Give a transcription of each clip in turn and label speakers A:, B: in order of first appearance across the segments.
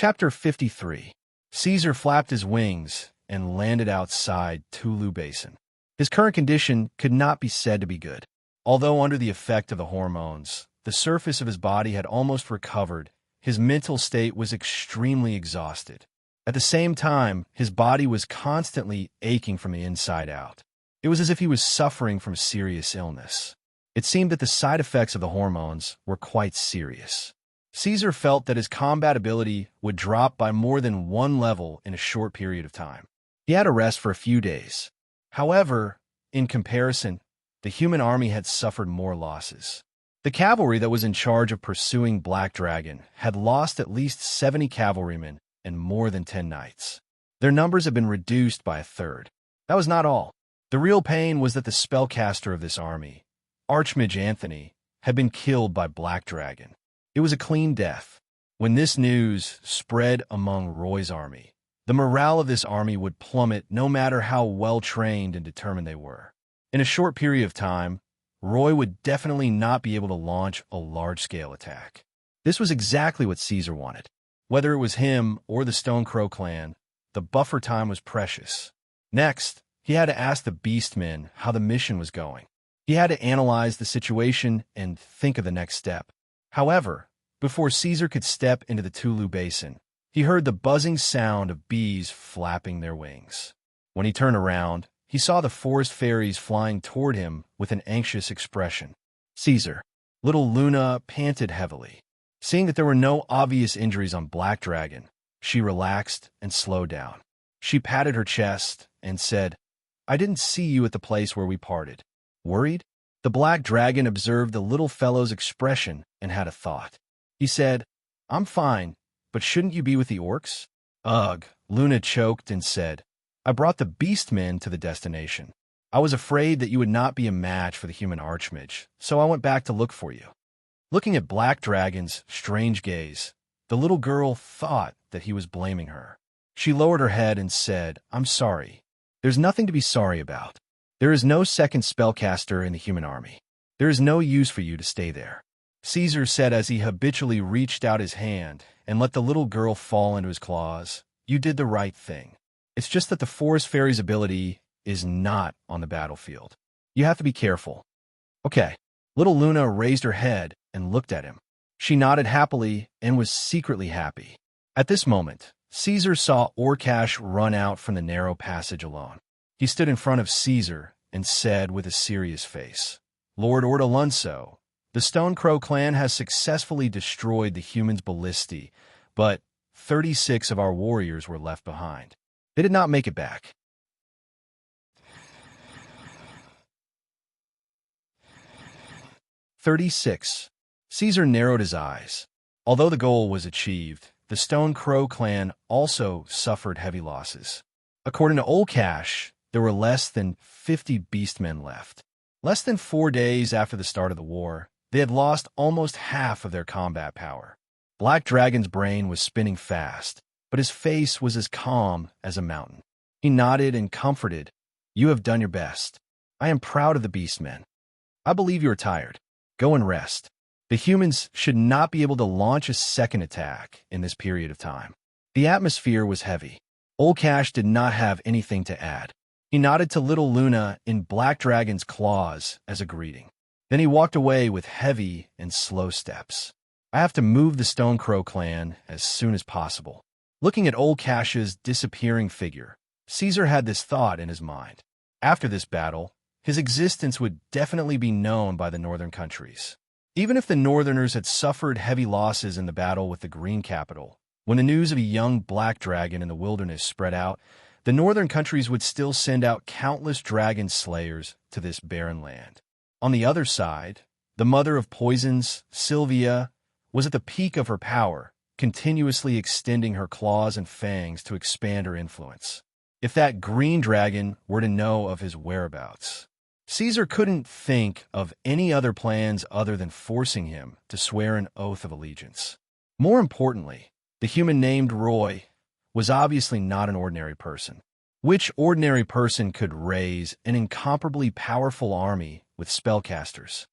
A: Chapter 53. Caesar flapped his wings and landed outside Tulu Basin. His current condition could not be said to be good. Although under the effect of the hormones, the surface of his body had almost recovered, his mental state was extremely exhausted. At the same time, his body was constantly aching from the inside out. It was as if he was suffering from serious illness. It seemed that the side effects of the hormones were quite serious. Caesar felt that his combat ability would drop by more than one level in a short period of time. He had to rest for a few days. However, in comparison, the human army had suffered more losses. The cavalry that was in charge of pursuing Black Dragon had lost at least 70 cavalrymen and more than 10 knights. Their numbers had been reduced by a third. That was not all. The real pain was that the spellcaster of this army, Archmage Anthony, had been killed by Black Dragon. It was a clean death. When this news spread among Roy's army, the morale of this army would plummet no matter how well-trained and determined they were. In a short period of time, Roy would definitely not be able to launch a large-scale attack. This was exactly what Caesar wanted. Whether it was him or the Stone Crow clan, the buffer time was precious. Next, he had to ask the Beastmen how the mission was going. He had to analyze the situation and think of the next step. However, before Caesar could step into the Tulu Basin, he heard the buzzing sound of bees flapping their wings. When he turned around, he saw the forest fairies flying toward him with an anxious expression. Caesar, little Luna panted heavily. Seeing that there were no obvious injuries on Black Dragon, she relaxed and slowed down. She patted her chest and said, "I didn't see you at the place where we parted." Worried? The Black Dragon observed the little fellow's expression and had a thought. He said, "I'm fine, but shouldn't you be with the orcs?" "Ugh," Luna choked and said, "I brought the Beastmen to the destination. I was afraid that you would not be a match for the human Archmage, so I went back to look for you." Looking at Black Dragon's strange gaze, the little girl thought that he was blaming her. She lowered her head and said, "I'm sorry. There's nothing to be sorry about. There is no second spellcaster in the human army. There is no use for you to stay there." Caesar said as he habitually reached out his hand and let the little girl fall into his claws, "You did the right thing. It's just that the Forest Fairy's ability is not on the battlefield. You have to be careful." "Okay." Little Luna raised her head and looked at him. She nodded happily and was secretly happy. At this moment, Caesar saw Orcash run out from the narrow passage alone. He stood in front of Caesar and said with a serious face, "Lord Ortolunso, the Stone Crow clan has successfully destroyed the humans' ballistae, but 36 of our warriors were left behind. They did not make it back." 36. Caesar narrowed his eyes. Although the goal was achieved, the Stone Crow clan also suffered heavy losses. According to Orcash, there were less than 50 beastmen left. Less than 4 days after the start of the war, they had lost almost half of their combat power. Black Dragon's brain was spinning fast, but his face was as calm as a mountain. He nodded and comforted, "You have done your best. I am proud of the beastmen. I believe you are tired. Go and rest. The humans should not be able to launch a second attack in this period of time." The atmosphere was heavy. Orcash did not have anything to add. He nodded to little Luna in Black Dragon's claws as a greeting. Then he walked away with heavy and slow steps. "I have to move the Stone Crow clan as soon as possible." Looking at Orcash's disappearing figure, Caesar had this thought in his mind. After this battle, his existence would definitely be known by the northern countries. Even if the northerners had suffered heavy losses in the battle with the Green Capital, when the news of a young Black Dragon in the wilderness spread out, the northern countries would still send out countless dragon slayers to this barren land. On the other side, the mother of poisons, Sylvia, was at the peak of her power, continuously extending her claws and fangs to expand her influence. If that green dragon were to know of his whereabouts, Caesar couldn't think of any other plans other than forcing him to swear an oath of allegiance. More importantly, the human named Roy was obviously not an ordinary person. Which ordinary person could raise an incomparably powerful army with spellcasters?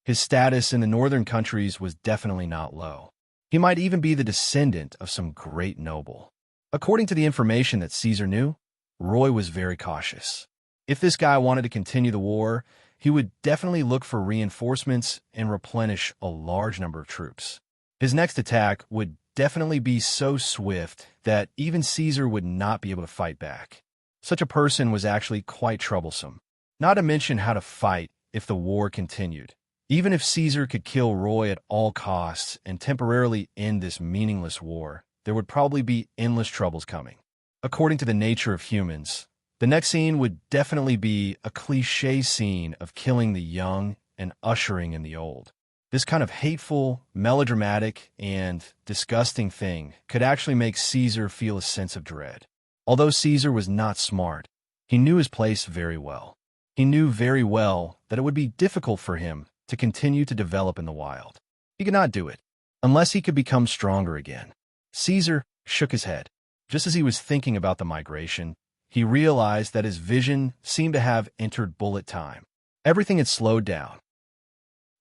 A: His status in the northern countries was definitely not low. He might even be the descendant of some great noble. According to the information that Caesar knew, Roy was very cautious. If this guy wanted to continue the war, he would definitely look for reinforcements and replenish a large number of troops. His next attack would definitely be so swift that even Caesar would not be able to fight back. Such a person was actually quite troublesome. Not to mention how to fight if the war continued. Even if Caesar could kill Roy at all costs and temporarily end this meaningless war, there would probably be endless troubles coming. According to the nature of humans, the next scene would definitely be a cliché scene of killing the young and ushering in the old. This kind of hateful, melodramatic, and disgusting thing could actually make Caesar feel a sense of dread. Although Caesar was not smart, he knew his place very well. He knew very well that it would be difficult for him to continue to develop in the wild. He could not do it, unless he could become stronger again. Caesar shook his head. Just as he was thinking about the migration, he realized that his vision seemed to have entered bullet time. Everything had slowed down.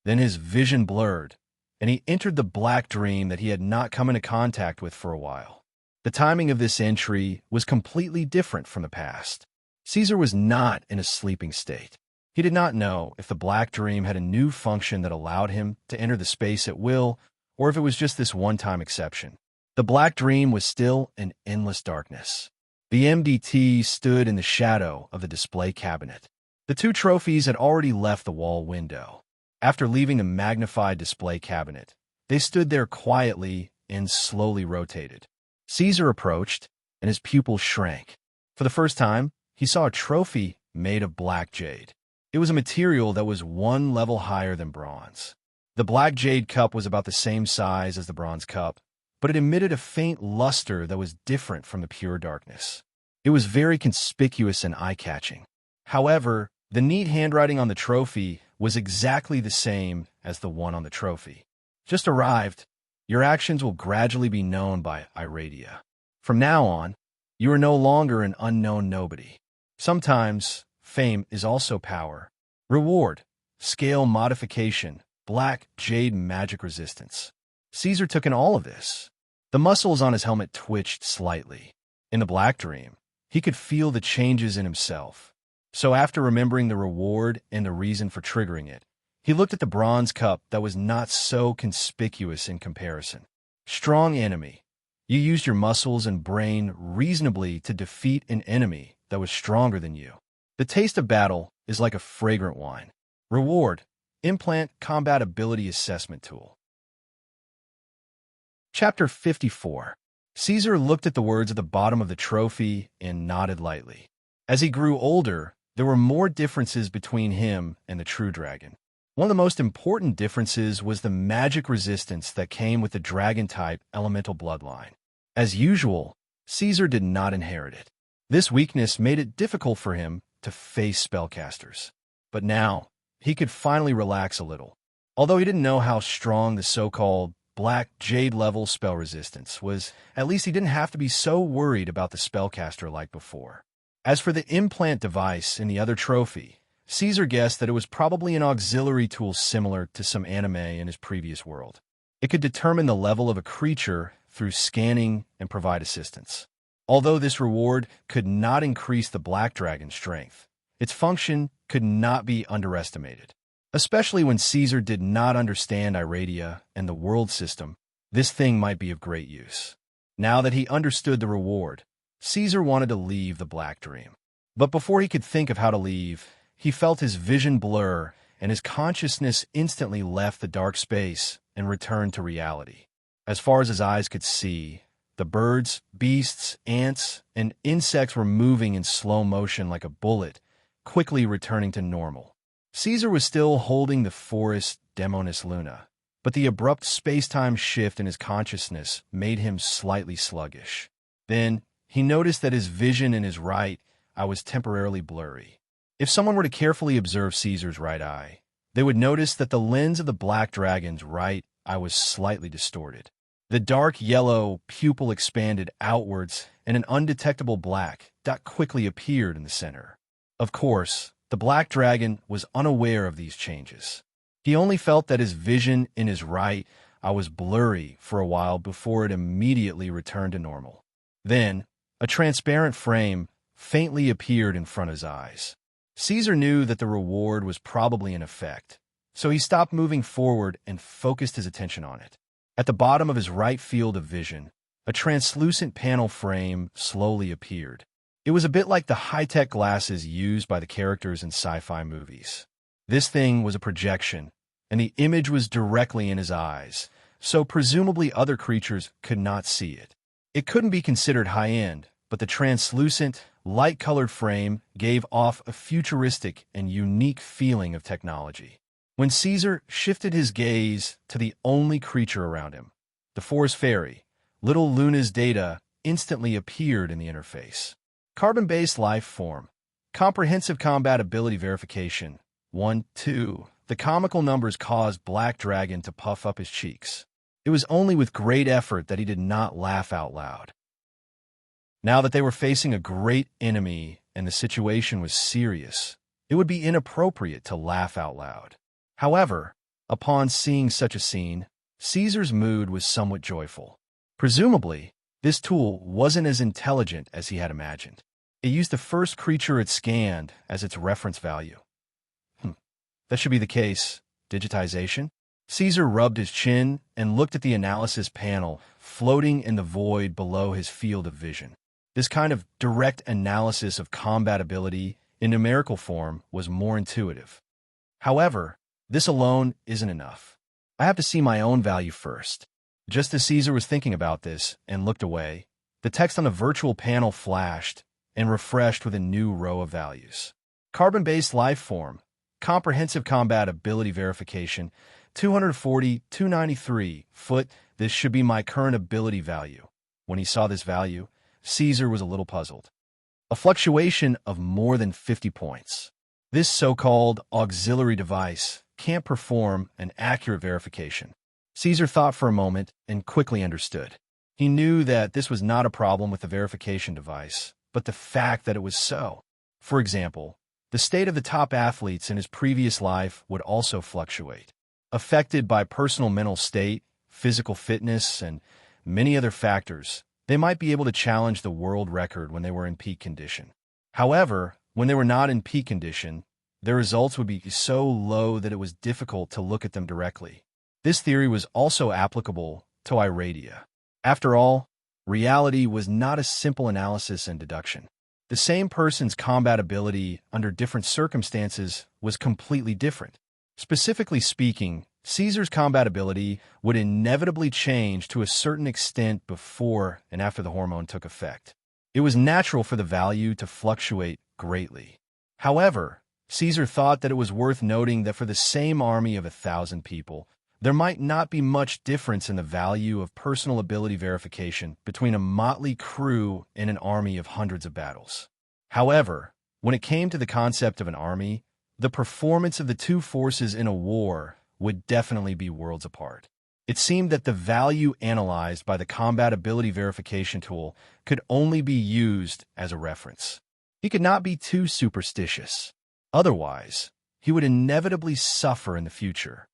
A: Then his vision blurred, and he entered the black dream that he had not come into contact with for a while. The timing of this entry was completely different from the past. Caesar was not in a sleeping state. He did not know if the black dream had a new function that allowed him to enter the space at will, or if it was just this one-time exception. The black dream was still in endless darkness. The MDT stood in the shadow of the display cabinet. The two trophies had already left the wall window. After leaving the magnified display cabinet, they stood there quietly and slowly rotated. Caesar approached, and his pupils shrank. For the first time, he saw a trophy made of black jade. It was a material that was one level higher than bronze. The black jade cup was about the same size as the bronze cup, but it emitted a faint luster that was different from the pure darkness. It was very conspicuous and eye-catching. However, the neat handwriting on the trophy was exactly the same as the one on the trophy. Just arrived. Your actions will gradually be known by Iradia. From now on, you are no longer an unknown nobody. Sometimes, fame is also power. Reward, scale modification, black jade magic resistance. Caesar took in all of this. The muscles on his helmet twitched slightly. In the black dream, he could feel the changes in himself. So after remembering the reward and the reason for triggering it, he looked at the bronze cup that was not so conspicuous in comparison. Strong enemy. You used your muscles and brain reasonably to defeat an enemy that was stronger than you. The taste of battle is like a fragrant wine. Reward, implant combat ability assessment tool. Chapter 54. Caesar looked at the words at the bottom of the trophy and nodded lightly. As he grew older, there were more differences between him and the true dragon. One of the most important differences was the magic resistance that came with the dragon-type elemental bloodline. As usual, Caesar did not inherit it. This weakness made it difficult for him to face spellcasters. But now, he could finally relax a little. Although he didn't know how strong the so-called black jade-level spell resistance was, at least he didn't have to be so worried about the spellcaster like before. As for the implant device in the other trophy, Caesar guessed that it was probably an auxiliary tool similar to some anime in his previous world. It could determine the level of a creature through scanning and provide assistance. Although this reward could not increase the black dragon's strength, its function could not be underestimated. Especially when Caesar did not understand Iradia and the world system, this thing might be of great use. Now that he understood the reward, Caesar wanted to leave the Black Dream. But before he could think of how to leave, he felt his vision blur and his consciousness instantly left the dark space and returned to reality. As far as his eyes could see, the birds, beasts, ants, and insects were moving in slow motion like a bullet, quickly returning to normal. Caesar was still holding the forest Demonis Luna, but the abrupt space-time shift in his consciousness made him slightly sluggish. Then, he noticed that his vision in his right eye was temporarily blurry. If someone were to carefully observe Caesar's right eye, they would notice that the lens of the black dragon's right eye was slightly distorted. The dark yellow pupil expanded outwards, and an undetectable black dot quickly appeared in the center. Of course, the black dragon was unaware of these changes. He only felt that his vision in his right I was blurry for a while before it immediately returned to normal. Then, a transparent frame faintly appeared in front of his eyes. Caesar knew that the reward was probably in effect, so he stopped moving forward and focused his attention on it. At the bottom of his right field of vision, a translucent panel frame slowly appeared. It was a bit like the high-tech glasses used by the characters in sci-fi movies. This thing was a projection, and the image was directly in his eyes, so presumably other creatures could not see it. It couldn't be considered high-end, but the translucent, light-colored frame gave off a futuristic and unique feeling of technology. When Caesar shifted his gaze to the only creature around him, the forest fairy, little Luna's data instantly appeared in the interface. Carbon-based life form. Comprehensive combat ability verification. 1, 2. The comical numbers caused Black Dragon to puff up his cheeks. It was only with great effort that he did not laugh out loud. Now that they were facing a great enemy and the situation was serious, it would be inappropriate to laugh out loud. However, upon seeing such a scene, Caesar's mood was somewhat joyful. Presumably, this tool wasn't as intelligent as he had imagined. It used the first creature it scanned as its reference value. That should be the case. Digitization? Caesar rubbed his chin and looked at the analysis panel floating in the void below his field of vision. This kind of direct analysis of combat ability in numerical form was more intuitive. However, this alone isn't enough. I have to see my own value first. Just as Caesar was thinking about this and looked away, the text on the virtual panel flashed and refreshed with a new row of values. Carbon-based life form. Comprehensive combat ability verification. 240, 293. Foot. This should be my current ability value. When he saw this value, Caesar was a little puzzled. A fluctuation of more than 50 points. This so-called auxiliary device can't perform an accurate verification. Caesar thought for a moment and quickly understood. He knew that this was not a problem with the verification device, but the fact that it was so. For example, the state of the top athletes in his previous life would also fluctuate, affected by personal mental state, physical fitness, and many other factors. They might be able to challenge the world record when they were in peak condition. However, when they were not in peak condition, their results would be so low that it was difficult to look at them directly. This theory was also applicable to Iradia. After all, reality was not a simple analysis and deduction. The same person's combat ability under different circumstances was completely different. Specifically speaking, Caesar's combat ability would inevitably change to a certain extent before and after the hormone took effect. It was natural for the value to fluctuate greatly. However, Caesar thought that it was worth noting that for the same army of 1,000 people, there might not be much difference in the value of personal ability verification between a motley crew and an army of hundreds of battles. However, when it came to the concept of an army, the performance of the two forces in a war would definitely be worlds apart. It seemed that the value analyzed by the combat ability verification tool could only be used as a reference. He could not be too superstitious. Otherwise, he would inevitably suffer in the future.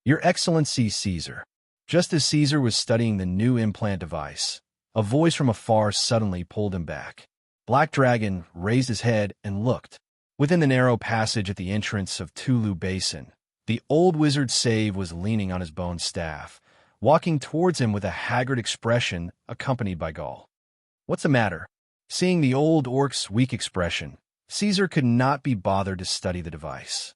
A: Your Excellency Caesar. Just as Caesar was studying the new implant device, a voice from afar suddenly pulled him back. Black Dragon raised his head and looked. Within the narrow passage at the entrance of Tulu Basin, the old wizard Save was leaning on his bone staff, walking towards him with a haggard expression accompanied by gall. What's the matter? Seeing the old orc's weak expression, Caesar could not be bothered to study the device.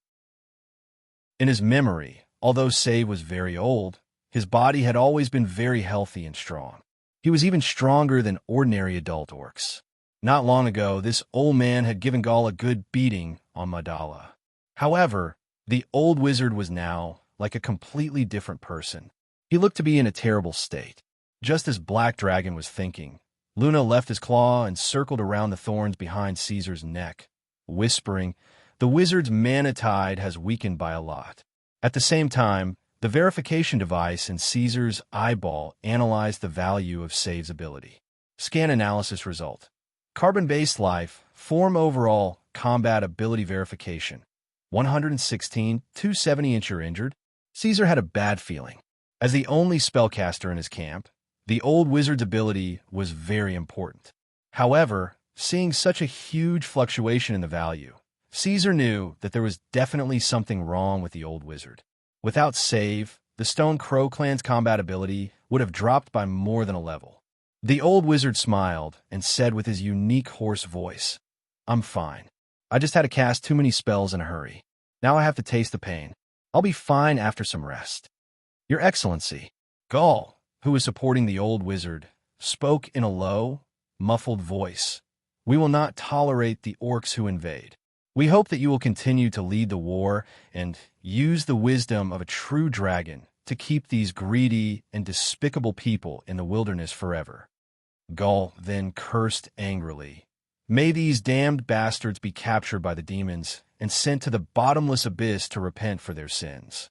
A: In his memory, although Save was very old, his body had always been very healthy and strong. He was even stronger than ordinary adult orcs. Not long ago, this old man had given Gaul a good beating on Madala. However, the old wizard was now like a completely different person. He looked to be in a terrible state. Just as Black Dragon was thinking, Luna left his claw and circled around the thorns behind Caesar's neck, whispering, "The wizard's mana tide has weakened by a lot." At the same time, the verification device in Caesar's eyeball analyzed the value of Save's ability. Scan analysis result. Carbon-based life, form overall, combat ability verification. 116, 270 inch or injured. Caesar had a bad feeling. As the only spellcaster in his camp, the old wizard's ability was very important. However, seeing such a huge fluctuation in the value, Caesar knew that there was definitely something wrong with the old wizard. Without save, the Stone Crow clan's combat ability would have dropped by more than a level. The old wizard smiled and said with his unique hoarse voice, "I'm fine. I just had to cast too many spells in a hurry. Now I have to taste the pain. I'll be fine after some rest." "Your Excellency," Gaul, who was supporting the old wizard, spoke in a low, muffled voice. "We will not tolerate the orcs who invade. We hope that you will continue to lead the war and use the wisdom of a true dragon to keep these greedy and despicable people in the wilderness forever." Gaul then cursed angrily. "May these damned bastards be captured by the demons and sent to the bottomless abyss to repent for their sins."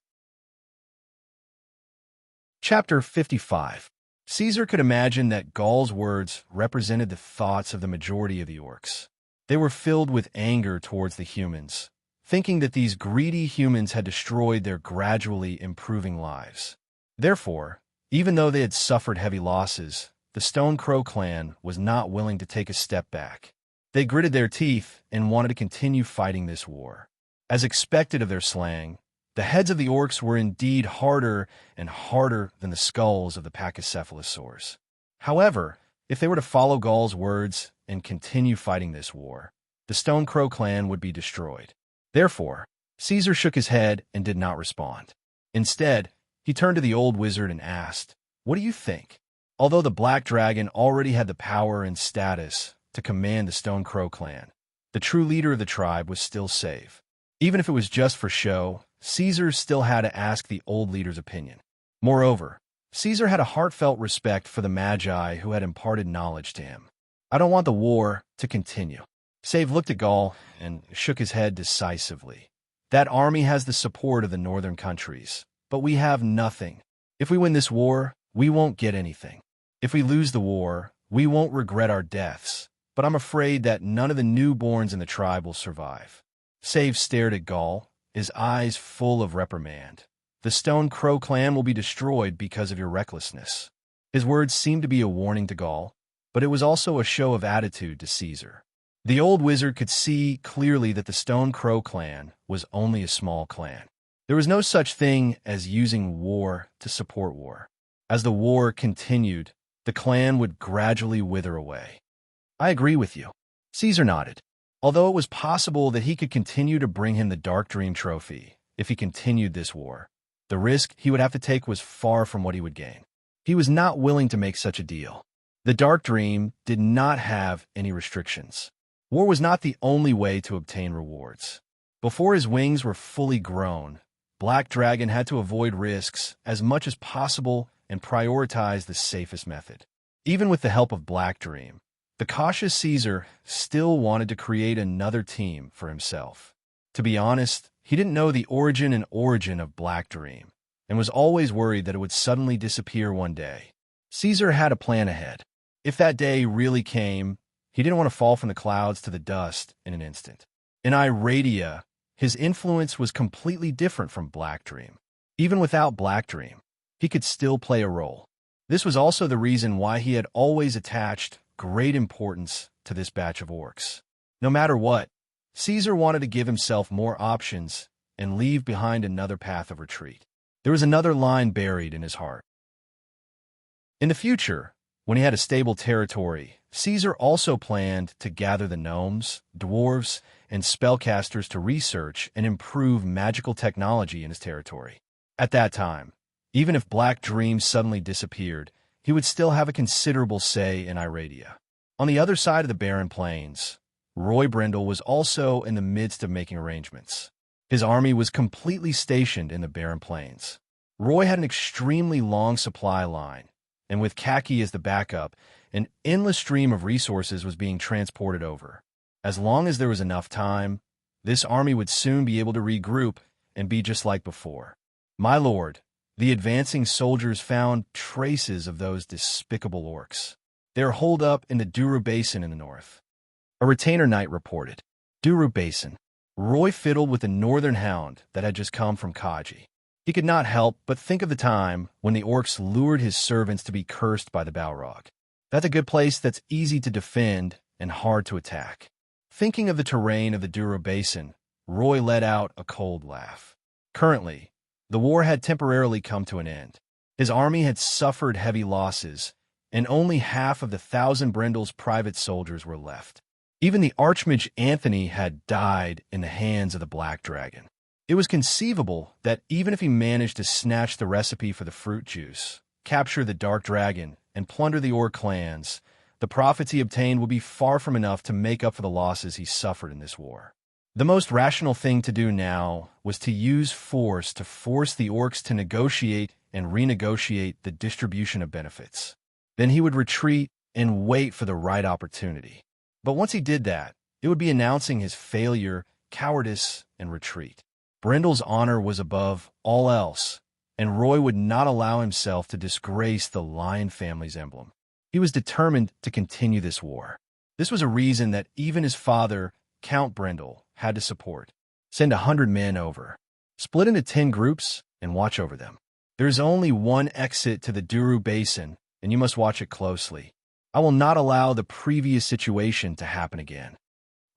A: Chapter 55. Caesar could imagine that Gaul's words represented the thoughts of the majority of the orcs. They were filled with anger towards the humans, thinking that these greedy humans had destroyed their gradually improving lives. Therefore, even though they had suffered heavy losses, the Stone Crow clan was not willing to take a step back. They gritted their teeth and wanted to continue fighting this war. As expected of their slang, the heads of the orcs were indeed harder and harder than the skulls of the pachycephalosaurs. However, if they were to follow Gaul's words and continue fighting this war, the Stone Crow clan would be destroyed. Therefore, Caesar shook his head and did not respond. Instead, he turned to the old wizard and asked, "What do you think?" Although the Black Dragon already had the power and status to command the Stone Crow clan, the true leader of the tribe was still safe. Even if it was just for show, Caesar still had to ask the old leader's opinion. Moreover, Caesar had a heartfelt respect for the Magi who had imparted knowledge to him. "I don't want the war to continue." Save looked at Gaul and shook his head decisively. "That army has the support of the northern countries, but we have nothing. If we win this war, we won't get anything. If we lose the war, we won't regret our deaths, but I'm afraid that none of the newborns in the tribe will survive." Save stared at Gaul, his eyes full of reprimand. "The Stone Crow clan will be destroyed because of your recklessness." His words seemed to be a warning to Gaul, but it was also a show of attitude to Caesar. The old wizard could see clearly that the Stone Crow clan was only a small clan. There was no such thing as using war to support war. As the war continued, the clan would gradually wither away. "I agree with you." Caesar nodded. Although it was possible that he could continue to bring him the Dark Dream trophy if he continued this war, the risk he would have to take was far from what he would gain. He was not willing to make such a deal. The Dark Dream did not have any restrictions. War was not the only way to obtain rewards. Before his wings were fully grown, Black Dragon had to avoid risks as much as possible and prioritize the safest method. Even with the help of Black Dream, the cautious Caesar still wanted to create another team for himself. To be honest, he didn't know the origin of Black Dream, and was always worried that it would suddenly disappear one day. Caesar had a plan ahead. If that day really came, he didn't want to fall from the clouds to the dust in an instant. In Iradia, his influence was completely different from Black Dream. Even without Black Dream, he could still play a role. This was also the reason why he had always attached great importance to this batch of orcs. No matter what, Caesar wanted to give himself more options and leave behind another path of retreat. There was another line buried in his heart. In the future, when he had a stable territory, Caesar also planned to gather the gnomes, dwarves, and spellcasters to research and improve magical technology in his territory. At that time, even if Black Dream suddenly disappeared, he would still have a considerable say in Iradia. On the other side of the barren plains, Roy Brindle was also in the midst of making arrangements. His army was completely stationed in the barren plains. Roy had an extremely long supply line, and with Khaki as the backup, an endless stream of resources was being transported over. As long as there was enough time, this army would soon be able to regroup and be just like before. My lord, the advancing soldiers found traces of those despicable orcs. They are holed up in the Duru Basin in the north. A retainer knight reported. Duru Basin. Roy fiddled with the northern hound that had just come from Kaji. He could not help but think of the time when the orcs lured his servants to be cursed by the Balrog. That's a good place that's easy to defend and hard to attack. Thinking of the terrain of the Douro Basin, Roy let out a cold laugh. Currently, the war had temporarily come to an end. His army had suffered heavy losses, and only half of the 1,000 Brendel's private soldiers were left. Even the Archmage Anthony had died in the hands of the Black Dragon. It was conceivable that even if he managed to snatch the recipe for the fruit juice, capture the Dark Dragon, and plunder the Orc clans, the profits he obtained would be far from enough to make up for the losses he suffered in this war. The most rational thing to do now was to use force to force the Orcs to negotiate and renegotiate the distribution of benefits. Then he would retreat and wait for the right opportunity. But once he did that, it would be announcing his failure, cowardice, and retreat. Brendel's honor was above all else, and Roy would not allow himself to disgrace the Lion family's emblem. He was determined to continue this war. This was a reason that even his father, Count Brendel, had to support. Send 100 men over. Split into 10 groups and watch over them. There's only one exit to the Douro Basin, and you must watch it closely. I will not allow the previous situation to happen again.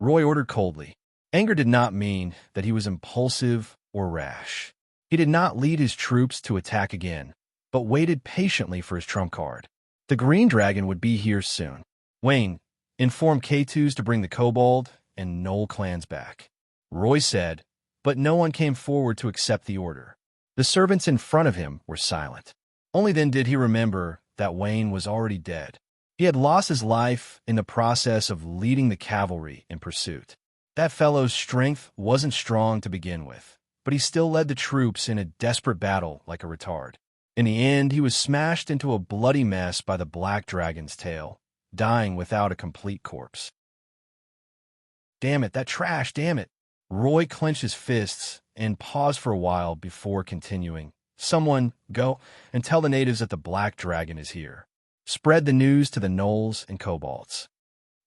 A: Roy ordered coldly. Anger did not mean that he was impulsive or rash. He did not lead his troops to attack again, but waited patiently for his trump card. The Green Dragon would be here soon. Wayne, inform K2s to bring the Kobold and Knoll clans back. Roy said, but no one came forward to accept the order. The servants in front of him were silent. Only then did he remember that Wayne was already dead. He had lost his life in the process of leading the cavalry in pursuit. That fellow's strength wasn't strong to begin with, but he still led the troops in a desperate battle like a retard. In the end, he was smashed into a bloody mess by the Black Dragon's tail, dying without a complete corpse. Damn it, that trash, damn it. Roy clenched his fists and paused for a while before continuing. Someone, go and tell the natives that the Black Dragon is here. Spread the news to the Knolls and Kobolds.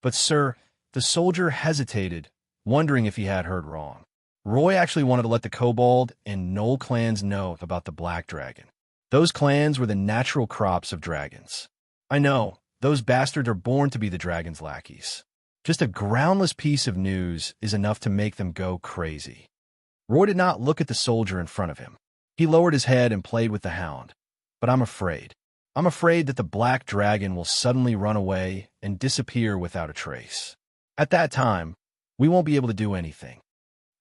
A: But sir, the soldier hesitated, wondering if he had heard wrong. Roy actually wanted to let the Kobold and Knoll clans know about the Black Dragon. Those clans were the natural crops of dragons. I know, those bastards are born to be the dragon's lackeys. Just a groundless piece of news is enough to make them go crazy. Roy did not look at the soldier in front of him. He lowered his head and played with the hound. But I'm afraid. I'm afraid that the Black Dragon will suddenly run away and disappear without a trace. At that time, we won't be able to do anything.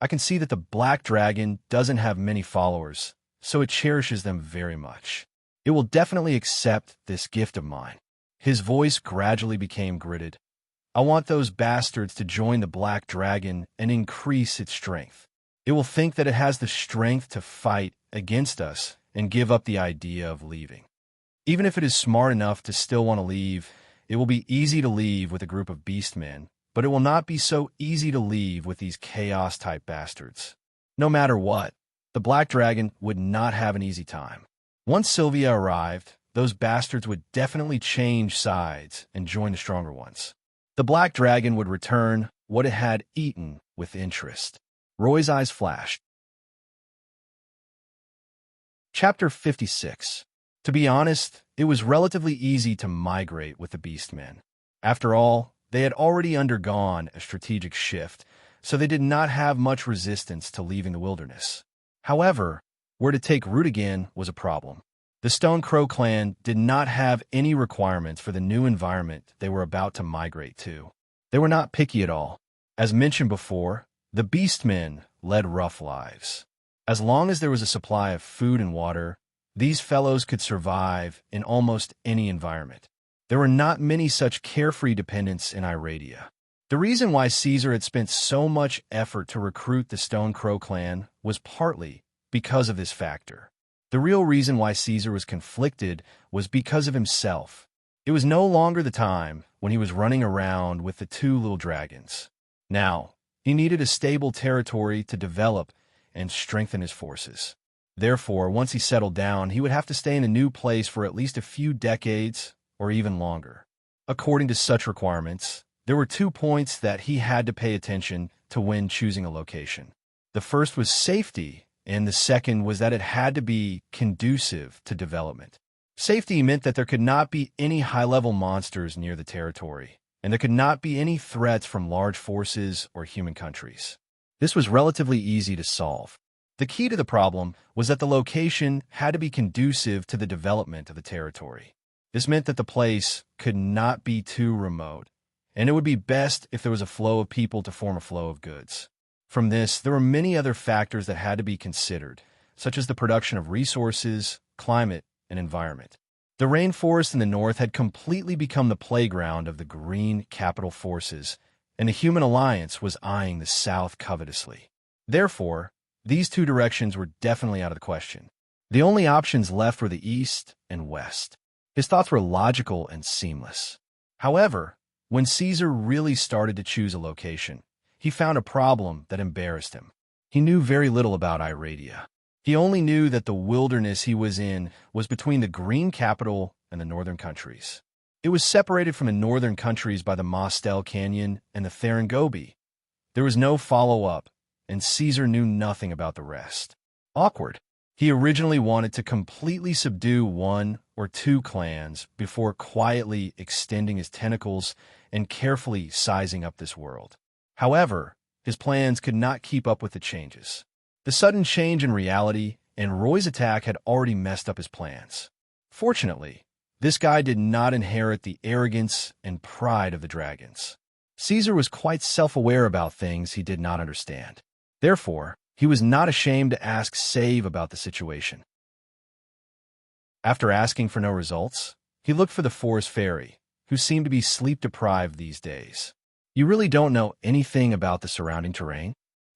A: I can see that the Black Dragon doesn't have many followers, so it cherishes them very much. It will definitely accept this gift of mine. His voice gradually became gritted. I want those bastards to join the Black Dragon and increase its strength. It will think that it has the strength to fight against us and give up the idea of leaving. Even if it is smart enough to still want to leave, it will be easy to leave with a group of beastmen, but it will not be so easy to leave with these chaos-type bastards. No matter what, the Black Dragon would not have an easy time. Once Sylvia arrived, those bastards would definitely change sides and join the stronger ones. The Black Dragon would return what it had eaten with interest. Roy's eyes flashed. Chapter 56. To be honest, it was relatively easy to migrate with the Beastmen. After all, they had already undergone a strategic shift, so they did not have much resistance to leaving the wilderness. However, where to take root again was a problem. The Stone Crow clan did not have any requirements for the new environment they were about to migrate to. They were not picky at all. As mentioned before, the Beastmen led rough lives. As long as there was a supply of food and water, these fellows could survive in almost any environment. There were not many such carefree dependents in Iradia. The reason why Caesar had spent so much effort to recruit the Stone Crow clan was partly because of this factor. The real reason why Caesar was conflicted was because of himself. It was no longer the time when he was running around with the two little dragons. Now, he needed a stable territory to develop and strengthen his forces. Therefore, once he settled down, he would have to stay in a new place for at least a few decades or even longer. According to such requirements, there were 2 points that he had to pay attention to when choosing a location. The first was safety, and the second was that it had to be conducive to development. Safety meant that there could not be any high-level monsters near the territory, and there could not be any threats from large forces or human countries. This was relatively easy to solve. The key to the problem was that the location had to be conducive to the development of the territory. This meant that the place could not be too remote, and it would be best if there was a flow of people to form a flow of goods. From this, there were many other factors that had to be considered, such as the production of resources, climate, and environment. The rainforest in the north had completely become the playground of the green capital forces, and the human alliance was eyeing the south covetously. Therefore, these two directions were definitely out of the question. The only options left were the east and west. His thoughts were logical and seamless. However, when Caesar really started to choose a location, he found a problem that embarrassed him. He knew very little about Iradia. He only knew that the wilderness he was in was between the green capital and the northern countries. It was separated from the northern countries by the Mostel Canyon and the Therengobi. There was no follow-up, and Caesar knew nothing about the rest. Awkward. He originally wanted to completely subdue one or two clans before quietly extending his tentacles and carefully sizing up this world. However, his plans could not keep up with the changes. The sudden change in reality and Roy's attack had already messed up his plans. Fortunately, this guy did not inherit the arrogance and pride of the dragons. Caesar was quite self-aware about things he did not understand. Therefore, he was not ashamed to ask Save about the situation. After asking for no results, he looked for the forest fairy, who seemed to be sleep-deprived these days. You really don't know anything about the surrounding terrain?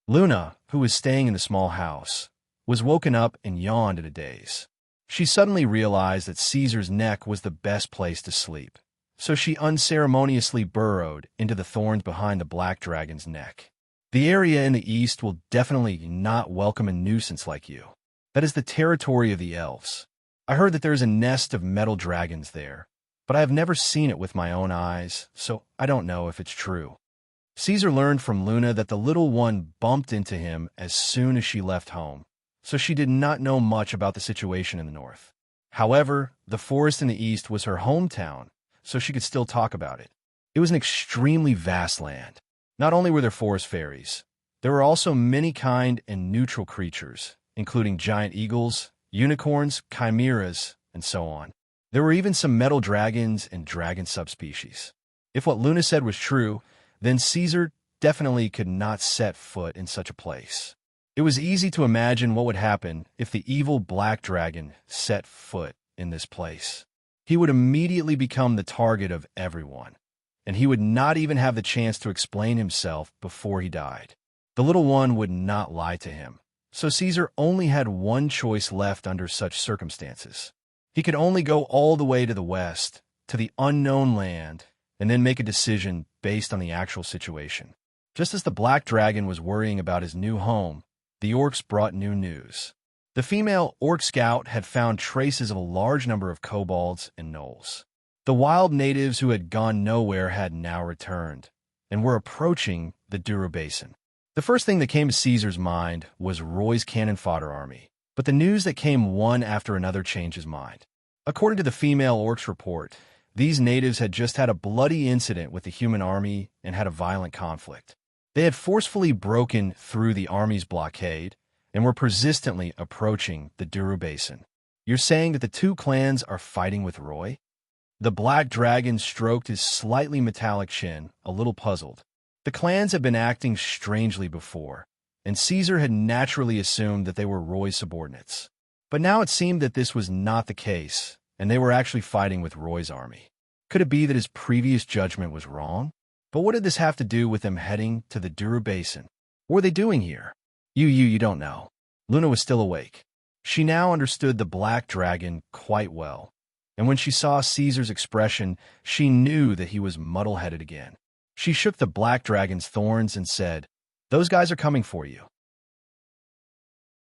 A: Luna, who was staying in the small house, was woken up and yawned in a daze. She suddenly realized that Caesar's neck was the best place to sleep, so she unceremoniously burrowed into the thorns behind the black dragon's neck. The area in the east will definitely not welcome a nuisance like you. That is the territory of the elves. I heard that there is a nest of metal dragons there, but I have never seen it with my own eyes, so I don't know if it's true. Caesar learned from Luna that the little one bumped into him as soon as she left home, so she did not know much about the situation in the north. However, the forest in the east was her hometown, so she could still talk about it. It was an extremely vast land. Not only were there forest fairies, there were also many kind and neutral creatures, including giant eagles, unicorns, chimeras, and so on. There were even some metal dragons and dragon subspecies. If what Luna said was true, then Caesar definitely could not set foot in such a place. It was easy to imagine what would happen if the evil black dragon set foot in this place. He would immediately become the target of everyone, and he would not even have the chance to explain himself before he died. The little one would not lie to him, so Caesar only had one choice left under such circumstances. He could only go all the way to the west, to the unknown land, and then make a decision based on the actual situation. Just as the black dragon was worrying about his new home, the orcs brought new news. The female orc scout had found traces of a large number of kobolds and gnolls. The wild natives who had gone nowhere had now returned, and were approaching the Douro Basin. The first thing that came to Caesar's mind was Roy's cannon fodder army, but the news that came one after another changed his mind. According to the female orcs report, these natives had just had a bloody incident with the human army and had a violent conflict. They had forcefully broken through the army's blockade and were persistently approaching the Douro Basin. You're saying that the two clans are fighting with Roy? The black dragon stroked his slightly metallic chin, a little puzzled. The clans had been acting strangely before, and Caesar had naturally assumed that they were Roy's subordinates. But now it seemed that this was not the case, and they were actually fighting with Roy's army. Could it be that his previous judgment was wrong? But what did this have to do with them heading to the Douro Basin? What were they doing here? You don't know. Luna was still awake. She now understood the black dragon quite well, and when she saw Caesar's expression, she knew that he was muddle-headed again. She shook the black dragon's thorns and said, "Those guys are coming for you."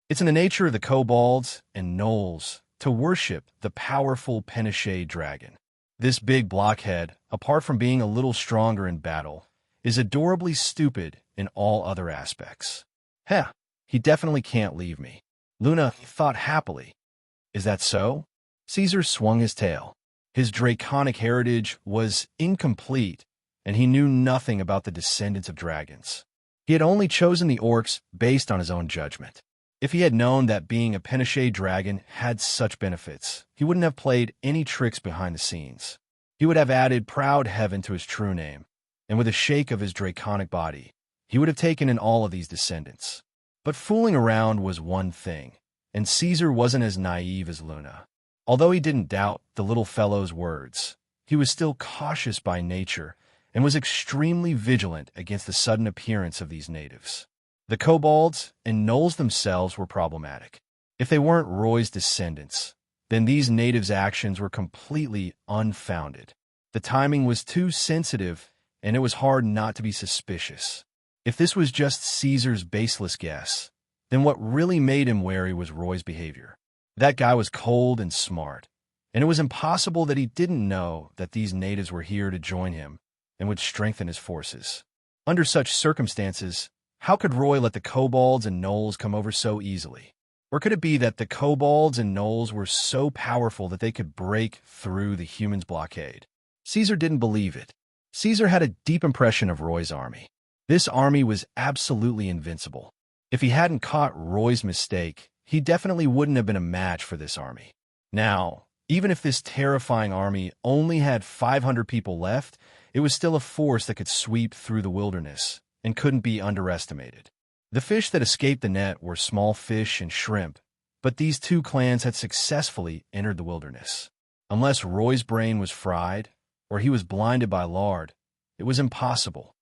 A: It's in the nature of the kobolds and gnolls to worship the powerful Penishade dragon. This big blockhead, apart from being a little stronger in battle, is adorably stupid in all other aspects. Heh, he definitely can't leave me. Luna thought happily. Is that so? Caesar swung his tail. His draconic heritage was incomplete, and he knew nothing about the descendants of dragons. He had only chosen the orcs based on his own judgment. If he had known that being a Pinochet dragon had such benefits, he wouldn't have played any tricks behind the scenes. He would have added Proud Heaven to his true name, and with a shake of his draconic body, he would have taken in all of these descendants. But fooling around was one thing, and Caesar wasn't as naive as Luna. Although he didn't doubt the little fellow's words, he was still cautious by nature and was extremely vigilant against the sudden appearance of these natives. The kobolds and gnolls themselves were problematic. If they weren't Roy's descendants, then these natives' actions were completely unfounded. The timing was too sensitive, and it was hard not to be suspicious. If this was just Caesar's baseless guess, then what really made him wary was Roy's behavior. That guy was cold and smart, and it was impossible that he didn't know that these natives were here to join him and would strengthen his forces. Under such circumstances, how could Roy let the kobolds and gnolls come over so easily? Or could it be that the kobolds and gnolls were so powerful that they could break through the humans' blockade? Caesar didn't believe it. Caesar had a deep impression of Roy's army. This army was absolutely invincible. If he hadn't caught Roy's mistake, he definitely wouldn't have been a match for this army. Now, even if this terrifying army only had 500 people left, it was still a force that could sweep through the wilderness and couldn't be underestimated. The fish that escaped the net were small fish and shrimp, but these two clans had successfully entered the wilderness. Unless Roy's brain was fried, or he was blinded by lard, it was impossible.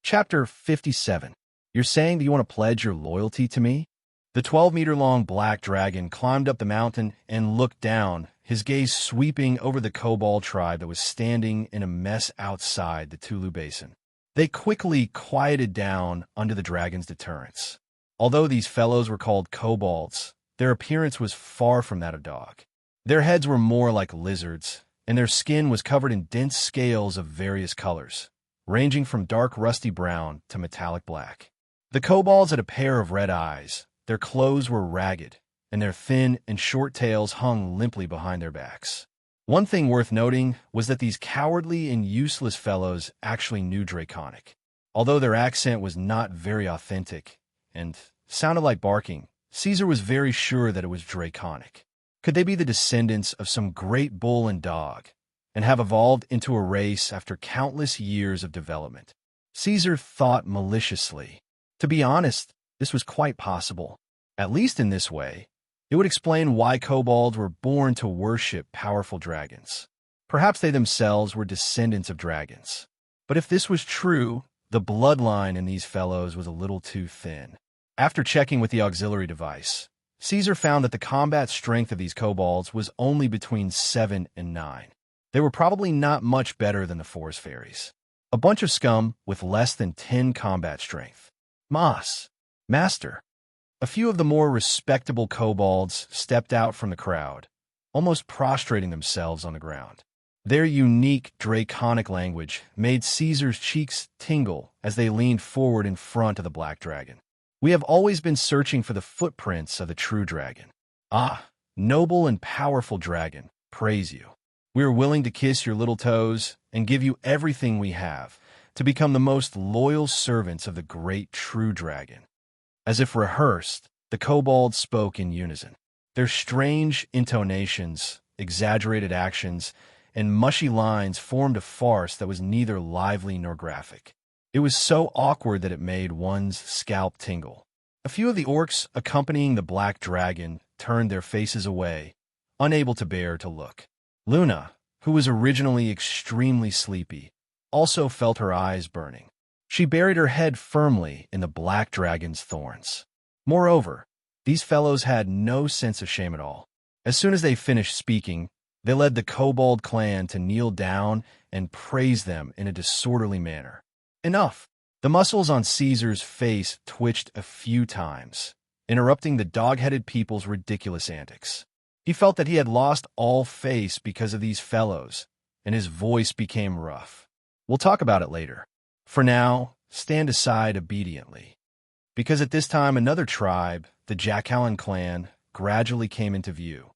A: Chapter 57. You're saying that you want to pledge your loyalty to me? The 12-meter-long black dragon climbed up the mountain and looked down, his gaze sweeping over the kobold tribe that was standing in a mess outside the Tulu Basin. They quickly quieted down under the dragon's deterrence. Although these fellows were called kobolds, their appearance was far from that of dog. Their heads were more like lizards, and their skin was covered in dense scales of various colors, ranging from dark rusty brown to metallic black. The kobolds had a pair of red eyes, their clothes were ragged, and their thin and short tails hung limply behind their backs. One thing worth noting was that these cowardly and useless fellows actually knew Draconic. Although their accent was not very authentic and sounded like barking, Caesar was very sure that it was Draconic. Could they be the descendants of some great bull and dog, and have evolved into a race after countless years of development? Caesar thought maliciously. To be honest, this was quite possible. At least in this way, it would explain why kobolds were born to worship powerful dragons. Perhaps they themselves were descendants of dragons. But if this was true, the bloodline in these fellows was a little too thin. After checking with the auxiliary device, Caesar found that the combat strength of these kobolds was only between 7 and 9. They were probably not much better than the forest fairies. A bunch of scum with less than 10 combat strength. Master. A few of the more respectable kobolds stepped out from the crowd, almost prostrating themselves on the ground. Their unique draconic language made Caesar's cheeks tingle as they leaned forward in front of the black dragon. We have always been searching for the footprints of the true dragon. Ah, noble and powerful dragon, praise you. We are willing to kiss your little toes and give you everything we have to become the most loyal servants of the great true dragon. As if rehearsed, the kobolds spoke in unison. Their strange intonations, exaggerated actions, and mushy lines formed a farce that was neither lively nor graphic. It was so awkward that it made one's scalp tingle. A few of the orcs accompanying the black dragon turned their faces away, unable to bear to look. Luna, who was originally extremely sleepy, also felt her eyes burning. She buried her head firmly in the black dragon's thorns. Moreover, these fellows had no sense of shame at all. As soon as they finished speaking, they led the kobold clan to kneel down and praise them in a disorderly manner. Enough! The muscles on Caesar's face twitched a few times, interrupting the dog-headed people's ridiculous antics. He felt that he had lost all face because of these fellows, and his voice became rough. We'll talk about it later. For now, stand aside obediently. because at this time another tribe, the Jackallan clan, gradually came into view.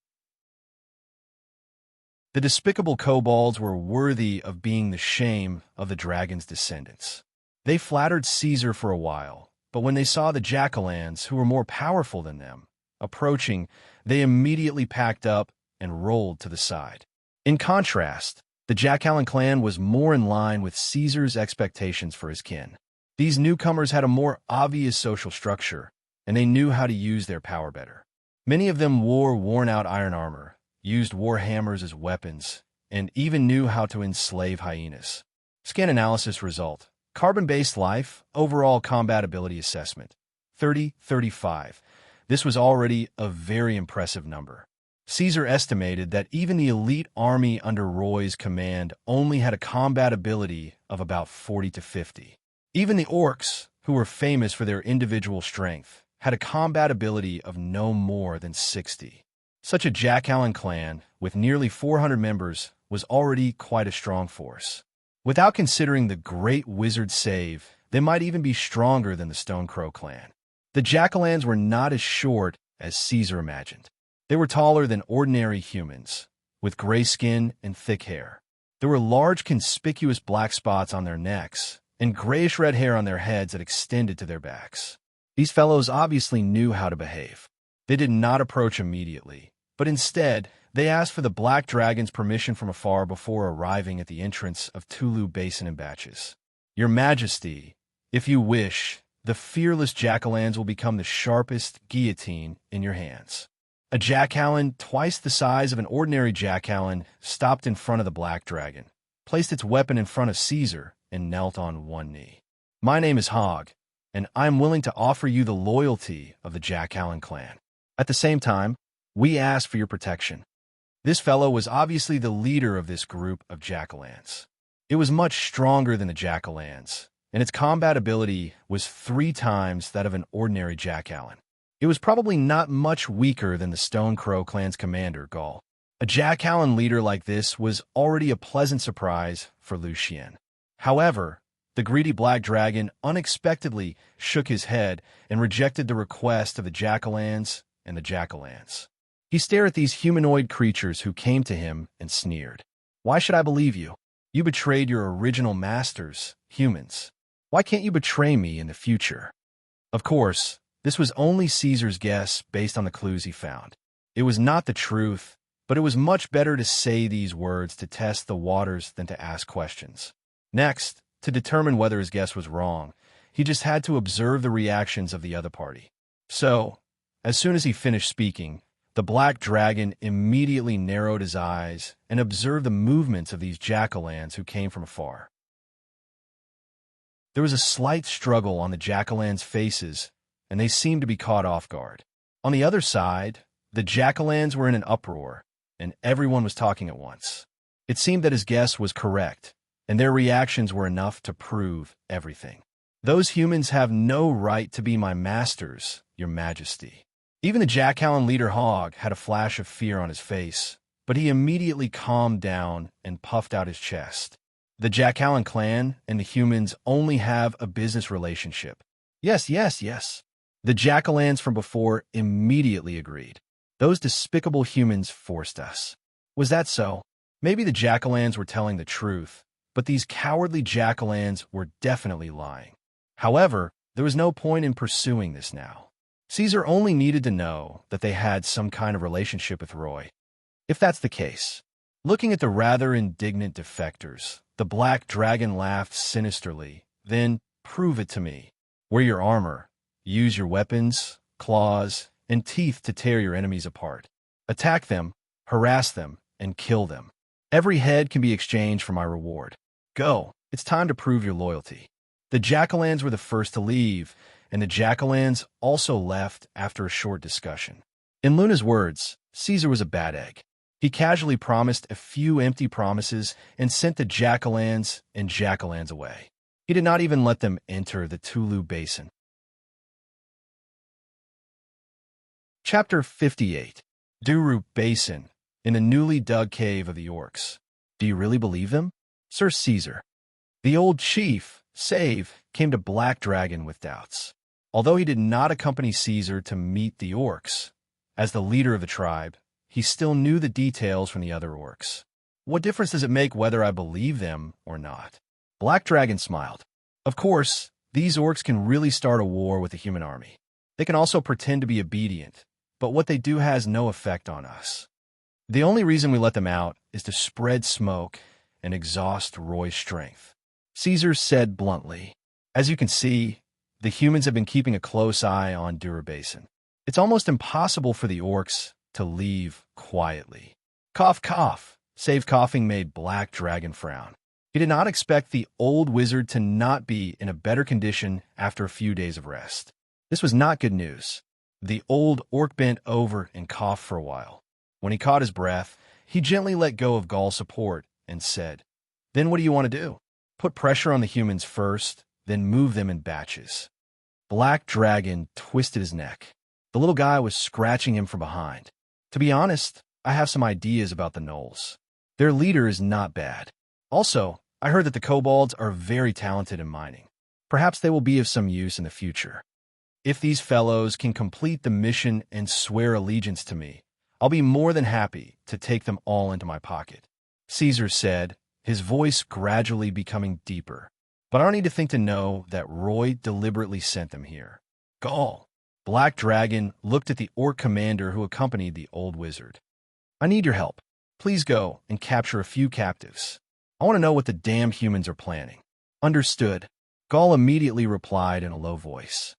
A: The despicable kobolds were worthy of being the shame of the dragon's descendants. They flattered Caesar for a while, but when they saw the Jackallans, who were more powerful than them, approaching, they immediately packed up and rolled to the side. In contrast, the Jackallan clan was more in line with Caesar's expectations for his kin. These newcomers had a more obvious social structure, and they knew how to use their power better. Many of them wore worn-out iron armor, used war hammers as weapons, and even knew how to enslave hyenas. Scan analysis result: carbon-based life, overall combat ability assessment, 30-35. This was already a very impressive number. Caesar estimated that even the elite army under Roy's command only had a combat ability of about 40 to 50. Even the orcs, who were famous for their individual strength, had a combat ability of no more than 60. Such a Jackallan clan, with nearly 400 members, was already quite a strong force. Without considering the great wizard save, they might even be stronger than the Stone Crow clan. The Jackallans were not as short as Caesar imagined. They were taller than ordinary humans, with gray skin and thick hair. There were large conspicuous black spots on their necks, and grayish-red hair on their heads that extended to their backs. These fellows obviously knew how to behave. They did not approach immediately, but instead, they asked for the Black Dragon's permission from afar before arriving at the entrance of Tulu Basin in batches. Your Majesty, if you wish, the fearless Jackallans will become the sharpest guillotine in your hands. A Jackallan, twice the size of an ordinary Jackallan, stopped in front of the Black Dragon, placed its weapon in front of Caesar, and knelt on one knee. My name is Hogg, and I am willing to offer you the loyalty of the Jackallan clan. At the same time, we ask for your protection. This fellow was obviously the leader of this group of Jackallans. It was much stronger than the Jackallans, and its combat ability was 3 times that of an ordinary Jackallan. It was probably not much weaker than the Stone Crow clan's commander, Gaul. A Jackallan leader like this was already a pleasant surprise for Lucien. However, the greedy Black Dragon unexpectedly shook his head and rejected the request of the Jackallans and the Jackallans. He stared at these humanoid creatures who came to him and sneered. Why should I believe you? You betrayed your original masters, humans. Why can't you betray me in the future? Of course, this was only Caesar's guess based on the clues he found. It was not the truth, but it was much better to say these words to test the waters than to ask questions. Next, to determine whether his guess was wrong, he just had to observe the reactions of the other party. So, as soon as he finished speaking, the Black Dragon immediately narrowed his eyes and observed the movements of these Jackallans who came from afar. There was a slight struggle on the Jackallans' faces, and they seemed to be caught off guard. On the other side, the Jackallans were in an uproar, and everyone was talking at once. It seemed that his guess was correct, and their reactions were enough to prove everything. Those humans have no right to be my masters, Your Majesty. Even the Jackallan leader Hogg had a flash of fear on his face, but he immediately calmed down and puffed out his chest. The Jackallan clan and the humans only have a business relationship. Yes. The Jackallans from before immediately agreed. Those despicable humans forced us. Was that so? Maybe the Jackallans were telling the truth, but these cowardly Jackallans were definitely lying. However, there was no point in pursuing this now. Caesar only needed to know that they had some kind of relationship with Roy. If that's the case, looking at the rather indignant defectors, the Black Dragon laughed sinisterly. Then, prove it to me. Wear your armor. Use your weapons, claws, and teeth to tear your enemies apart. Attack them, harass them, and kill them. Every head can be exchanged for my reward. Go. It's time to prove your loyalty. The Jackallans were the first to leave, and the Jackallans also left after a short discussion. In Luna's words, Caesar was a bad egg. He casually promised a few empty promises and sent the Jackallans and Jackallans away. He did not even let them enter the Tulu Basin. Chapter 58. Duru Basin, in the newly dug cave of the orcs. Do you really believe them? Sir Caesar. The old chief, Save, came to Black Dragon with doubts. Although he did not accompany Caesar to meet the orcs, as the leader of the tribe, he still knew the details from the other orcs. What difference does it make whether I believe them or not? Black Dragon smiled. Of course, these orcs can really start a war with the human army. They can also pretend to be obedient, but what they do has no effect on us. The only reason we let them out is to spread smoke and exhaust Roy's strength. Caesar said bluntly. As you can see, the humans have been keeping a close eye on Dura Basin. It's almost impossible for the orcs to leave quietly. Cough, cough. Save coughing made Black Dragon frown. He did not expect the old wizard to not be in a better condition after a few days of rest. This was not good news. The old orc bent over and coughed for a while. When he caught his breath, he gently let go of Gaul's support and said, "Then what do you want to do? Put pressure on the humans first, then move them in batches." Black Dragon twisted his neck. The little guy was scratching him from behind. "To be honest, I have some ideas about the gnolls. Their leader is not bad. Also, I heard that the kobolds are very talented in mining. Perhaps they will be of some use in the future. If these fellows can complete the mission and swear allegiance to me, I'll be more than happy to take them all into my pocket," Caesar said, his voice gradually becoming deeper. "But I don't need to think to know that Roy deliberately sent them here." Gaul. Black Dragon looked at the orc commander who accompanied the old wizard. "I need your help. Please go and capture a few captives. I want to know what the damn humans are planning." "Understood," Gaul immediately replied in a low voice.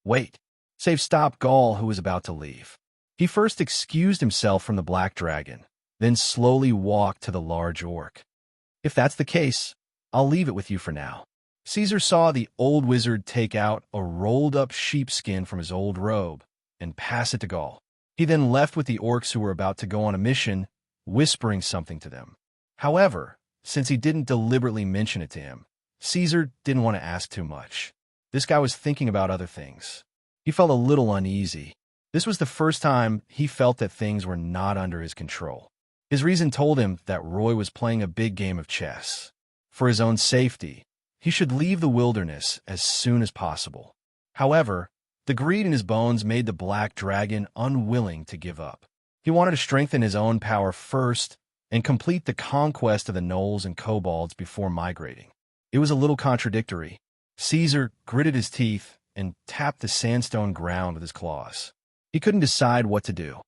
A: "Wait." Save stopped Gaul, who was about to leave. He first excused himself from the Black Dragon, then slowly walked to the large orc. "If that's the case, I'll leave it with you for now." Caesar saw the old wizard take out a rolled-up sheepskin from his old robe and pass it to Gaul. He then left with the orcs who were about to go on a mission, whispering something to them. However, since he didn't deliberately mention it to him, Caesar didn't want to ask too much. This guy was thinking about other things. He felt a little uneasy. This was the first time he felt that things were not under his control. His reason told him that Roy was playing a big game of chess. For his own safety, he should leave the wilderness as soon as possible. However, the greed in his bones made the Black Dragon unwilling to give up. He wanted to strengthen his own power first and complete the conquest of the gnolls and kobolds before migrating. It was a little contradictory. Caesar gritted his teeth and tapped the sandstone ground with his claws. He couldn't decide what to do.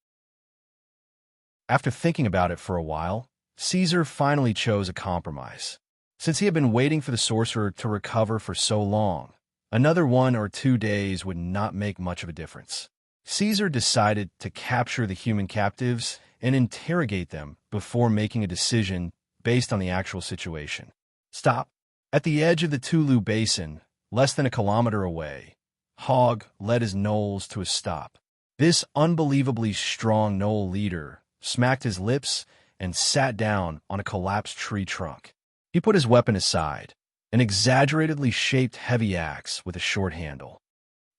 A: After thinking about it for a while, Caesar finally chose a compromise. Since he had been waiting for the sorcerer to recover for so long, another 1 or 2 days would not make much of a difference. Caesar decided to capture the human captives and interrogate them before making a decision based on the actual situation. Stop. At the edge of the Tulu Basin, less than a kilometer away, Hogg led his gnolls to a stop. This unbelievably strong gnoll leader smacked his lips and sat down on a collapsed tree trunk. He put his weapon aside, an exaggeratedly shaped heavy axe with a short handle.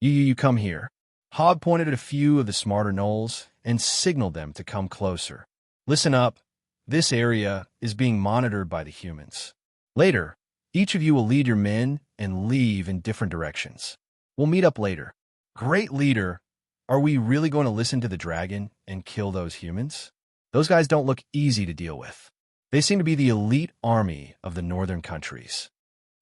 A: You come here." Hogg pointed at a few of the smarter gnolls and signaled them to come closer. "Listen up. This area is being monitored by the humans. Later, each of you will lead your men and leave in different directions. We'll meet up later." "Great leader. Are we really going to listen to the dragon and kill those humans? Those guys don't look easy to deal with. They seem to be the elite army of the northern countries."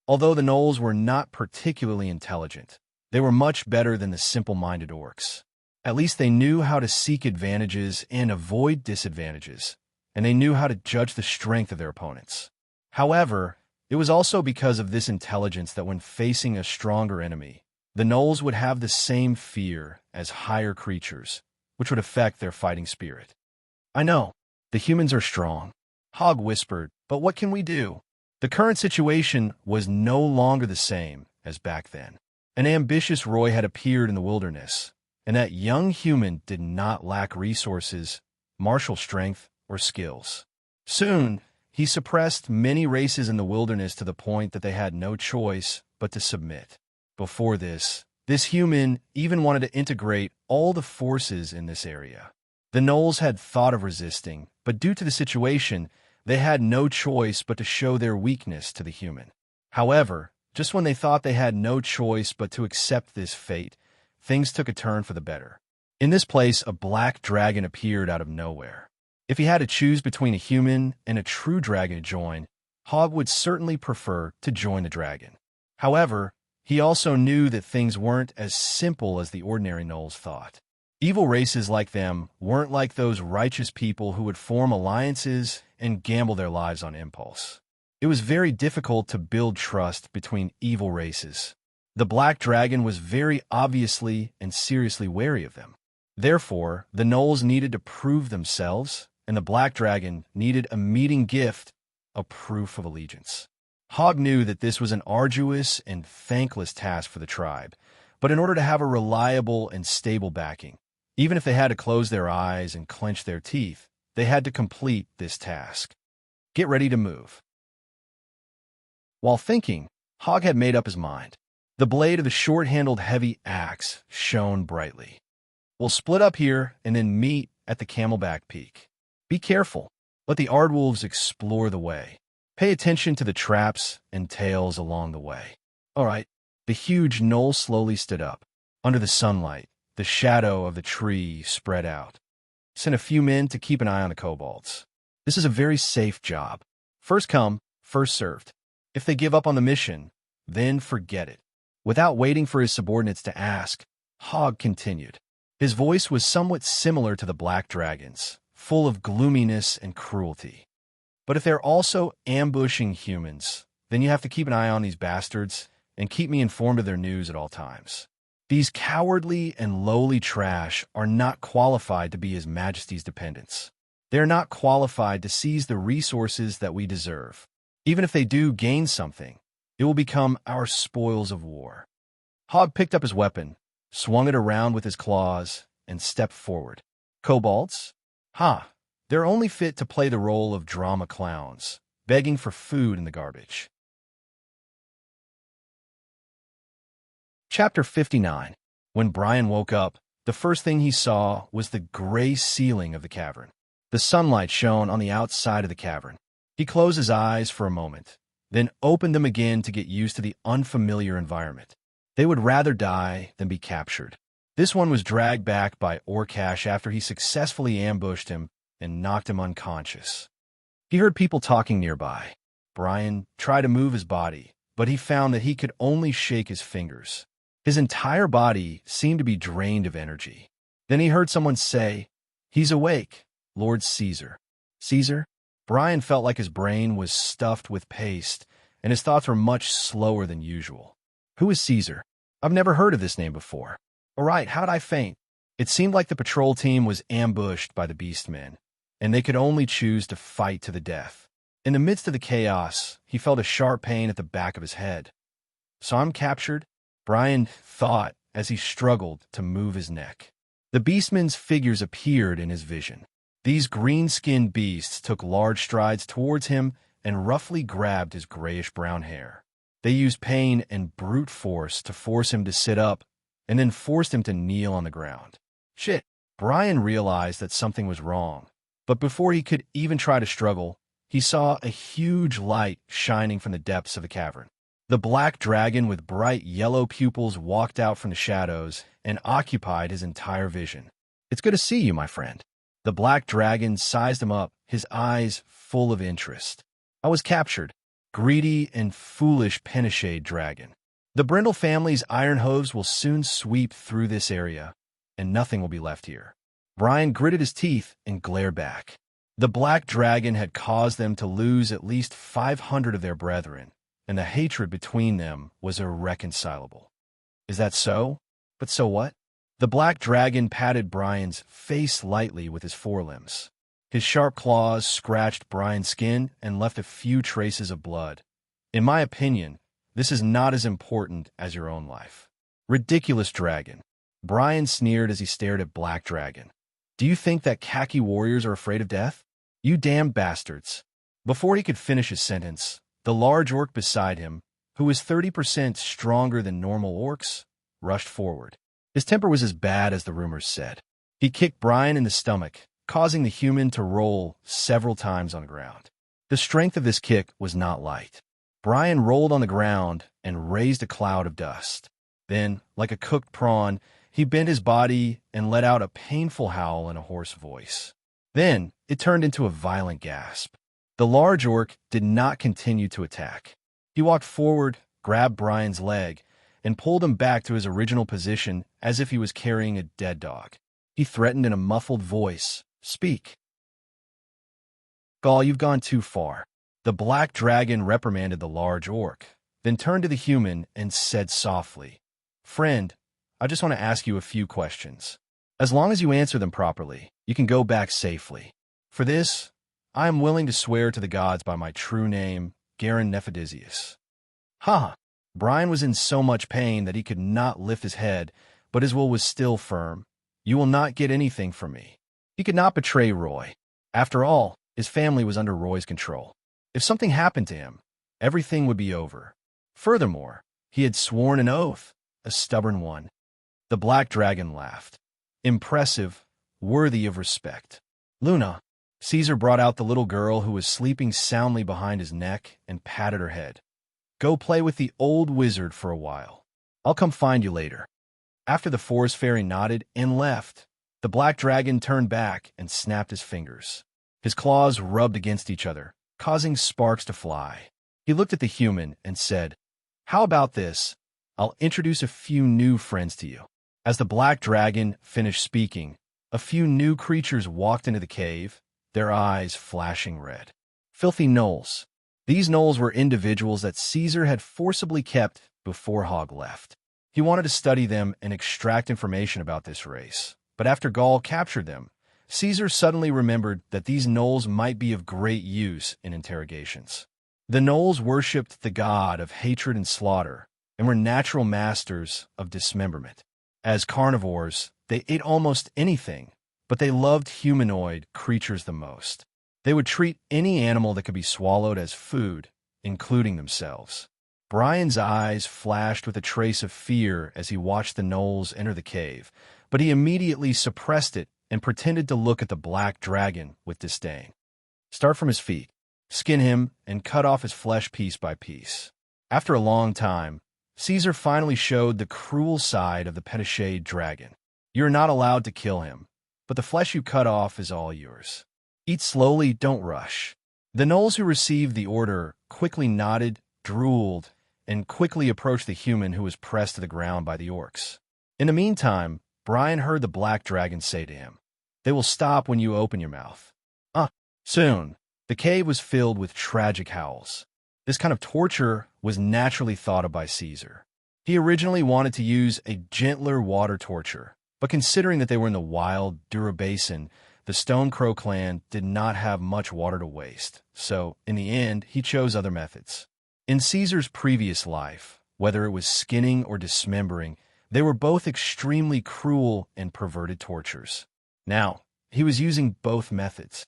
A: Although the gnolls were not particularly intelligent, they were much better than the simple-minded orcs. At least they knew how to seek advantages and avoid disadvantages, and they knew how to judge the strength of their opponents. However, it was also because of this intelligence that when facing a stronger enemy, the gnolls would have the same fear as higher creatures, which would affect their fighting spirit. "I know, the humans are strong," Hogg whispered, "but what can we do?" The current situation was no longer the same as back then. An ambitious Roy had appeared in the wilderness, and that young human did not lack resources, martial strength, or skills. Soon, he suppressed many races in the wilderness to the point that they had no choice but to submit. Before this human even wanted to integrate all the forces in this area. The gnolls had thought of resisting, but due to the situation, they had no choice but to show their weakness to the human. However, Just when they thought they had no choice but to accept this fate, things took a turn for the better. In this place, a black dragon appeared out of nowhere. If he had to choose between a human and a true dragon to join, Hogg would certainly prefer to join the dragon. However, he also knew that things weren't as simple as the ordinary gnolls thought. Evil races like them weren't like those righteous people who would form alliances and gamble their lives on impulse. It was very difficult to build trust between evil races. The black dragon was very obviously and seriously wary of them. Therefore, the gnolls needed to prove themselves, and the black dragon needed a meeting gift, a proof of allegiance. Hogg knew that this was an arduous and thankless task for the tribe, but in order to have a reliable and stable backing, even if they had to close their eyes and clench their teeth, they had to complete this task. Get ready to move. While thinking, Hogg had made up his mind. The blade of the short-handled heavy axe shone brightly. We'll split up here and then meet at the Camelback Peak. Be careful. Let the Aardwolves explore the way. Pay attention to the traps and tails along the way. All right. The huge gnoll slowly stood up. Under the sunlight, the shadow of the tree spread out. Send a few men to keep an eye on the kobolds. This is a very safe job. First come, first served. If they give up on the mission, then forget it. Without waiting for his subordinates to ask, Hogg continued. His voice was somewhat similar to the black dragon's, full of gloominess and cruelty. But if they're also ambushing humans, then you have to keep an eye on these bastards and keep me informed of their news at all times. These cowardly and lowly trash are not qualified to be His Majesty's dependents. They are not qualified to seize the resources that we deserve. Even if they do gain something, it will become our spoils of war. Hogg picked up his weapon, swung it around with his claws, and stepped forward. Kobolds? Ha! They're only fit to play the role of drama clowns, begging for food in the garbage. Chapter 59. When Brian woke up, the first thing he saw was the gray ceiling of the cavern. The sunlight shone on the outside of the cavern. He closed his eyes for a moment, then opened them again to get used to the unfamiliar environment. They would rather die than be captured. This one was dragged back by Orcash after he successfully ambushed him and knocked him unconscious. He heard people talking nearby. Brian tried to move his body, but he found that he could only shake his fingers. His entire body seemed to be drained of energy. Then he heard someone say, "He's awake, Lord Caesar." Caesar? Brian felt like his brain was stuffed with paste, and his thoughts were much slower than usual. Who is Caesar? I've never heard of this name before. All right, how'd I faint? It seemed like the patrol team was ambushed by the Beastmen, and they could only choose to fight to the death. In the midst of the chaos, he felt a sharp pain at the back of his head. So I'm captured? Brian thought as he struggled to move his neck. The Beastmen's figures appeared in his vision. These green-skinned beasts took large strides towards him and roughly grabbed his grayish-brown hair. They used pain and brute force to force him to sit up, and then forced him to kneel on the ground. Shit! Brian realized that something was wrong, but before he could even try to struggle, he saw a huge light shining from the depths of the cavern. The black dragon with bright yellow pupils walked out from the shadows and occupied his entire vision. It's good to see you, my friend. The black dragon sized him up, his eyes full of interest. I was captured. Greedy and foolish Penishade dragon. The Brindle family's iron hooves will soon sweep through this area, and nothing will be left here. Brian gritted his teeth and glared back. The black dragon had caused them to lose at least 500 of their brethren, and the hatred between them was irreconcilable. Is that so? But so what? The black dragon patted Brian's face lightly with his forelimbs. His sharp claws scratched Brian's skin and left a few traces of blood. In my opinion, this is not as important as your own life. Ridiculous dragon. Brian sneered as he stared at Black Dragon. Do you think that khaki warriors are afraid of death? You damned bastards. Before he could finish his sentence, the large orc beside him, who was 30% stronger than normal orcs, rushed forward. His temper was as bad as the rumors said. He kicked Brian in the stomach, causing the human to roll several times on the ground. The strength of this kick was not light. Brian rolled on the ground and raised a cloud of dust. Then, like a cooked prawn, he bent his body and let out a painful howl in a hoarse voice. Then, it turned into a violent gasp. The large orc did not continue to attack. He walked forward, grabbed Brian's leg, and pulled him back to his original position as if he was carrying a dead dog. He threatened in a muffled voice, "Speak." "Gaul, you've gone too far." The black dragon reprimanded the large orc, then turned to the human and said softly, "Friend, I just want to ask you a few questions. As long as you answer them properly, you can go back safely. For this, I am willing to swear to the gods by my true name, Garen Nephidisius." Ha! Brian was in so much pain that he could not lift his head, but his will was still firm. "You will not get anything from me." He could not betray Roy. After all, his family was under Roy's control. If something happened to him, everything would be over. Furthermore, he had sworn an oath, a stubborn one. The black dragon laughed. Impressive, worthy of respect. "Luna." Caesar brought out the little girl who was sleeping soundly behind his neck and patted her head. "Go play with the old wizard for a while. I'll come find you later." After the forest fairy nodded and left, the black dragon turned back and snapped his fingers. His claws rubbed against each other, causing sparks to fly. He looked at the human and said, "How about this? I'll introduce a few new friends to you." As the black dragon finished speaking, a few new creatures walked into the cave, their eyes flashing red. Filthy gnolls. These gnolls were individuals that Caesar had forcibly kept before Hogg left. He wanted to study them and extract information about this race, but after Gaul captured them, Caesar suddenly remembered that these gnolls might be of great use in interrogations. The gnolls worshipped the god of hatred and slaughter, and were natural masters of dismemberment. As carnivores, they ate almost anything, but they loved humanoid creatures the most. They would treat any animal that could be swallowed as food, including themselves. Brian's eyes flashed with a trace of fear as he watched the gnolls enter the cave, but he immediately suppressed it and pretended to look at the black dragon with disdain. "Start from his feet, skin him, and cut off his flesh piece by piece." After a long time, Caesar finally showed the cruel side of the petishade dragon. "You're not allowed to kill him, but the flesh you cut off is all yours. Eat slowly, don't rush." The gnolls who received the order quickly nodded, drooled, and quickly approached the human who was pressed to the ground by the orcs. In the meantime, Brian heard the black dragon say to him, "They will stop when you open your mouth." Soon, the cave was filled with tragic howls. This kind of torture was naturally thought of by Caesar. He originally wanted to use a gentler water torture, but considering that they were in the wild Dura Basin, the Stone Crow clan did not have much water to waste, so in the end, he chose other methods. In Caesar's previous life, whether it was skinning or dismembering, they were both extremely cruel and perverted tortures. Now, he was using both methods.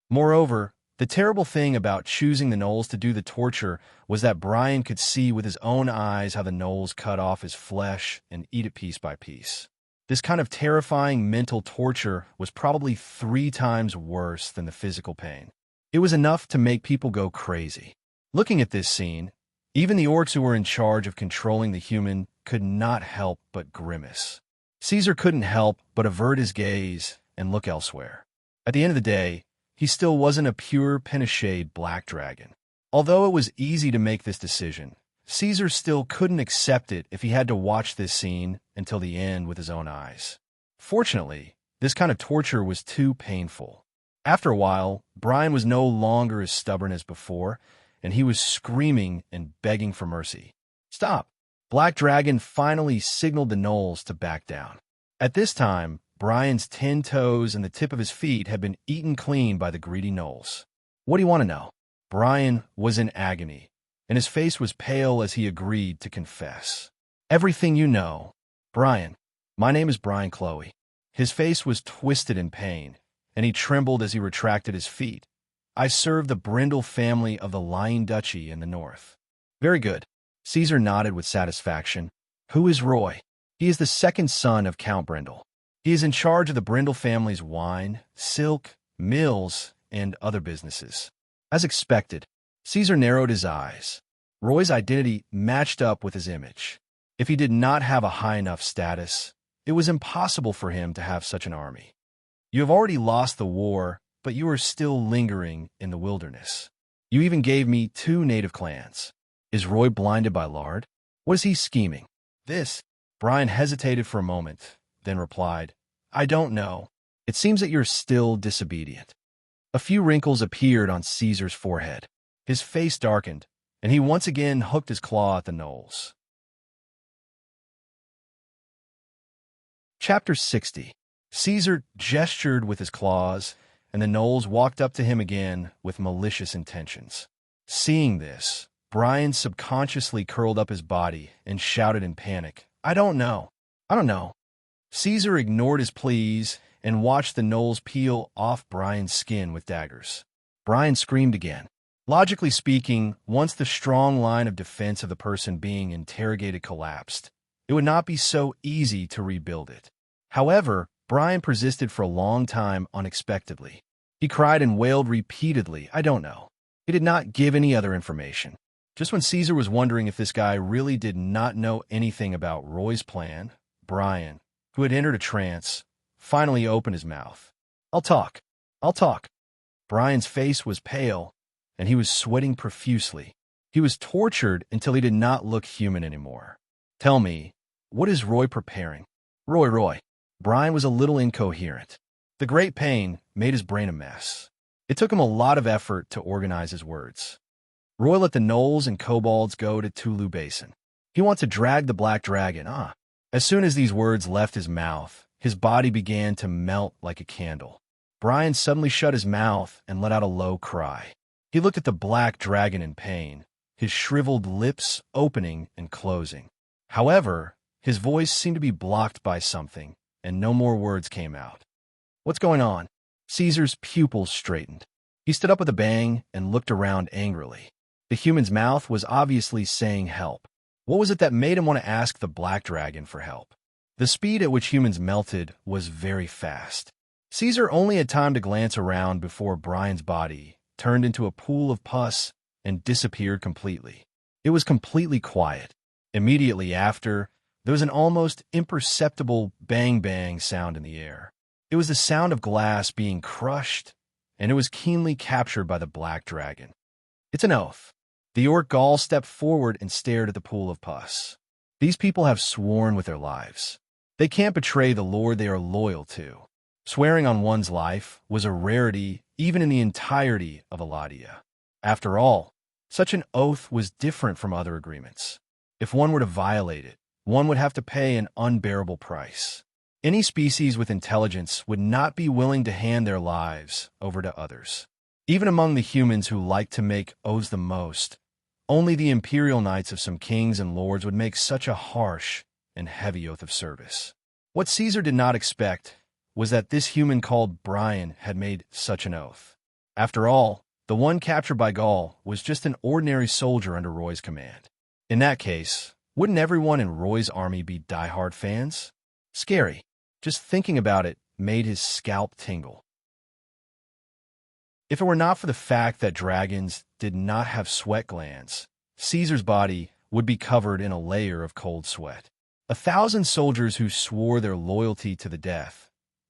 A: Moreover, the terrible thing about choosing the gnolls to do the torture was that Brian could see with his own eyes how the gnolls cut off his flesh and eat it piece by piece. This kind of terrifying mental torture was probably 3 times worse than the physical pain. It was enough to make people go crazy. Looking at this scene, even the orcs who were in charge of controlling the human could not help but grimace. Caesar couldn't help but avert his gaze and look elsewhere. At the end of the day, he still wasn't a pure Penishade black dragon. Although it was easy to make this decision, Caesar still couldn't accept it if he had to watch this scene until the end with his own eyes. Fortunately, this kind of torture was too painful. After a while, Brian was no longer as stubborn as before, and he was screaming and begging for mercy. "Stop!" Black Dragon finally signaled the gnolls to back down. At this time, Brian's 10 toes and the tip of his feet had been eaten clean by the greedy gnolls. "What do you want to know?" Brian was in agony, and his face was pale as he agreed to confess. "Everything you know." "Brian, my name is Brian Chloe." His face was twisted in pain, and he trembled as he retracted his feet. "I serve the Brindle family of the Lying Duchy in the north." "Very good." Caesar nodded with satisfaction. "Who is Roy?" "He is the second son of Count Brindle. He is in charge of the Brindle family's wine, silk, mills, and other businesses." As expected, Caesar narrowed his eyes. Roy's identity matched up with his image. If he did not have a high enough status, it was impossible for him to have such an army. You have already lost the war, but you are still lingering in the wilderness. You even gave me 2 native clans. Is Roy blinded by lard? What is he scheming? Brian hesitated for a moment, then replied, I don't know. It seems that you're still disobedient. A few wrinkles appeared on Caesar's forehead. His face darkened, and he once again hooked his claw at the gnolls. Chapter 60. Caesar gestured with his claws, and the gnolls walked up to him again with malicious intentions. Seeing this, Brian subconsciously curled up his body and shouted in panic, I don't know. Caesar ignored his pleas and watched the gnolls peel off Brian's skin with daggers. Brian screamed again. Logically speaking, once the strong line of defense of the person being interrogated collapsed, it would not be so easy to rebuild it. However, Brian persisted for a long time unexpectedly. He cried and wailed repeatedly, I don't know. He did not give any other information. Just when Caesar was wondering if this guy really did not know anything about Roy's plan, Brian, who had entered a trance, finally opened his mouth. I'll talk. Brian's face was pale, and he was sweating profusely. He was tortured until he did not look human anymore. Tell me, what is Roy preparing? Roy. Brian was a little incoherent. The great pain made his brain a mess. It took him a lot of effort to organize his words. Roy let the gnolls and kobolds go to Tulu Basin. He wants to drag the black dragon, As soon as these words left his mouth, his body began to melt like a candle. Brian suddenly shut his mouth and let out a low cry. He looked at the black dragon in pain, his shriveled lips opening and closing. However, his voice seemed to be blocked by something, and no more words came out. What's going on? Caesar's pupils straightened. He stood up with a bang and looked around angrily. The human's mouth was obviously saying help. What was it that made him want to ask the black dragon for help? The speed at which humans melted was very fast. Caesar only had time to glance around before Brian's body turned into a pool of pus and disappeared completely. It was completely quiet. Immediately after, there was an almost imperceptible bang-bang sound in the air. It was the sound of glass being crushed, and it was keenly captured by the black dragon. It's an oath. The orc Gaul stepped forward and stared at the pool of pus. These people have sworn with their lives. They can't betray the lord they are loyal to. Swearing on one's life was a rarity even in the entirety of Eladia. After all, such an oath was different from other agreements. If one were to violate it, one would have to pay an unbearable price. Any species with intelligence would not be willing to hand their lives over to others. Even among the humans who like to make oaths the most, only the imperial knights of some kings and lords would make such a harsh and heavy oath of service. What Caesar did not expect was that this human called Brian had made such an oath. After all, the one captured by Gaul was just an ordinary soldier under Roy's command. In that case, wouldn't everyone in Roy's army be diehard fans? Scary. Just thinking about it made his scalp tingle. If it were not for the fact that dragons did not have sweat glands, Caesar's body would be covered in a layer of cold sweat. 1,000 soldiers who swore their loyalty to the death,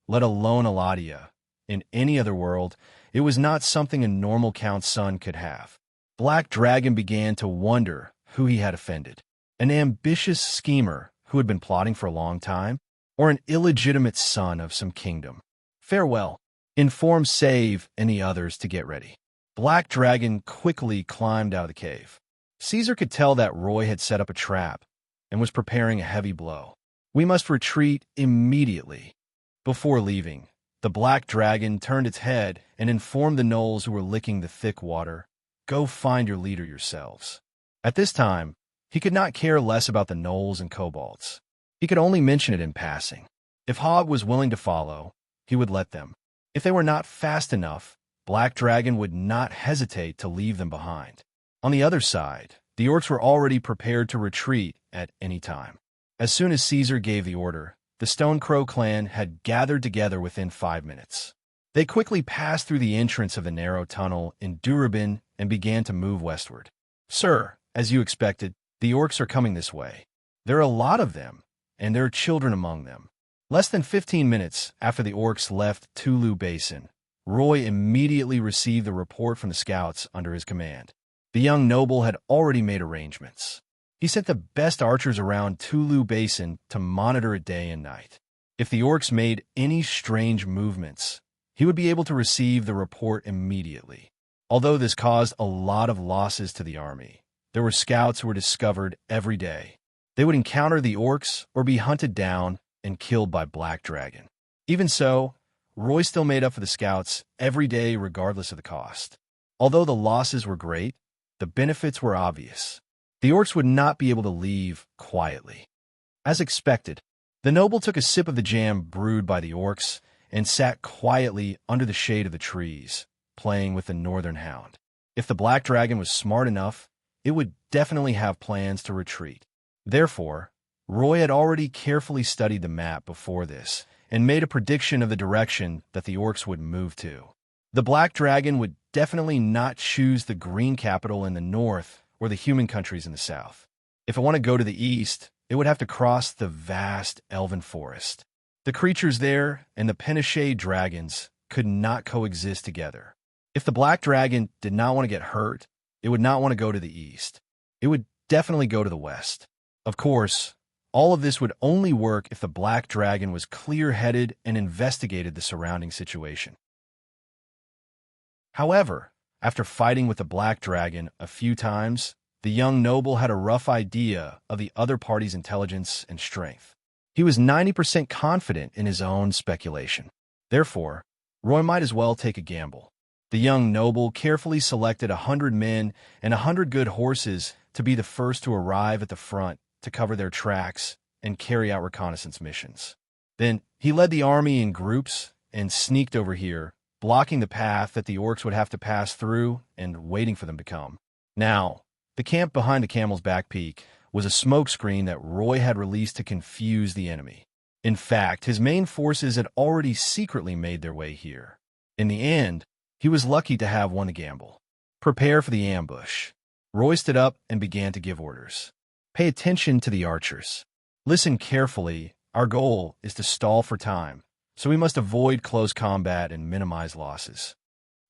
A: let alone Eladia. In any other world, it was not something a normal count's son could have. Black Dragon began to wonder who he had offended. An ambitious schemer who had been plotting for a long time, or an illegitimate son of some kingdom. Farewell. Inform Save and the others to get ready. Black Dragon quickly climbed out of the cave. Caesar could tell that Roy had set up a trap and was preparing a heavy blow. We must retreat immediately. Before leaving, the Black Dragon turned its head and informed the gnolls who were licking the thick water, "Go find your leader yourselves." At this time, he could not care less about the gnolls and kobolds. He could only mention it in passing. If Hog was willing to follow, he would let them. If they were not fast enough, Black Dragon would not hesitate to leave them behind. On the other side, the orcs were already prepared to retreat at any time. As soon as Caesar gave the order, the Stone Crow clan had gathered together within 5 minutes. They quickly passed through the entrance of the narrow tunnel in Durabin and began to move westward. "Sir, as you expected, the orcs are coming this way. There are a lot of them, and there are children among them." Less than 15 minutes after the orcs left Tulu Basin, Roy immediately received the report from the scouts under his command. The young noble had already made arrangements. He sent the best archers around Tulu Basin to monitor it day and night. If the orcs made any strange movements, he would be able to receive the report immediately. Although this caused a lot of losses to the army, there were scouts who were discovered every day. They would encounter the orcs or be hunted down and killed by Black Dragon. Even so, Roy still made up for the scouts every day regardless of the cost. Although the losses were great, the benefits were obvious. The orcs would not be able to leave quietly. As expected, the noble took a sip of the jam brewed by the orcs and sat quietly under the shade of the trees, playing with the northern hound. If the Black Dragon was smart enough, it would definitely have plans to retreat. Therefore, Roy had already carefully studied the map before this and made a prediction of the direction that the orcs would move to. The Black Dragon would definitely not choose the green capital in the north or the human countries in the south. If it wanted to go to the east, it would have to cross the vast elven forest. The creatures there and the Penishade dragons could not coexist together. If the Black Dragon did not want to get hurt, it would not want to go to the east. It would definitely go to the west. Of course, all of this would only work if the Black Dragon was clear-headed and investigated the surrounding situation. However, after fighting with the Black Dragon a few times, the young noble had a rough idea of the other party's intelligence and strength. He was 90% confident in his own speculation. Therefore, Roy might as well take a gamble. The young noble carefully selected 100 men and 100 good horses to be the first to arrive at the front to cover their tracks and carry out reconnaissance missions. Then he led the army in groups and sneaked over here, blocking the path that the orcs would have to pass through and waiting for them to come. Now, the camp behind the Camel's Back Peak was a smokescreen that Roy had released to confuse the enemy. In fact, his main forces had already secretly made their way here. In the end, he was lucky to have won the gamble. Prepare for the ambush. Roy stood up and began to give orders. Pay attention to the archers. Listen carefully. Our goal is to stall for time, so we must avoid close combat and minimize losses.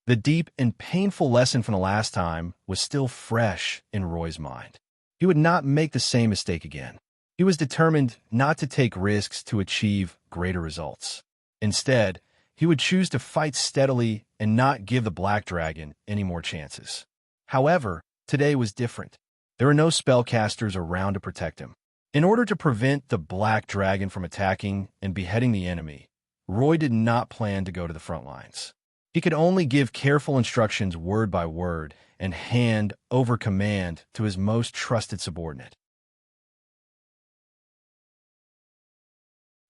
A: The deep and painful lesson from the last time was still fresh in Roy's mind. He would not make the same mistake again. He was determined not to take risks to achieve greater results. Instead, he would choose to fight steadily and not give the Black Dragon any more chances. However, today was different. There were no spellcasters around to protect him. In order to prevent the Black Dragon from attacking and beheading the enemy, Roy did not plan to go to the front lines. He could only give careful instructions word by word and hand over command to his most trusted subordinate.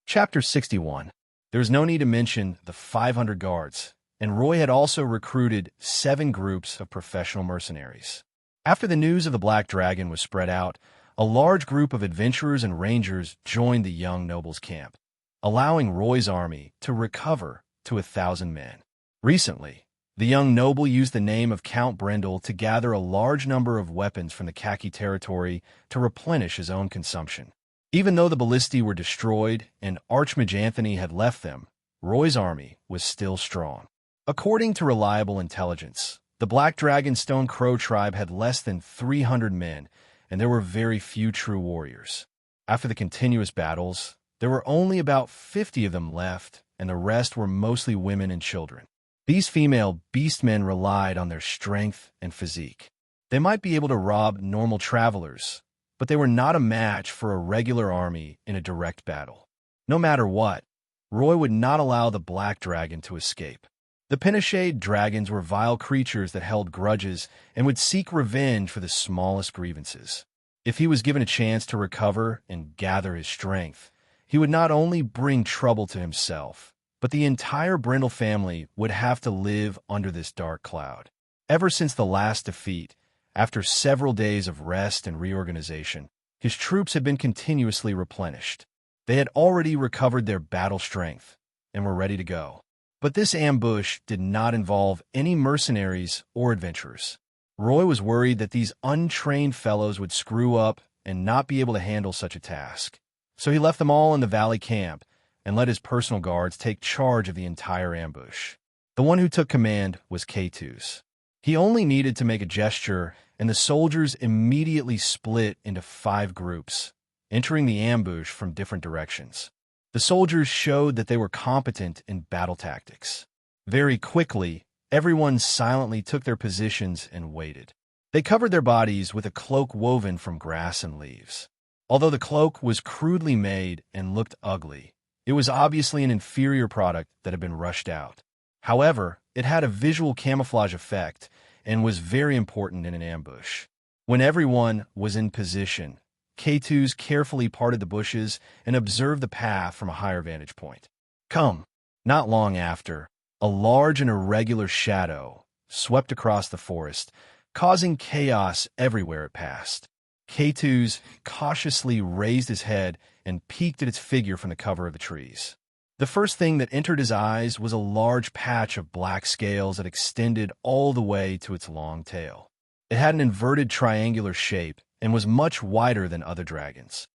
A: Chapter 61. There is no need to mention the 500 guards, and Roy had also recruited 7 groups of professional mercenaries. After the news of the Black Dragon was spread out, a large group of adventurers and rangers joined the young noble's camp, allowing Roy's army to recover to 1,000 men. Recently, the young noble used the name of Count Brendel to gather a large number of weapons from the Khaki territory to replenish his own consumption. Even though the ballistae were destroyed and Archmage Anthony had left them, Roy's army was still strong. According to reliable intelligence, the Black Dragon Stone Crow tribe had less than 300 men, and there were very few true warriors. After the continuous battles, there were only about 50 of them left, and the rest were mostly women and children. These female beastmen relied on their strength and physique. They might be able to rob normal travelers, but they were not a match for a regular army in a direct battle. No matter what, Roy would not allow the Black Dragon to escape. The Penishade dragons were vile creatures that held grudges and would seek revenge for the smallest grievances. If he was given a chance to recover and gather his strength, he would not only bring trouble to himself, but the entire Brendel family would have to live under this dark cloud. Ever since the last defeat, after several days of rest and reorganization, his troops had been continuously replenished. They had already recovered their battle strength and were ready to go. But this ambush did not involve any mercenaries or adventurers. Roy was worried that these untrained fellows would screw up and not be able to handle such a task. So he left them all in the valley camp and let his personal guards take charge of the entire ambush. The one who took command was K2's. He only needed to make a gesture, and the soldiers immediately split into 5 groups, entering the ambush from different directions. The soldiers showed that they were competent in battle tactics. Very quickly, everyone silently took their positions and waited. They covered their bodies with a cloak woven from grass and leaves. Although the cloak was crudely made and looked ugly, it was obviously an inferior product that had been rushed out. However, it had a visual camouflage effect and was very important in an ambush. When everyone was in position, K2's carefully parted the bushes and observed the path from a higher vantage point. Come! Not long after, a large and irregular shadow swept across the forest, causing chaos everywhere it passed. K2's cautiously raised his head and peeked at its figure from the cover of the trees. The first thing that entered his eyes was a large patch of black scales that extended all the way to its long tail. It had an inverted triangular shape and was much wider than other dragons.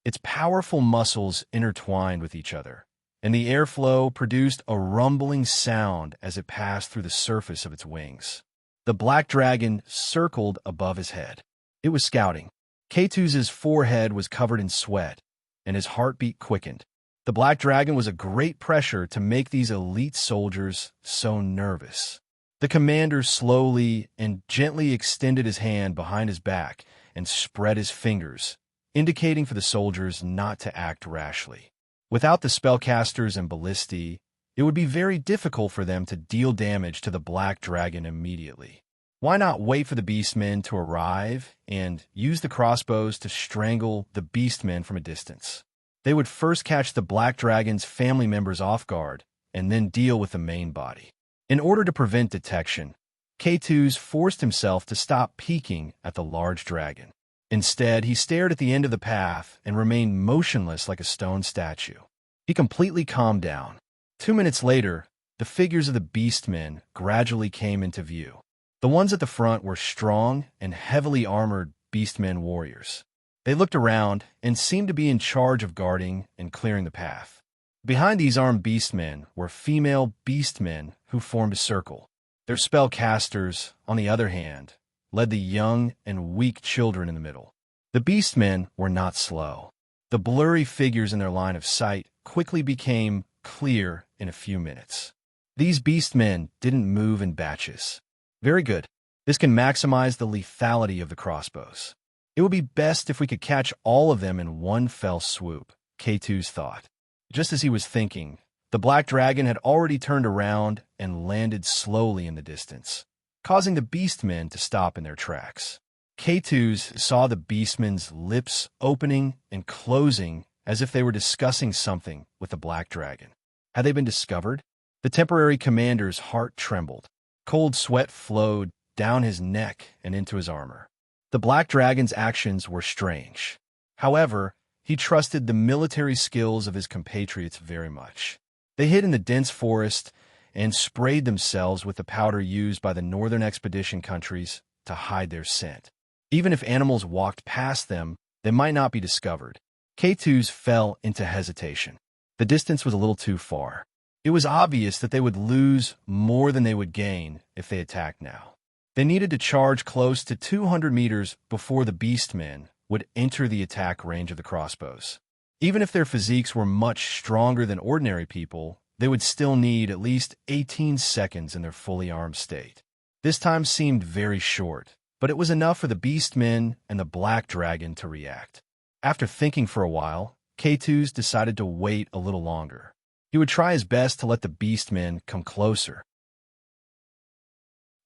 A: Its powerful muscles intertwined with each other, and the airflow produced a rumbling sound as it passed through the surface of its wings. The black dragon circled above his head. It was scouting. K2's forehead was covered in sweat, and his heartbeat quickened. The black dragon was a great pressure to make these elite soldiers so nervous. The commander slowly and gently extended his hand behind his back and spread his fingers, indicating for the soldiers not to act rashly. Without the spellcasters and ballistae, it would be very difficult for them to deal damage to the black dragon immediately. Why not wait for the beastmen to arrive and use the crossbows to strangle the beastmen from a distance? They would first catch the black dragon's family members off guard and then deal with the main body. In order to prevent detection, K2's forced himself to stop peeking at the large dragon. Instead, he stared at the end of the path and remained motionless like a stone statue. He completely calmed down. 2 minutes later, the figures of the beastmen gradually came into view. The ones at the front were strong and heavily armored beastmen warriors. They looked around and seemed to be in charge of guarding and clearing the path. Behind these armed beastmen were female beastmen who formed a circle. Their spellcasters, on the other hand, led the young and weak children in the middle. The beastmen were not slow. The blurry figures in their line of sight quickly became clear in a few minutes. These beastmen didn't move in batches. Very good. This can maximize the lethality of the crossbows. It would be best if we could catch all of them in one fell swoop, K2's thought. Just as he was thinking, the black dragon had already turned around and landed slowly in the distance, causing the beastmen to stop in their tracks. K2's saw the beastmen's lips opening and closing as if they were discussing something with the black dragon. Had they been discovered? The temporary commander's heart trembled. Cold sweat flowed down his neck and into his armor. The black dragon's actions were strange. However, he trusted the military skills of his compatriots very much. They hid in the dense forest and sprayed themselves with the powder used by the northern expedition countries to hide their scent. Even if animals walked past them, they might not be discovered. K2's fell into hesitation. The distance was a little too far. It was obvious that they would lose more than they would gain if they attacked now. They needed to charge close to 200 meters before the beastmen would enter the attack range of the crossbows. Even if their physiques were much stronger than ordinary people, they would still need at least 18 seconds in their fully armed state. This time seemed very short, but it was enough for the beastmen and the black dragon to react. After thinking for a while, K2's decided to wait a little longer. He would try his best to let the beastmen come closer.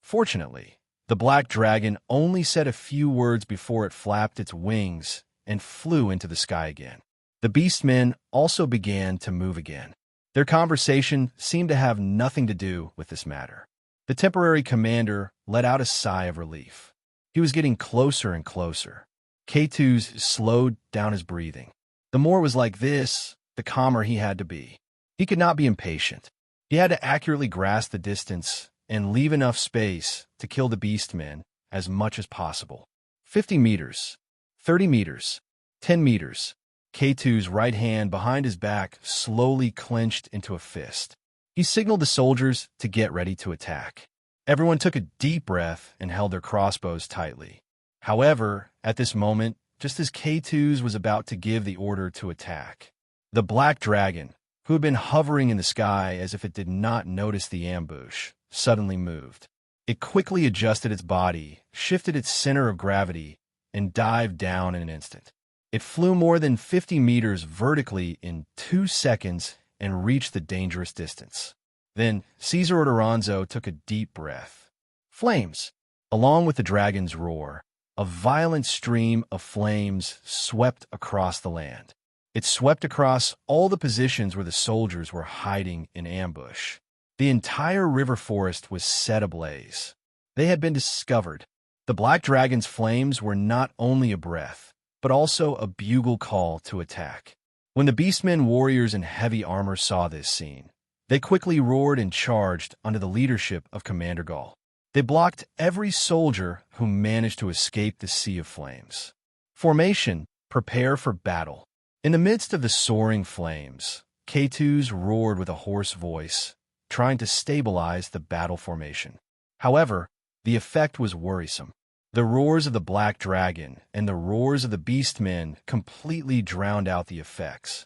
A: Fortunately, the black dragon only said a few words before it flapped its wings and flew into the sky again. The beastmen also began to move again. Their conversation seemed to have nothing to do with this matter. The temporary commander let out a sigh of relief. He was getting closer and closer. K2's slowed down his breathing. The more it was like this, the calmer he had to be. He could not be impatient. He had to accurately grasp the distance and leave enough space to kill the beastmen as much as possible. 50 meters, 30 meters, 10 meters. K2's right hand behind his back slowly clenched into a fist. He signaled the soldiers to get ready to attack. Everyone took a deep breath and held their crossbows tightly. However, at this moment, just as K2's was about to give the order to attack, the black dragon, who had been hovering in the sky as if it did not notice the ambush, suddenly moved. It quickly adjusted its body, shifted its center of gravity, and dived down in an instant. It flew more than 50 meters vertically in 2 seconds and reached the dangerous distance. Then Caesar Ordoranzo took a deep breath. Flames! Along with the dragon's roar, a violent stream of flames swept across the land. It swept across all the positions where the soldiers were hiding in ambush. The entire river forest was set ablaze. They had been discovered. The black dragon's flames were not only a breath, but also a bugle call to attack. When the beastmen warriors in heavy armor saw this scene, they quickly roared and charged under the leadership of Commander Gaul. They blocked every soldier who managed to escape the sea of flames. Formation, prepare for battle. In the midst of the soaring flames, K2's roared with a hoarse voice, trying to stabilize the battle formation. However, the effect was worrisome. The roars of the black dragon and the roars of the beastmen completely drowned out the effects.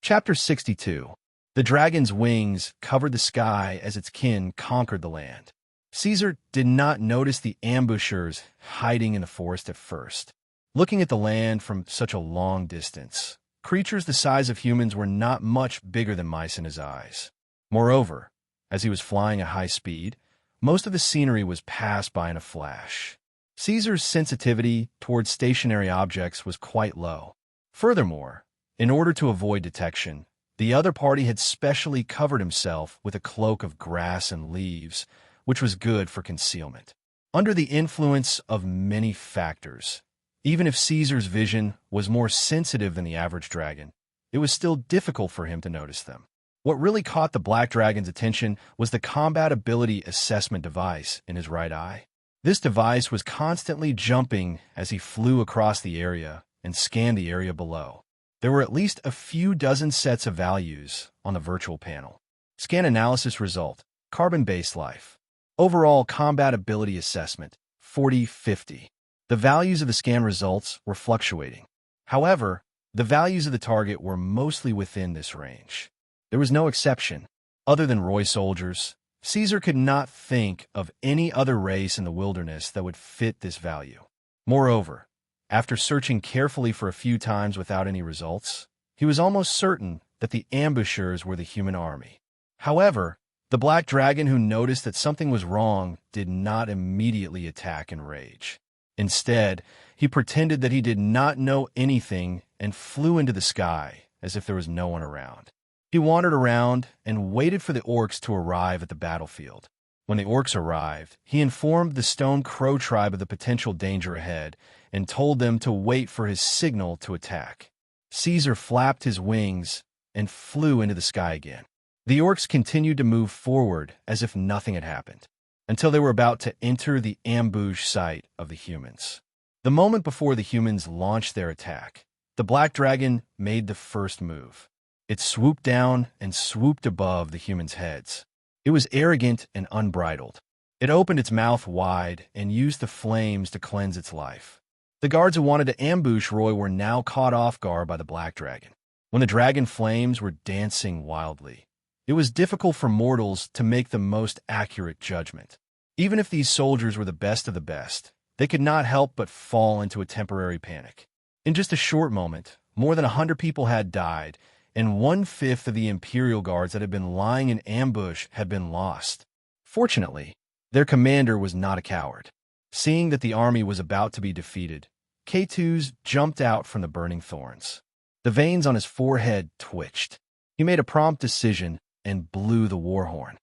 A: Chapter 62. The dragon's wings covered the sky as its kin conquered the land. Caesar did not notice the ambushers hiding in the forest at first. Looking at the land from such a long distance, creatures the size of humans were not much bigger than mice in his eyes. Moreover, as he was flying at high speed, most of the scenery was passed by in a flash. Caesar's sensitivity towards stationary objects was quite low. Furthermore, in order to avoid detection, the other party had specially covered himself with a cloak of grass and leaves, which was good for concealment. Under the influence of many factors, even if Caesar's vision was more sensitive than the average dragon, it was still difficult for him to notice them. What really caught the black dragon's attention was the combat ability assessment device in his right eye. This device was constantly jumping as he flew across the area and scanned the area below. There were at least a few dozen sets of values on the virtual panel. Scan analysis result, carbon-based life. Overall combat ability assessment, 40-50. The values of the scan results were fluctuating. However, the values of the target were mostly within this range. There was no exception. Other than Roy soldiers, Caesar could not think of any other race in the wilderness that would fit this value. Moreover, after searching carefully for a few times without any results, he was almost certain that the ambushers were the human army. However, the black dragon who noticed that something was wrong did not immediately attack in rage. Instead, he pretended that he did not know anything and flew into the sky as if there was no one around. He wandered around and waited for the orcs to arrive at the battlefield. When the orcs arrived, he informed the Stone Crow tribe of the potential danger ahead and told them to wait for his signal to attack. Caesar flapped his wings and flew into the sky again. The orcs continued to move forward as if nothing had happened, until they were about to enter the ambush site of the humans. The moment before the humans launched their attack, the black dragon made the first move. It swooped down and swooped above the humans' heads. It was arrogant and unbridled. It opened its mouth wide and used the flames to cleanse its life. The guards who wanted to ambush Roy were now caught off guard by the black dragon. When the dragon flames were dancing wildly, it was difficult for mortals to make the most accurate judgment. Even if these soldiers were the best of the best, they could not help but fall into a temporary panic. In just a short moment, more than 100 people had died, and 1/5 of the Imperial Guards that had been lying in ambush had been lost. Fortunately, their commander was not a coward. Seeing that the army was about to be defeated, K2's jumped out from the burning thorns. The veins on his forehead twitched. He made a prompt decision and blew the war horn.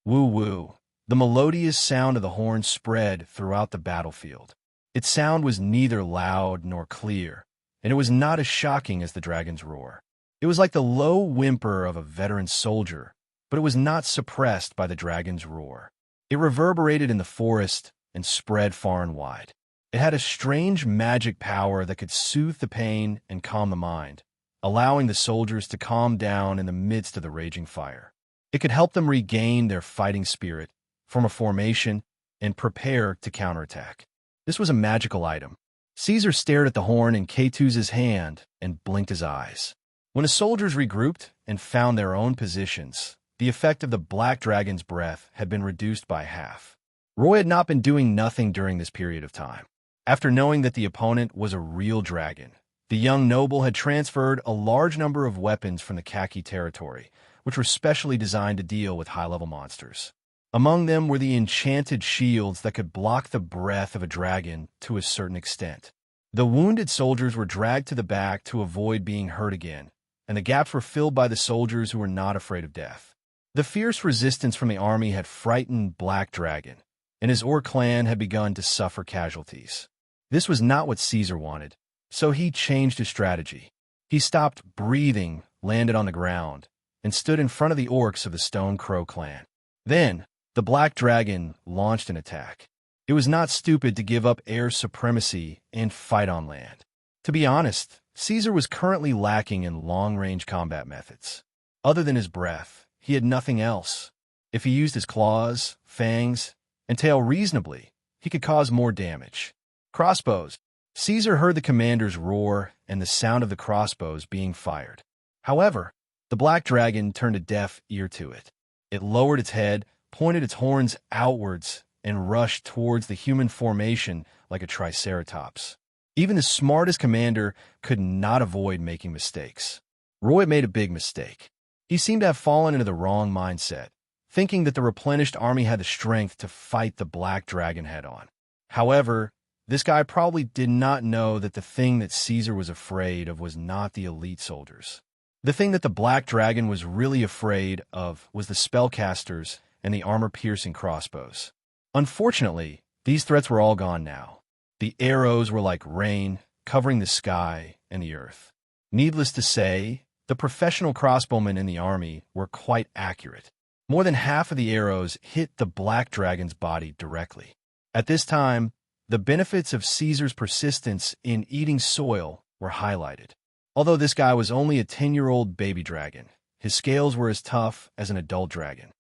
A: Woo-woo. The melodious sound of the horn spread throughout the battlefield. Its sound was neither loud nor clear, and it was not as shocking as the dragon's roar. It was like the low whimper of a veteran soldier, but it was not suppressed by the dragon's roar. It reverberated in the forest and spread far and wide. It had a strange magic power that could soothe the pain and calm the mind, allowing the soldiers to calm down in the midst of the raging fire. It could help them regain their fighting spirit, form a formation, and prepare to counterattack. This was a magical item. Caesar stared at the horn in K2's hand and blinked his eyes. When the soldiers regrouped and found their own positions, the effect of the black dragon's breath had been reduced by half. Roy had not been doing nothing during this period of time. After knowing that the opponent was a real dragon, the young noble had transferred a large number of weapons from the Khaki territory, which were specially designed to deal with high-level monsters. Among them were the enchanted shields that could block the breath of a dragon to a certain extent. The wounded soldiers were dragged to the back to avoid being hurt again, and the gaps were filled by the soldiers who were not afraid of death. The fierce resistance from the army had frightened Black Dragon, and his Orc clan had begun to suffer casualties. This was not what Caesar wanted, so he changed his strategy. He stopped breathing, landed on the ground, and stood in front of the Orcs of the Stone Crow clan. Then, the Black Dragon launched an attack. It was not stupid to give up air supremacy and fight on land. To be honest, Caesar was currently lacking in long-range combat methods. Other than his breath, he had nothing else. If he used his claws, fangs, and tail reasonably, he could cause more damage. Crossbows. Caesar heard the commander's roar and the sound of the crossbows being fired. However, the Black Dragon turned a deaf ear to it. It lowered its head, pointed its horns outwards, and rushed towards the human formation like a triceratops. Even the smartest commander could not avoid making mistakes. Roy made a big mistake. He seemed to have fallen into the wrong mindset, thinking that the replenished army had the strength to fight the Black Dragon head-on. However, this guy probably did not know that the thing that Caesar was afraid of was not the elite soldiers. The thing that the Black Dragon was really afraid of was the spellcasters and the armor-piercing crossbows. Unfortunately, these threats were all gone now. The arrows were like rain, covering the sky and the earth. Needless to say, the professional crossbowmen in the army were quite accurate. More than half of the arrows hit the Black Dragon's body directly. At this time, the benefits of Caesar's persistence in eating soil were highlighted. Although this guy was only a 10-year-old baby dragon, his scales were as tough as an adult dragon.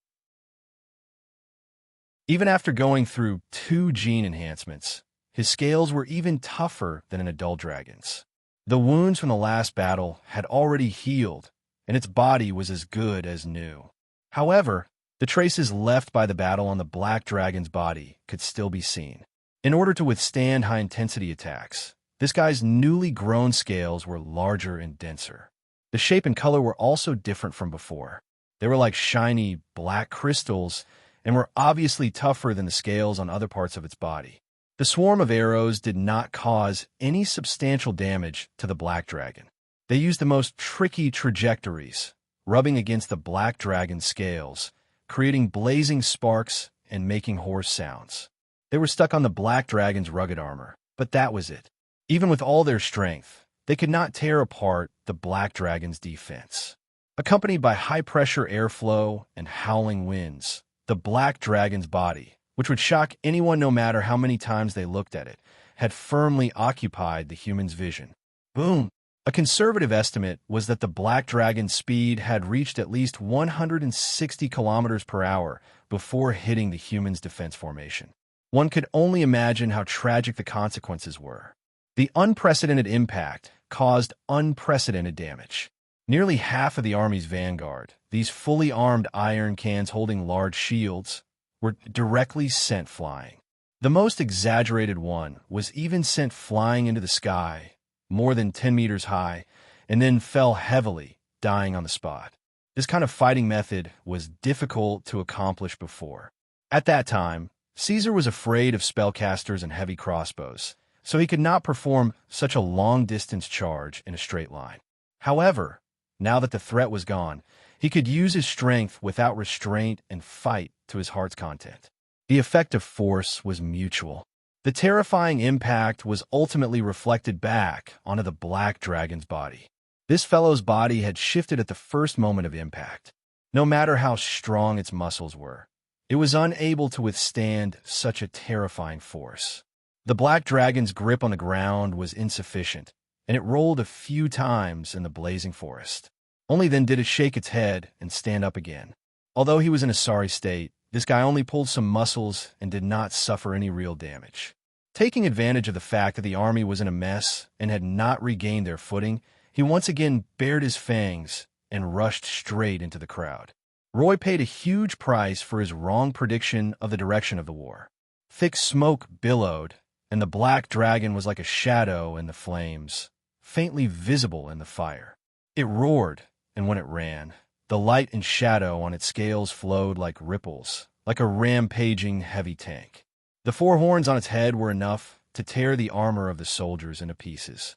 A: Even after going through 2 gene enhancements, his scales were even tougher than an adult dragon's. The wounds from the last battle had already healed, and its body was as good as new. However, the traces left by the battle on the Black Dragon's body could still be seen. In order to withstand high-intensity attacks, this guy's newly grown scales were larger and denser. The shape and color were also different from before. They were like shiny black crystals and were obviously tougher than the scales on other parts of its body. The swarm of arrows did not cause any substantial damage to the Black Dragon. They used the most tricky trajectories, rubbing against the Black Dragon's scales, creating blazing sparks and making hoarse sounds. They were stuck on the Black Dragon's rugged armor, but that was it. Even with all their strength, they could not tear apart the Black Dragon's defense. Accompanied by high-pressure airflow and howling winds, the Black Dragon's body, which would shock anyone no matter how many times they looked at it, had firmly occupied the human's vision. Boom! A conservative estimate was that the Black Dragon's speed had reached at least 160 kilometers per hour before hitting the human's defense formation. One could only imagine how tragic the consequences were. The unprecedented impact caused unprecedented damage. Nearly half of the army's vanguard, these fully armed iron cans holding large shields, were directly sent flying. The most exaggerated one was even sent flying into the sky, more than 10 meters high, and then fell heavily, dying on the spot. This kind of fighting method was difficult to accomplish before. At that time, Caesar was afraid of spellcasters and heavy crossbows, so he could not perform such a long-distance charge in a straight line. However, now that the threat was gone, he could use his strength without restraint and fight to his heart's content. The effect of force was mutual. The terrifying impact was ultimately reflected back onto the black dragon's body. This fellow's body had shifted at the first moment of impact. No matter how strong its muscles were, it was unable to withstand such a terrifying force. The black dragon's grip on the ground was insufficient, and it rolled a few times in the blazing forest. Only then did it shake its head and stand up again. Although he was in a sorry state, this guy only pulled some muscles and did not suffer any real damage. Taking advantage of the fact that the army was in a mess and had not regained their footing, he once again bared his fangs and rushed straight into the crowd. Roy paid a huge price for his wrong prediction of the direction of the war. Thick smoke billowed, and the black dragon was like a shadow in the flames, faintly visible in the fire. It roared, and when it ran, the light and shadow on its scales flowed like ripples, like a rampaging heavy tank. The four horns on its head were enough to tear the armor of the soldiers into pieces.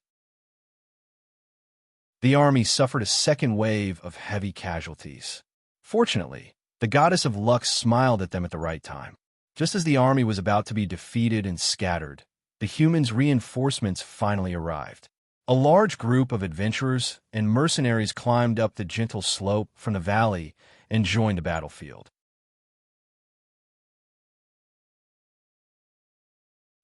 A: The army suffered a second wave of heavy casualties. Fortunately, the goddess of luck smiled at them at the right time. Just as the army was about to be defeated and scattered, the humans' reinforcements finally arrived. A large group of adventurers and mercenaries climbed up the gentle slope from the valley and joined the battlefield.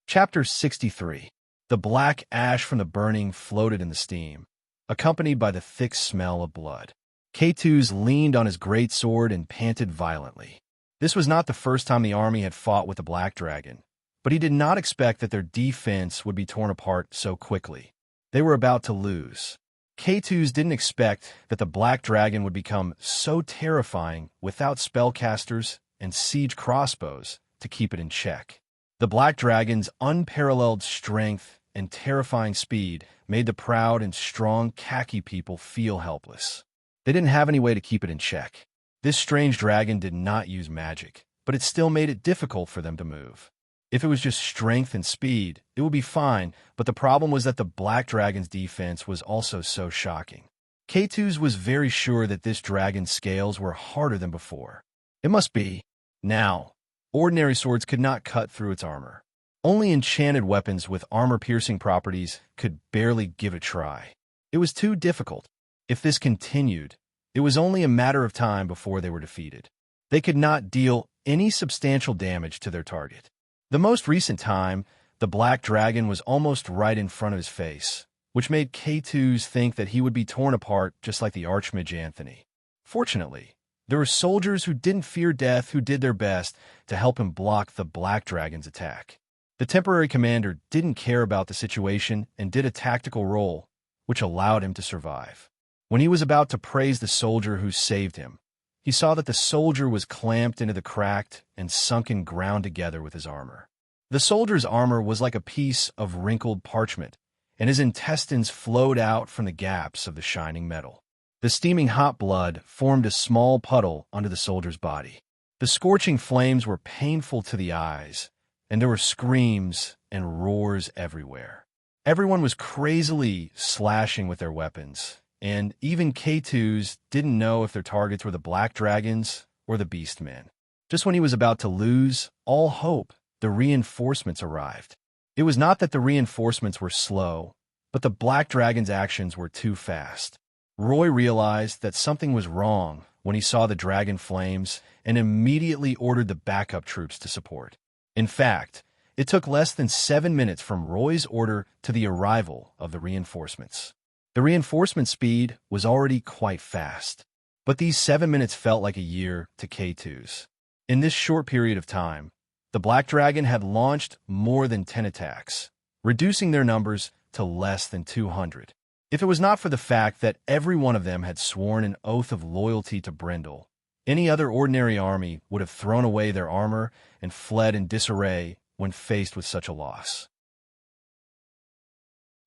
A: Chapter 63. The black ash from the burning floated in the steam, accompanied by the thick smell of blood. K2s leaned on his great sword and panted violently. This was not the first time the army had fought with the black dragon, but he did not expect that their defense would be torn apart so quickly. They were about to lose. K2s didn't expect that the black dragon would become so terrifying without spellcasters and siege crossbows to keep it in check. The black dragon's unparalleled strength and terrifying speed made the proud and strong khaki people feel helpless. They didn't have any way to keep it in check. This strange dragon did not use magic, but it still made it difficult for them to move. If it was just strength and speed, it would be fine, but the problem was that the black dragon's defense was also so shocking. K2's was very sure that this dragon's scales were harder than before. It must be. Now, ordinary swords could not cut through its armor. Only enchanted weapons with armor-piercing properties could barely give it a try. It was too difficult. If this continued, it was only a matter of time before they were defeated. They could not deal any substantial damage to their target. The most recent time, the black dragon was almost right in front of his face, which made K2's think that he would be torn apart just like the archmage Anthony. Fortunately, there were soldiers who didn't fear death who did their best to help him block the black dragon's attack. The temporary commander didn't care about the situation and did a tactical roll, which allowed him to survive. When he was about to praise the soldier who saved him, he saw that the soldier was clamped into the cracked and sunken ground together with his armor. The soldier's armor was like a piece of wrinkled parchment, and his intestines flowed out from the gaps of the shining metal. The steaming hot blood formed a small puddle under the soldier's body. The scorching flames were painful to the eyes, and there were screams and roars everywhere. Everyone was crazily slashing with their weapons, and even K2's didn't know if their targets were the black dragons or the beastmen. Just when he was about to lose all hope, the reinforcements arrived. It was not that the reinforcements were slow, but the black dragon's actions were too fast. Roy realized that something was wrong when he saw the dragon flames and immediately ordered the backup troops to support. In fact, it took less than 7 minutes from Roy's order to the arrival of the reinforcements. The reinforcement speed was already quite fast, but these 7 minutes felt like a year to K2's. In this short period of time, the black dragon had launched more than 10 attacks, reducing their numbers to less than 200. If it was not for the fact that every one of them had sworn an oath of loyalty to Brindle, any other ordinary army would have thrown away their armor and fled in disarray when faced with such a loss.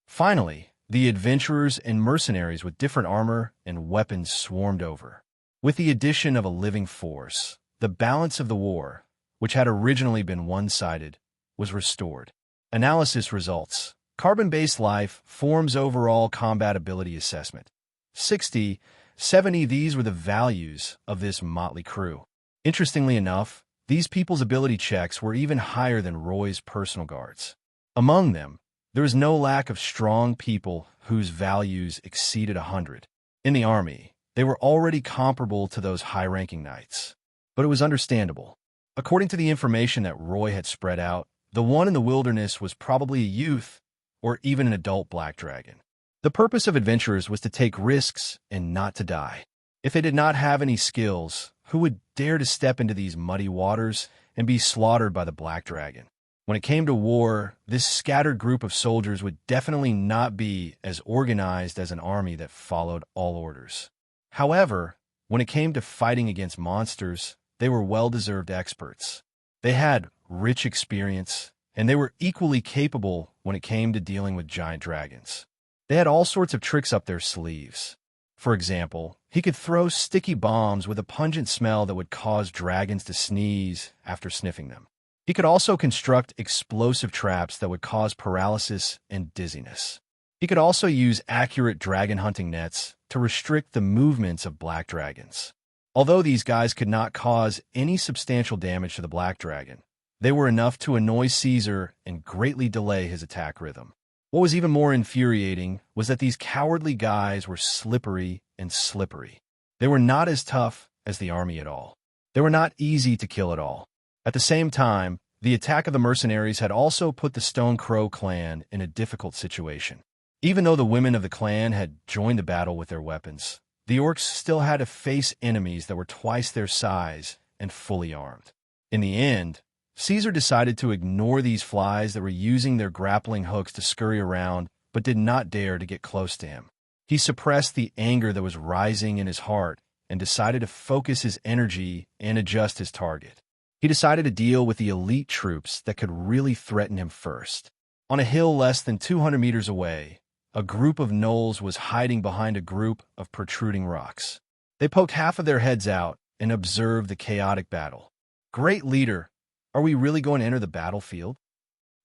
A: Finally, the adventurers and mercenaries with different armor and weapons swarmed over. With the addition of a living force, the balance of the war, which had originally been one-sided, was restored. Analysis results. Carbon-based life forms overall combat ability assessment. 60, 70 these were the values of this motley crew. Interestingly enough, These people's ability checks were even higher than Roy's personal guards. Among them, there was no lack of strong people whose values exceeded 100. In the army, they were already comparable to those high-ranking knights. But it was understandable. According to the information that Roy had spread out, the one in the wilderness was probably a youth or even an adult black dragon. The purpose of adventurers was to take risks and not to die. If they did not have any skills, who would dare to step into these muddy waters and be slaughtered by the black dragon? When it came to war, this scattered group of soldiers would definitely not be as organized as an army that followed all orders. However, when it came to fighting against monsters, they were well-deserved experts. They had rich experience, and they were equally capable when it came to dealing with giant dragons. They had all sorts of tricks up their sleeves. For example, he could throw sticky bombs with a pungent smell that would cause dragons to sneeze after sniffing them. He could also construct explosive traps that would cause paralysis and dizziness. He could also use accurate dragon hunting nets to restrict the movements of black dragons. Although these guys could not cause any substantial damage to the black dragon, they were enough to annoy Caesar and greatly delay his attack rhythm. What was even more infuriating was that these cowardly guys were slippery and slippery. They were not as tough as the army at all. They were not easy to kill at all. At the same time, the attack of the mercenaries had also put the Stone Crow clan in a difficult situation. Even though the women of the clan had joined the battle with their weapons, the orcs still had to face enemies that were twice their size and fully armed. In the end, Caesar decided to ignore these flies that were using their grappling hooks to scurry around but did not dare to get close to him. He suppressed the anger that was rising in his heart and decided to focus his energy and adjust his target. He decided to deal with the elite troops that could really threaten him first. On a hill less than 200 meters away, a group of gnolls was hiding behind a group of protruding rocks. They poked half of their heads out and observed the chaotic battle. "Great leader, are we really going to enter the battlefield?"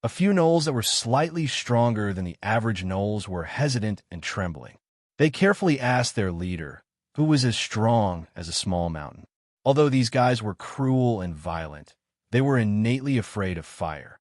A: A few gnolls that were slightly stronger than the average gnolls were hesitant and trembling. They carefully asked their leader, who was as strong as a small mountain. Although these guys were cruel and violent, they were innately afraid of fire.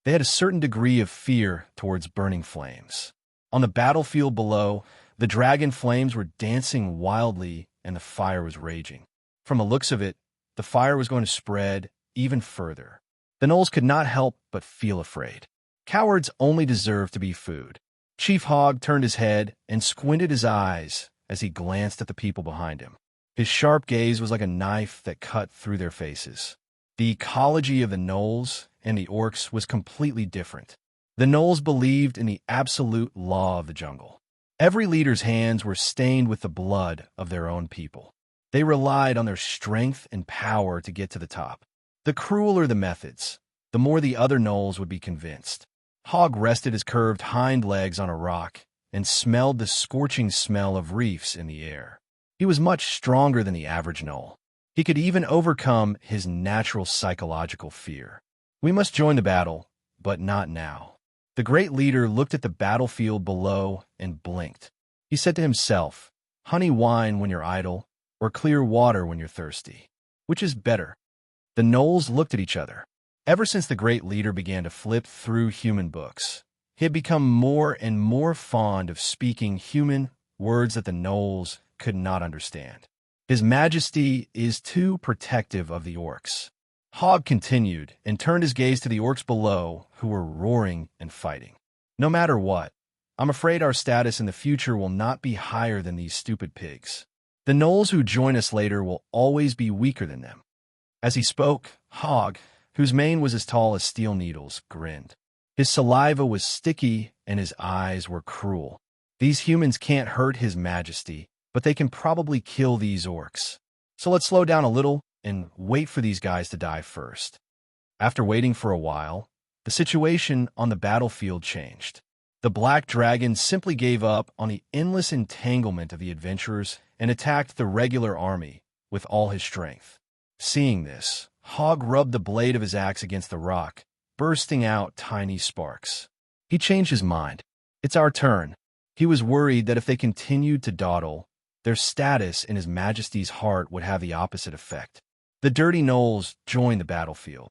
A: They had a certain degree of fear towards burning flames. On the battlefield below, the dragon flames were dancing wildly and the fire was raging. From the looks of it, the fire was going to spread even further. The gnolls could not help but feel afraid. Cowards only deserve to be food. Chief Hogg turned his head and squinted his eyes as he glanced at the people behind him. His sharp gaze was like a knife that cut through their faces. The ecology of the gnolls and the orcs was completely different. The gnolls believed in the absolute law of the jungle. Every leader's hands were stained with the blood of their own people. They relied on their strength and power to get to the top. The crueler the methods, the more the other gnolls would be convinced. Hogg rested his curved hind legs on a rock and smelled the scorching smell of reefs in the air. He was much stronger than the average gnoll. He could even overcome his natural psychological fear. "We must join the battle, but not now." The great leader looked at the battlefield below and blinked. He said to himself, "Honey wine when you're idle, or clear water when you're thirsty? Which is better?" The gnolls looked at each other. Ever since the great leader began to flip through human books, he had become more and more fond of speaking human words that the gnolls could not understand. His Majesty is too protective of the orcs. Hogg continued and turned his gaze to the orcs below, who were roaring and fighting. "No matter what, I'm afraid our status in the future will not be higher than these stupid pigs. The gnolls who join us later will always be weaker than them." As he spoke, Hogg, whose mane was as tall as steel needles, grinned. His saliva was sticky and his eyes were cruel. "These humans can't hurt His Majesty, but they can probably kill these orcs. So let's slow down a little and wait for these guys to die first." After waiting for a while, the situation on the battlefield changed. The black dragon simply gave up on the endless entanglement of the adventurers and attacked the regular army with all his strength. Seeing this, Hogg rubbed the blade of his axe against the rock, bursting out tiny sparks. He changed his mind. "It's our turn." He was worried that if they continued to dawdle, their status in His Majesty's heart would have the opposite effect. The dirty gnolls joined the battlefield.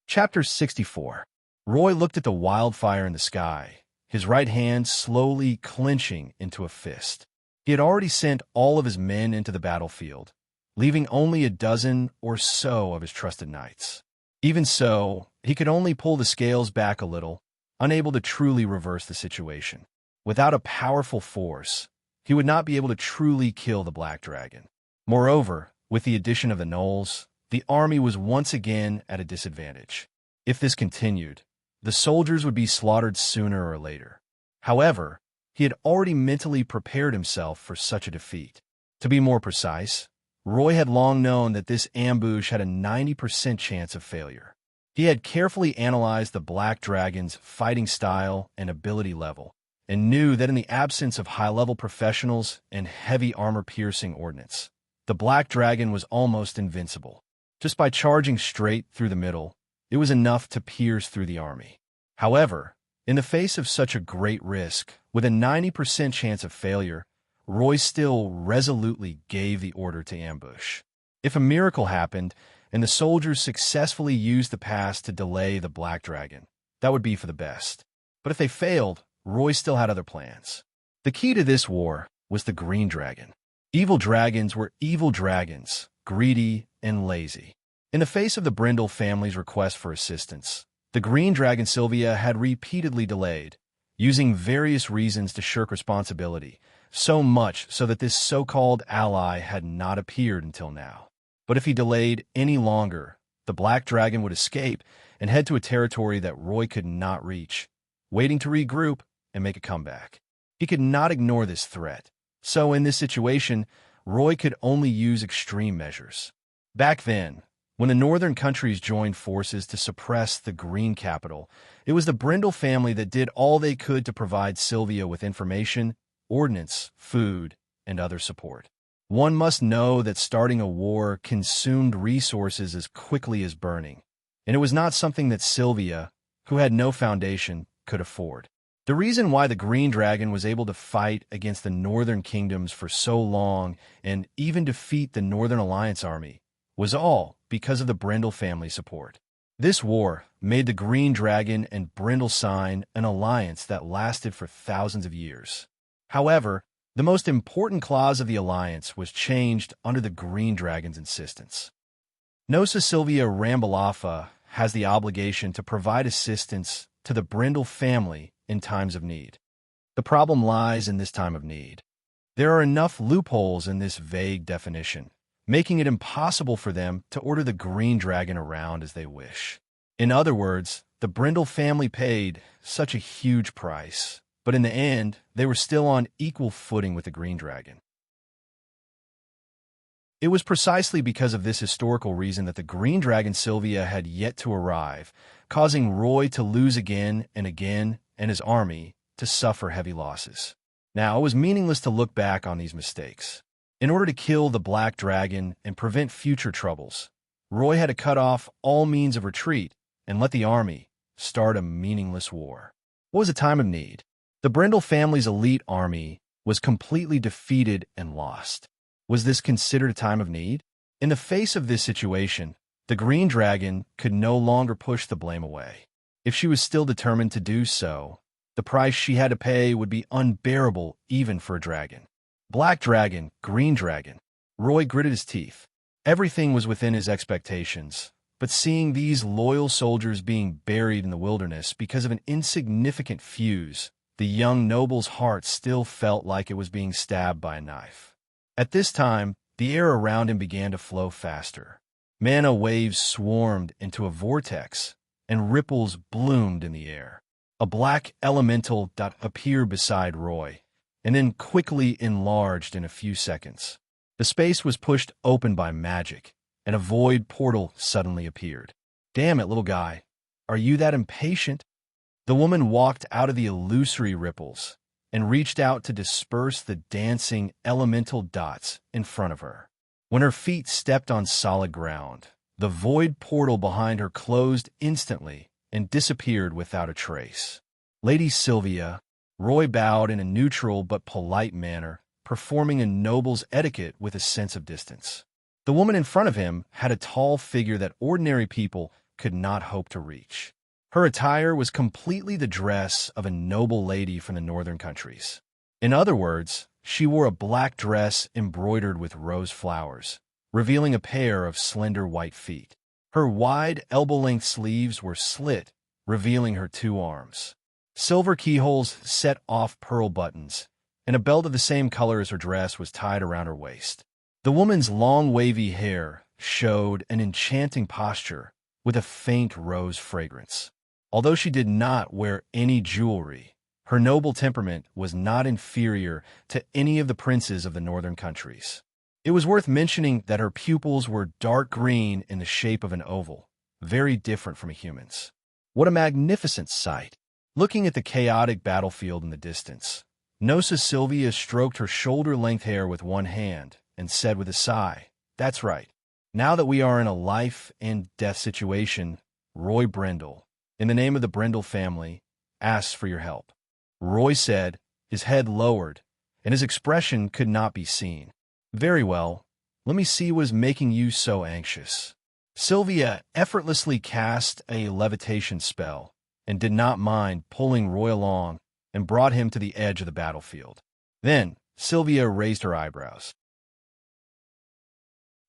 A: Chapter 64. Roy looked at the wildfire in the sky, his right hand slowly clenching into a fist. He had already sent all of his men into the battlefield, leaving only a dozen or so of his trusted knights. Even so, he could only pull the scales back a little, unable to truly reverse the situation. Without a powerful force, he would not be able to truly kill the Black Dragon. Moreover, with the addition of the gnolls, the army was once again at a disadvantage. If this continued, the soldiers would be slaughtered sooner or later. However, he had already mentally prepared himself for such a defeat. To be more precise, Roy had long known that this ambush had a 90% chance of failure. He had carefully analyzed the Black Dragon's fighting style and ability level, and knew that in the absence of high-level professionals and heavy armor-piercing ordnance, the Black Dragon was almost invincible. Just by charging straight through the middle, it was enough to pierce through the army. However, in the face of such a great risk, with a 90% chance of failure, Roy still resolutely gave the order to ambush. If a miracle happened, and the soldiers successfully used the pass to delay the Black Dragon, that would be for the best. But if they failed, Roy still had other plans. The key to this war was the Green Dragon. Evil dragons were evil dragons, greedy and lazy. In the face of the Brindle family's request for assistance, the Green Dragon Sylvia had repeatedly delayed, using various reasons to shirk responsibility, so much so that this so-called ally had not appeared until now. But if he delayed any longer, the Black Dragon would escape and head to a territory that Roy could not reach, waiting to regroup and make a comeback. He could not ignore this threat, so in this situation, Roy could only use extreme measures. Back then, when the northern countries joined forces to suppress the Green Capital, it was the Brindle family that did all they could to provide Sylvia with information, ordnance, food, and other support. One must know that starting a war consumed resources as quickly as burning, and it was not something that Sylvia, who had no foundation, could afford. The reason why the Green Dragon was able to fight against the northern kingdoms for so long and even defeat the Northern Alliance army was all because of the Brindle family support. This war made the Green Dragon and Brindle sign an alliance that lasted for thousands of years. However, the most important clause of the alliance was changed under the Green Dragon's insistence. Nosa Sylvia Rambalafa has the obligation to provide assistance to the Brindle family in times of need. The problem lies in this time of need. There are enough loopholes in this vague definition, making it impossible for them to order the Green Dragon around as they wish. In other words, the Brindle family paid such a huge price, but in the end, they were still on equal footing with the Green Dragon. It was precisely because of this historical reason that the Green Dragon Sylvia had yet to arrive, causing Roy to lose again and his army to suffer heavy losses. Now, it was meaningless to look back on these mistakes. In order to kill the Black Dragon and prevent future troubles, Roy had to cut off all means of retreat and let the army start a meaningless war. What was a time of need? The Brindle family's elite army was completely defeated and lost. Was this considered a time of need? In the face of this situation, the Green Dragon could no longer push the blame away. If she was still determined to do so, the price she had to pay would be unbearable even for a dragon. Black Dragon, Green Dragon. Roy gritted his teeth. Everything was within his expectations, but seeing these loyal soldiers being buried in the wilderness because of an insignificant fuse, the young noble's heart still felt like it was being stabbed by a knife. At this time, the air around him began to flow faster. Mana waves swarmed into a vortex, and ripples bloomed in the air. A black elemental appeared beside Roy, and then quickly enlarged in a few seconds. The space was pushed open by magic, and a void portal suddenly appeared. "Damn it, little guy. Are you that impatient?" The woman walked out of the illusory ripples and reached out to disperse the dancing elemental dots in front of her. When her feet stepped on solid ground, the void portal behind her closed instantly and disappeared without a trace. "Lady Sylvia," Roy bowed in a neutral but polite manner, performing a noble's etiquette with a sense of distance. The woman in front of him had a tall figure that ordinary people could not hope to reach. Her attire was completely the dress of a noble lady from the northern countries. In other words, she wore a black dress embroidered with rose flowers, revealing a pair of slender white feet. Her wide, elbow-length sleeves were slit, revealing her 2 arms. Silver keyholes set off pearl buttons, and a belt of the same color as her dress was tied around her waist. The woman's long, wavy hair showed an enchanting posture with a faint rose fragrance. Although she did not wear any jewelry, her noble temperament was not inferior to any of the princes of the northern countries. It was worth mentioning that her pupils were dark green in the shape of an oval, very different from a human's. What a magnificent sight! Looking at the chaotic battlefield in the distance, Nosa Sylvia stroked her shoulder-length hair with one hand and said with a sigh, "That's right. Now that we are in a life-and-death situation, Roy Brindle, in the name of the Brindle family, asks for your help." Roy said, his head lowered, and his expression could not be seen. "Very well. Let me see what is making you so anxious." Sylvia effortlessly cast a levitation spell and did not mind pulling Roy along and brought him to the edge of the battlefield. Then Sylvia raised her eyebrows.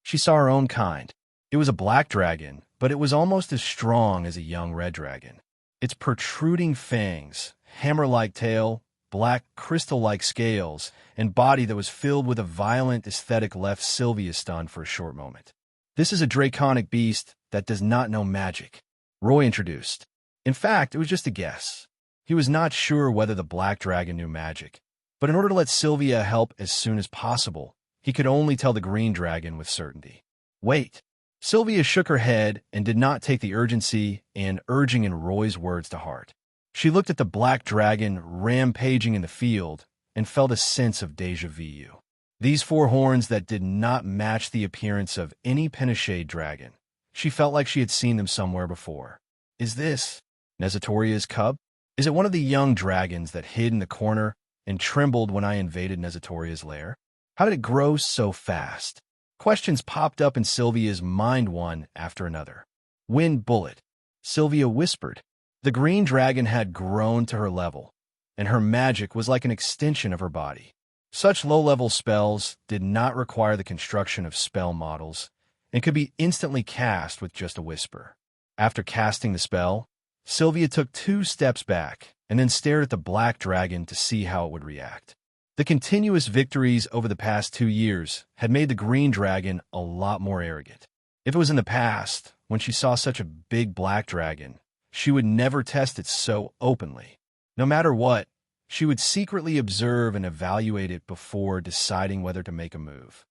A: She saw her own kind. It was a black dragon, but it was almost as strong as a young red dragon. Its protruding fangs, hammer-like tail, black crystal-like scales, and body that was filled with a violent aesthetic left Sylvia stunned for a short moment. "This is a draconic beast that does not know magic," Roy introduced. In fact, it was just a guess. He was not sure whether the black dragon knew magic, but in order to let Sylvia help as soon as possible, he could only tell the green dragon with certainty. "Wait." Sylvia shook her head and did not take the urgency and urging in Roy's words to heart. She looked at the black dragon rampaging in the field and felt a sense of déjà vu. These 4 horns that did not match the appearance of any Penishade dragon. She felt like she had seen them somewhere before. Is this Nezatoria's cub? Is it one of the young dragons that hid in the corner and trembled when I invaded Nezatoria's lair? How did it grow so fast? Questions popped up in Sylvia's mind one after another. "Wind bullet," Sylvia whispered. The green dragon had grown to her level, and her magic was like an extension of her body. Such low-level spells did not require the construction of spell models and could be instantly cast with just a whisper. After casting the spell, Sylvia took 2 steps back and then stared at the black dragon to see how it would react. The continuous victories over the past 2 years had made the green dragon a lot more arrogant. If it was in the past, when she saw such a big black dragon, she would never test it so openly. No matter what, she would secretly observe and evaluate it before deciding whether to make a move.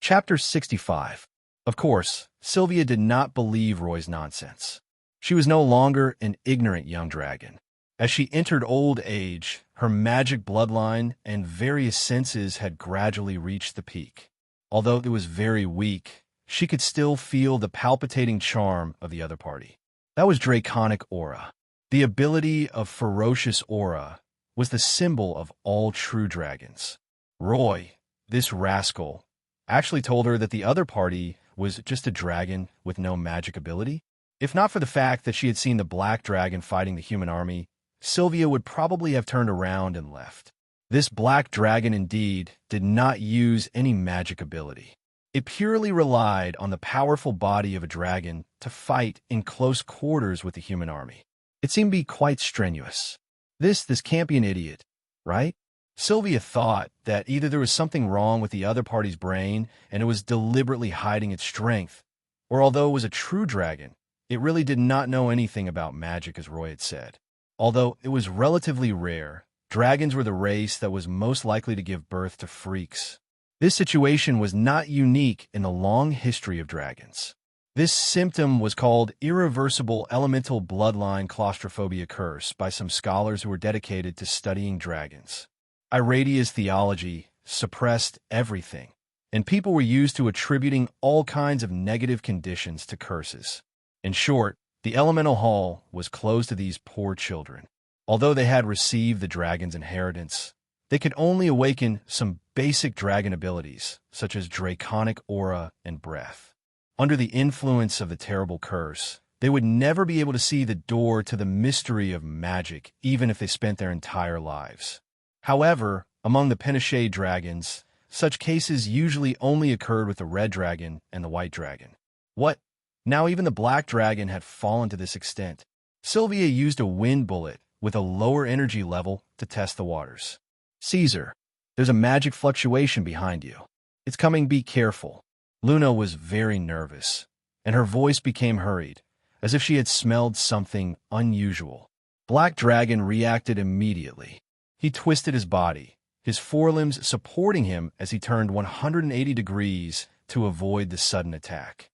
A: Chapter 65. Of course, Sylvia did not believe Roy's nonsense. She was no longer an ignorant young dragon. As she entered old age, her magic bloodline and various senses had gradually reached the peak. Although it was very weak, she could still feel the palpitating charm of the other party. That was draconic aura. The ability of ferocious aura was the symbol of all true dragons. Roy, this rascal, actually told her that the other party was just a dragon with no magic ability. If not for the fact that she had seen the black dragon fighting the human army, Sylvia would probably have turned around and left. This black dragon indeed did not use any magic ability. It purely relied on the powerful body of a dragon to fight in close quarters with the human army. It seemed to be quite strenuous. This can't be an idiot, right? Sylvia thought that either there was something wrong with the other party's brain and it was deliberately hiding its strength, or although it was a true dragon, it really did not know anything about magic, as Roy had said. Although it was relatively rare, dragons were the race that was most likely to give birth to freaks. This situation was not unique in the long history of dragons. This symptom was called irreversible elemental bloodline claustrophobia curse by some scholars who were dedicated to studying dragons. Iradia's theology suppressed everything, and people were used to attributing all kinds of negative conditions to curses. In short, the elemental hall was closed to these poor children. Although they had received the dragon's inheritance, they could only awaken some basic dragon abilities, such as draconic aura and breath. Under the influence of the terrible curse, they would never be able to see the door to the mystery of magic, even if they spent their entire lives. However, among the Pinochet dragons, such cases usually only occurred with the red dragon and the white dragon. What? Now even the black dragon had fallen to this extent. Sylvia used a wind bullet with a lower energy level to test the waters. Caesar, there's a magic fluctuation behind you. It's coming, be careful. Luna was very nervous, and her voice became hurried, as if she had smelled something unusual. Black Dragon reacted immediately. He twisted his body, his forelimbs supporting him as he turned 180 degrees to avoid the sudden attack.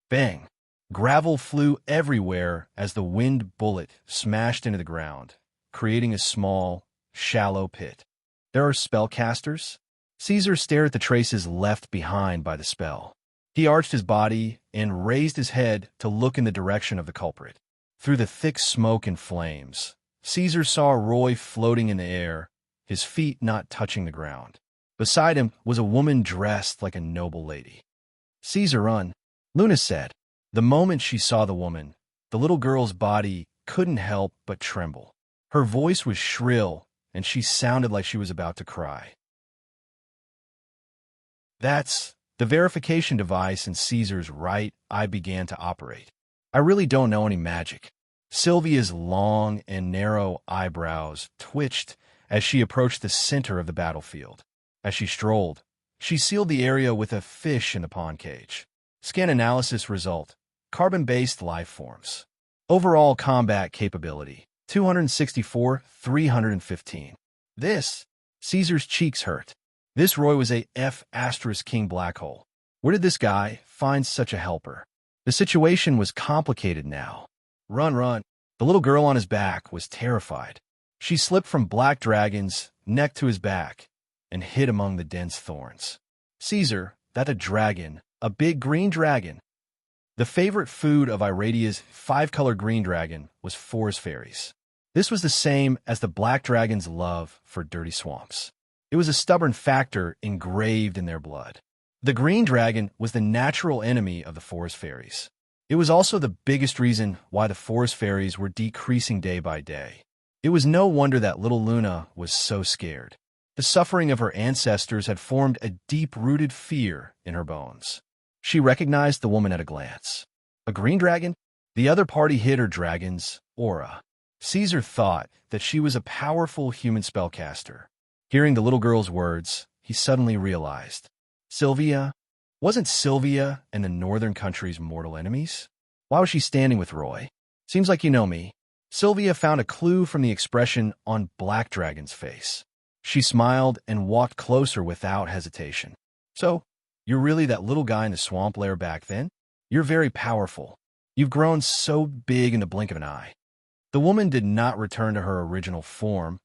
A: Bang! Gravel flew everywhere as the wind bullet smashed into the ground, creating a small, shallow pit. There are spellcasters? Caesar stared at the traces left behind by the spell. He arched his body and raised his head to look in the direction of the culprit. Through the thick smoke and flames, Caesar saw Roy floating in the air, his feet not touching the ground. Beside him was a woman dressed like a noble lady. "Caesar, run," Luna said. The moment she saw the woman, the little girl's body couldn't help but tremble. Her voice was shrill, and she sounded like she was about to cry. That's the verification device in Caesar's right eye began to operate. "I really don't know any magic." Sylvia's long and narrow eyebrows twitched as she approached the center of the battlefield. As she strolled, she sealed the area with a fish in the pond cage. Scan analysis result: carbon-based life forms. Overall combat capability: 264, 315. This, Caesar's cheeks hurt. This Roy was a F***king black hole. Where did this guy find such a helper? The situation was complicated now. Run, run. The little girl on his back was terrified. She slipped from Black Dragon's neck to his back and hid among the dense thorns. "Caesar, that a dragon, a big green dragon." The favorite food of Iradia's five-color green dragon was forest fairies. This was the same as the black dragon's love for dirty swamps. It was a stubborn factor engraved in their blood. The green dragon was the natural enemy of the forest fairies. It was also the biggest reason why the forest fairies were decreasing day by day. It was no wonder that little Luna was so scared. The suffering of her ancestors had formed a deep-rooted fear in her bones. She recognized the woman at a glance. A green dragon? The other party hid her dragon's aura. Caesar thought that she was a powerful human spellcaster. Hearing the little girl's words, he suddenly realized. Sylvia? Wasn't Sylvia and the northern country's mortal enemies? Why was she standing with Roy? Seems like you know me. Sylvia found a clue from the expression on Black Dragon's face. She smiled and walked closer without hesitation. "So, you're really that little guy in the swamp lair back then? You're very powerful. You've grown so big in the blink of an eye." The woman did not return to her original form,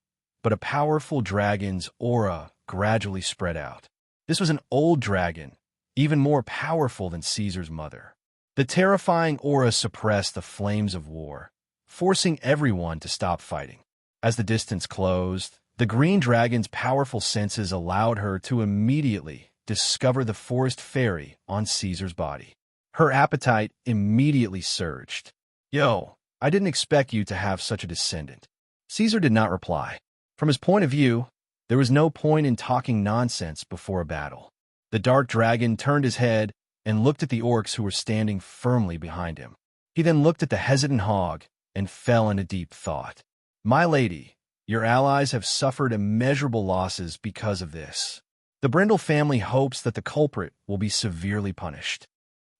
A: but a powerful dragon's aura gradually spread out. This was an old dragon, even more powerful than Caesar's mother. The terrifying aura suppressed the flames of war, forcing everyone to stop fighting. As the distance closed, the green dragon's powerful senses allowed her to immediately discover the forest fairy on Caesar's body. Her appetite immediately surged. "Yo, I didn't expect you to have such a descendant." Caesar did not reply. From his point of view, there was no point in talking nonsense before a battle. The dark dragon turned his head and looked at the orcs who were standing firmly behind him. He then looked at the hesitant hog and fell into deep thought. "My lady, your allies have suffered immeasurable losses because of this. The Brindle family hopes that the culprit will be severely punished."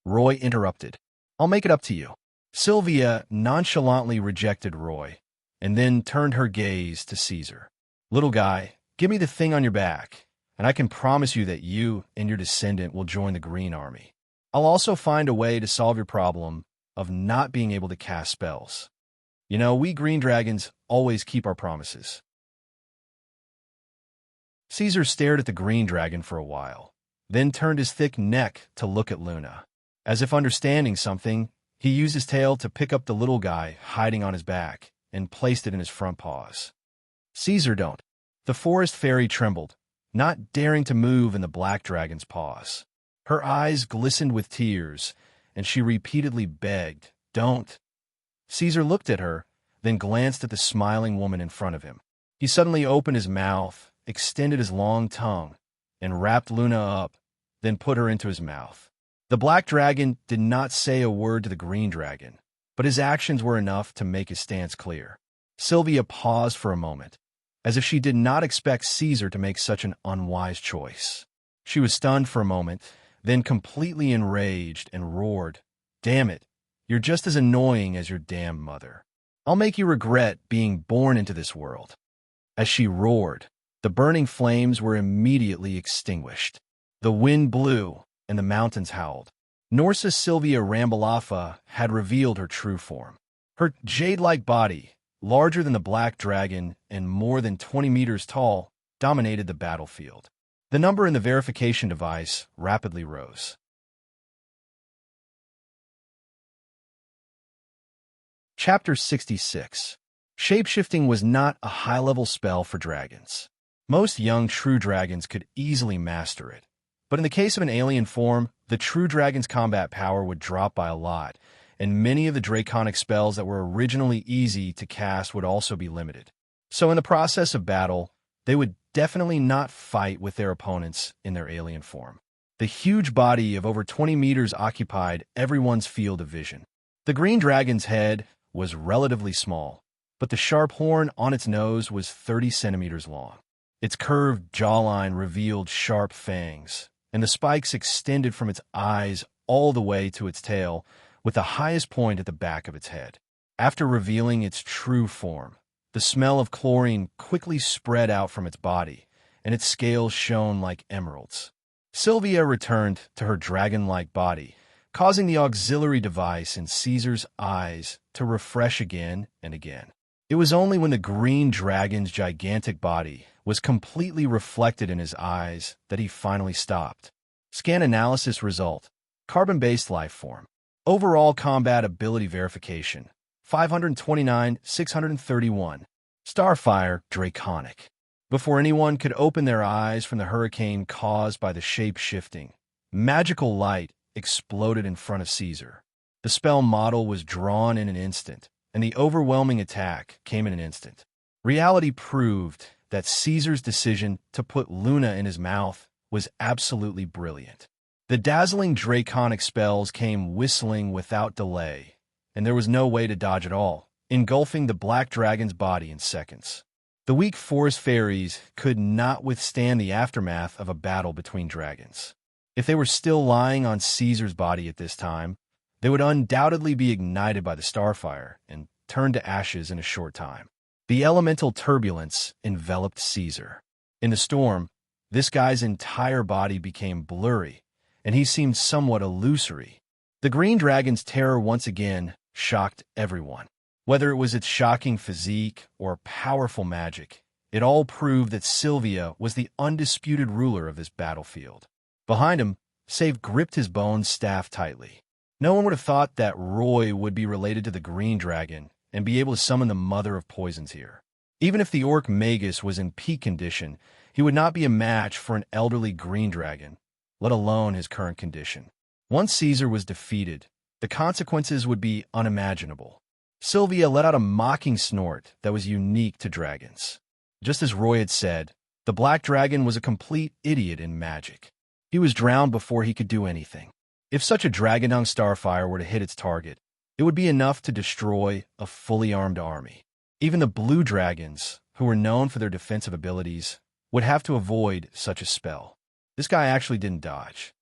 A: Roy interrupted. "I'll make it up to you." Sylvia nonchalantly rejected Roy and then turned her gaze to Caesar. "Little guy, give me the thing on your back, and I can promise you that you and your descendant will join the Green Army. I'll also find a way to solve your problem of not being able to cast spells. You know, we green dragons always keep our promises." Caesar stared at the green dragon for a while, then turned his thick neck to look at Luna. As if understanding something, he used his tail to pick up the little guy hiding on his back and placed it in his front paws. Caesar don't. The forest fairy trembled, not daring to move in the black dragon's paws. Her eyes glistened with tears, and she repeatedly begged, "Don't." Caesar looked at her, then glanced at the smiling woman in front of him. He suddenly opened his mouth, extended his long tongue, and wrapped Luna up, then put her into his mouth. The black dragon did not say a word to the green dragon, but his actions were enough to make his stance clear. Sylvia paused for a moment, as if she did not expect Caesar to make such an unwise choice. She was stunned for a moment, then completely enraged and roared, "Damn it, you're just as annoying as your damn mother. I'll make you regret being born into this world." As she roared, the burning flames were immediately extinguished. The wind blew, and the mountains howled. Norsa Sylvia Rambalafa had revealed her true form. Her jade-like body, larger than the black dragon and more than 20 meters tall, dominated the battlefield. The number in the verification device rapidly rose. Chapter 66. Shapeshifting was not a high-level spell for dragons. Most young true dragons could easily master it, but in the case of an alien form, the true dragon's combat power would drop by a lot, and many of the draconic spells that were originally easy to cast would also be limited. So in the process of battle, they would definitely not fight with their opponents in their alien form. The huge body of over 20 meters occupied everyone's field of vision. The green dragon's head was relatively small, but the sharp horn on its nose was 30 centimeters long. Its curved jawline revealed sharp fangs, and the spikes extended from its eyes all the way to its tail, with the highest point at the back of its head. After revealing its true form, the smell of chlorine quickly spread out from its body, and its scales shone like emeralds. Sylvia returned to her dragon-like body, causing the auxiliary device in Caesar's eyes to refresh again and again. It was only when the green dragon's gigantic body was completely reflected in his eyes that he finally stopped. Scan analysis result: carbon-based life form. Overall combat ability verification: 529, 631. Starfire, draconic. Before anyone could open their eyes from the hurricane caused by the shape-shifting, magical light exploded in front of Caesar. The spell model was drawn in an instant, and the overwhelming attack came in an instant. Reality proved that Caesar's decision to put Luna in his mouth was absolutely brilliant. The dazzling draconic spells came whistling without delay, and there was no way to dodge at all, engulfing the black dragon's body in seconds. The weak forest fairies could not withstand the aftermath of a battle between dragons. If they were still lying on Caesar's body at this time, they would undoubtedly be ignited by the starfire and turned to ashes in a short time. The elemental turbulence enveloped Caesar. In the storm, this guy's entire body became blurry, and he seemed somewhat illusory. The green dragon's terror once again shocked everyone. Whether it was its shocking physique or powerful magic, it all proved that Sylvia was the undisputed ruler of this battlefield. Behind him, Save gripped his bone staff tightly. No one would have thought that Roy would be related to the green dragon and be able to summon the mother of poisons here. Even if the orc Magus was in peak condition, he would not be a match for an elderly green dragon, let alone his current condition. Once Caesar was defeated, the consequences would be unimaginable. Sylvia let out a mocking snort that was unique to dragons. Just as Roy had said, the black dragon was a complete idiot in magic. He was drowned before he could do anything. If such a dragon-dung starfire were to hit its target, it would be enough to destroy a fully armed army. Even the blue dragons, who were known for their defensive abilities, would have to avoid such a spell. This guy actually didn't dodge.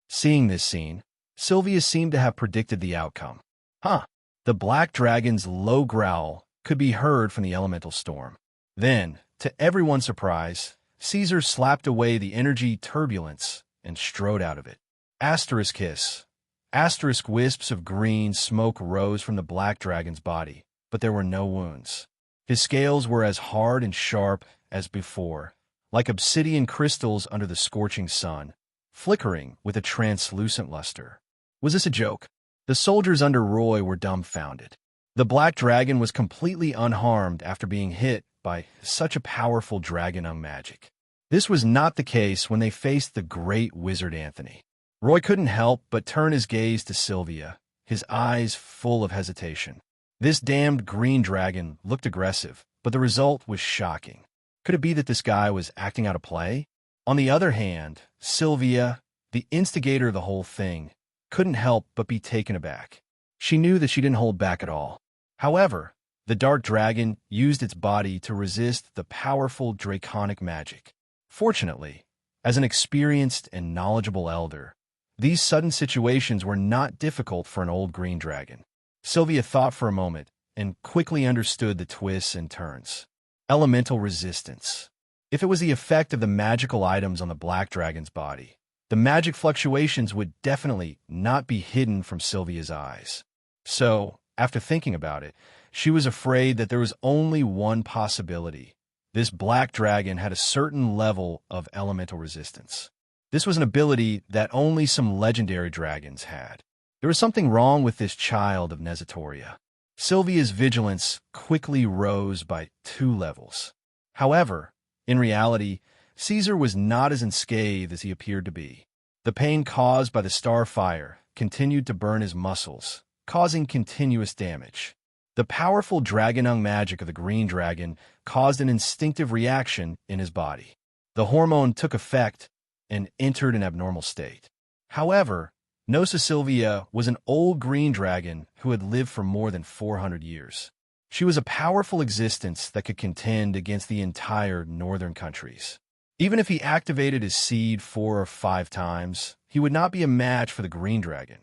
A: Seeing this scene, Sylvia seemed to have predicted the outcome. The black dragon's low growl could be heard from the elemental storm. Then, to everyone's surprise, Caesar slapped away the energy turbulence and strode out of it. Asterisk hiss. Asterisk wisps of green smoke rose from the black dragon's body, but there were no wounds. His scales were as hard and sharp as before, like obsidian crystals under the scorching sun, flickering with a translucent luster. Was this a joke? The soldiers under Roy were dumbfounded. The black dragon was completely unharmed after being hit by such a powerful dragon magic. This was not the case when they faced the great wizard Anthony. Roy couldn't help but turn his gaze to Sylvia, his eyes full of hesitation. This damned green dragon looked aggressive, but the result was shocking. Could it be that this guy was acting out a play? On the other hand, Sylvia, the instigator of the whole thing, couldn't help but be taken aback. She knew that she didn't hold back at all. However, the dark dragon used its body to resist the powerful draconic magic. Fortunately, as an experienced and knowledgeable elder, these sudden situations were not difficult for an old green dragon. Sylvia thought for a moment and quickly understood the twists and turns. Elemental resistance. If it was the effect of the magical items on the black dragon's body, the magic fluctuations would definitely not be hidden from Sylvia's eyes. So, after thinking about it, she was afraid that there was only one possibility. This black dragon had a certain level of elemental resistance. This was an ability that only some legendary dragons had. There was something wrong with this child of Nezatoria. Sylvia's vigilance quickly rose by 2 levels. However, in reality, Caesar was not as unscathed as he appeared to be. The pain caused by the star fire continued to burn his muscles, causing continuous damage. The powerful dragonung magic of the green dragon caused an instinctive reaction in his body. The hormone took effect and entered an abnormal state. However, Nosa Sylvia was an old green dragon who had lived for more than 400 years. She was a powerful existence that could contend against the entire northern countries. Even if he activated his seed 4 or 5 times, he would not be a match for the green dragon,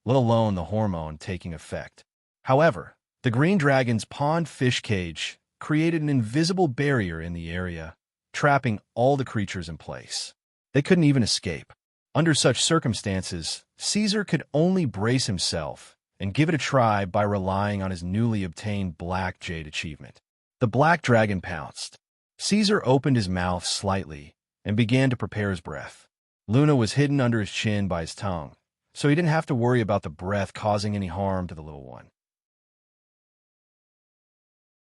A: let alone the hormone taking effect. However, the green dragon's pond fish cage created an invisible barrier in the area, trapping all the creatures in place. They couldn't even escape. Under such circumstances, Caesar could only brace himself and give it a try by relying on his newly obtained Black Jade achievement. The black dragon pounced. Caesar opened his mouth slightly and began to prepare his breath. Luna was hidden under his chin by his tongue, so he didn't have to worry about the breath causing any harm to the little one.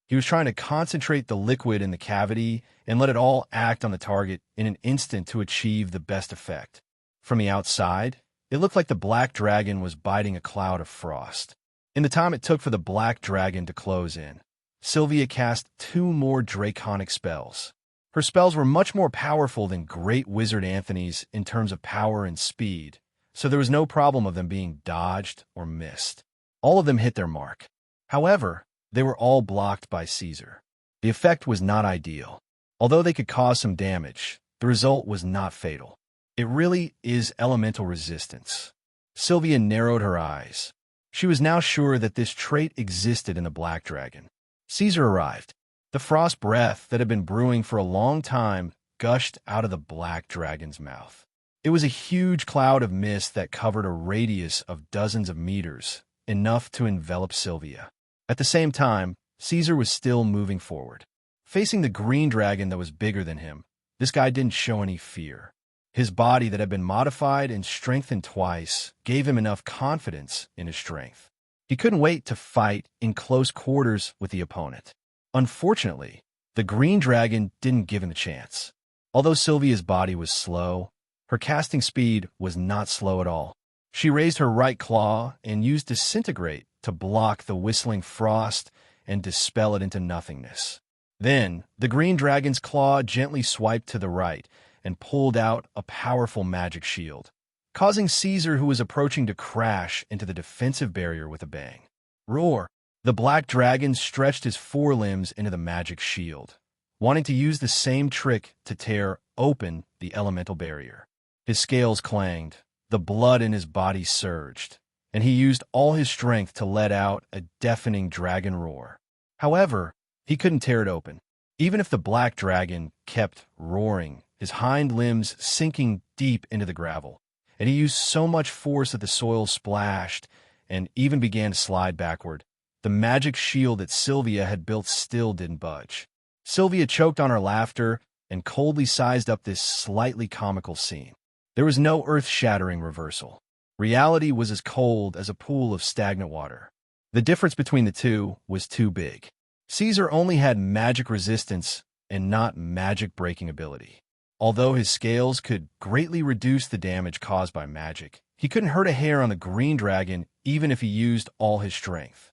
A: He was trying to concentrate the liquid in the cavity and let it all act on the target in an instant to achieve the best effect. From the outside, it looked like the black dragon was biting a cloud of frost. In the time it took for the black dragon to close in, Sylvia cast 2 more draconic spells. Her spells were much more powerful than Great Wizard Anthony's in terms of power and speed, so there was no problem of them being dodged or missed. All of them hit their mark. However, they were all blocked by Caesar. The effect was not ideal. Although they could cause some damage, the result was not fatal. It really is elemental resistance. Sylvia narrowed her eyes. She was now sure that this trait existed in the black dragon. Caesar arrived. The frost breath that had been brewing for a long time gushed out of the black dragon's mouth. It was a huge cloud of mist that covered a radius of dozens of meters, enough to envelop Sylvia. At the same time, Caesar was still moving forward. Facing the green dragon that was bigger than him, this guy didn't show any fear. His body that had been modified and strengthened twice gave him enough confidence in his strength. He couldn't wait to fight in close quarters with the opponent. Unfortunately, the green dragon didn't give him a chance. Although Sylvia's body was slow, her casting speed was not slow at all. She raised her right claw and used Disintegrate to block the whistling frost and dispel it into nothingness. Then, the green dragon's claw gently swiped to the right and pulled out a powerful magic shield, causing Caesar, who was approaching, to crash into the defensive barrier with a bang. Roar! The black dragon stretched his forelimbs into the magic shield, wanting to use the same trick to tear open the elemental barrier. His scales clanged, the blood in his body surged, and he used all his strength to let out a deafening dragon roar. However, he couldn't tear it open. Even if the black dragon kept roaring, his hind limbs sinking deep into the gravel, and he used so much force that the soil splashed and even began to slide backward, the magic shield that Sylvia had built still didn't budge. Sylvia choked on her laughter and coldly sized up this slightly comical scene. There was no earth-shattering reversal. Reality was as cold as a pool of stagnant water. The difference between the two was too big. Caesar only had magic resistance and not magic breaking ability. Although his scales could greatly reduce the damage caused by magic, he couldn't hurt a hair on the green dragon even if he used all his strength.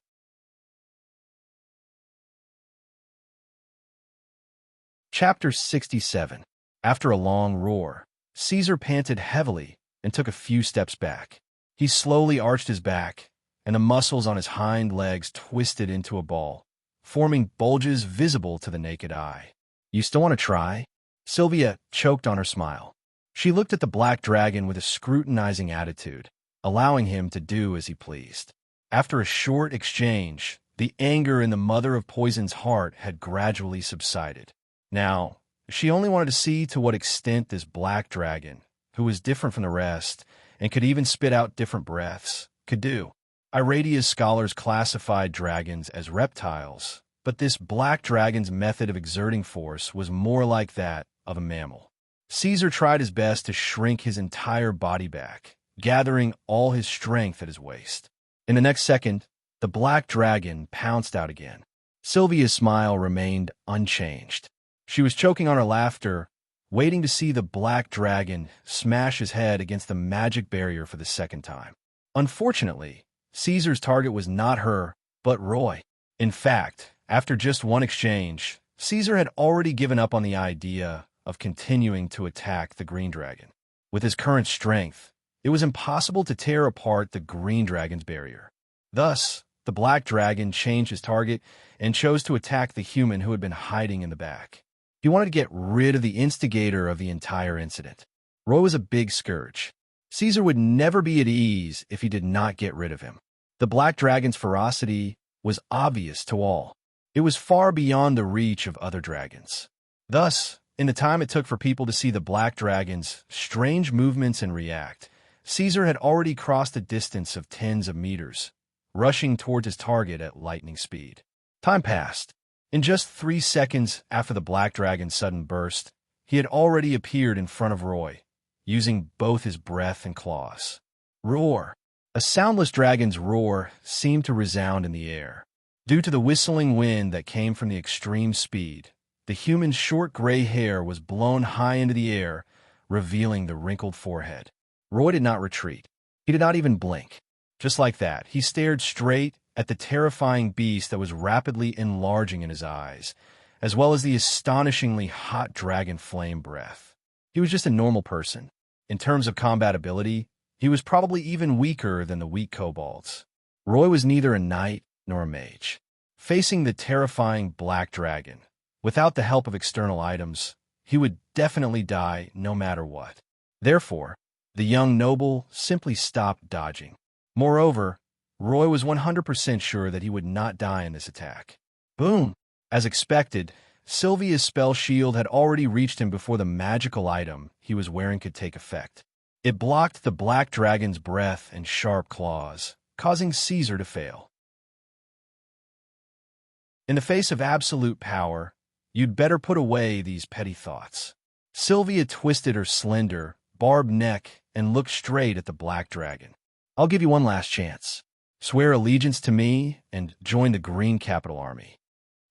A: Chapter 67. After a long roar, Caesar panted heavily and took a few steps back. He slowly arched his back, and the muscles on his hind legs twisted into a ball, forming bulges visible to the naked eye. "You still want to try?" Sylvia choked on her smile. She looked at the black dragon with a scrutinizing attitude, allowing him to do as he pleased. After a short exchange, the anger in the mother of poison's heart had gradually subsided. Now, she only wanted to see to what extent this black dragon, who was different from the rest and could even spit out different breaths, could do. Iradia's scholars classified dragons as reptiles, but this black dragon's method of exerting force was more like that of a mammal. Caesar tried his best to shrink his entire body back, gathering all his strength at his waist. In the next second, the black dragon pounced out again. Sylvia's smile remained unchanged. She was choking on her laughter, waiting to see the black dragon smash his head against the magic barrier for the second time. Unfortunately, Caesar's target was not her, but Roy. In fact, after just one exchange, Caesar had already given up on the idea of continuing to attack the green dragon. With his current strength, it was impossible to tear apart the green dragon's barrier. Thus, the black dragon changed his target and chose to attack the human who had been hiding in the back. He wanted to get rid of the instigator of the entire incident. Roy was a big scourge. Caesar would never be at ease if he did not get rid of him. The black dragon's ferocity was obvious to all. It was far beyond the reach of other dragons. Thus, in the time it took for people to see the black dragon's strange movements and react, Caesar had already crossed a distance of tens of meters, rushing towards his target at lightning speed. Time passed. In just 3 seconds after the black dragon's sudden burst, he had already appeared in front of Roy, using both his breath and claws. Roar! A soundless dragon's roar seemed to resound in the air. Due to the whistling wind that came from the extreme speed, the human's short gray hair was blown high into the air, revealing the wrinkled forehead. Roy did not retreat. He did not even blink. Just like that, he stared straight at the terrifying beast that was rapidly enlarging in his eyes, as well as the astonishingly hot dragon flame breath. He was just a normal person. In terms of combat ability, he was probably even weaker than the weak kobolds. Roy was neither a knight nor a mage. Facing the terrifying black dragon, without the help of external items, he would definitely die no matter what. Therefore, the young noble simply stopped dodging. Moreover, Roy was 100% sure that he would not die in this attack. Boom! As expected, Sylvia's spell shield had already reached him before the magical item he was wearing could take effect. It blocked the black dragon's breath and sharp claws, causing Caesar to fail. In the face of absolute power, you'd better put away these petty thoughts. Sylvia twisted her slender, barbed neck and looked straight at the black dragon. "I'll give you one last chance. Swear allegiance to me and join the Green Capital Army."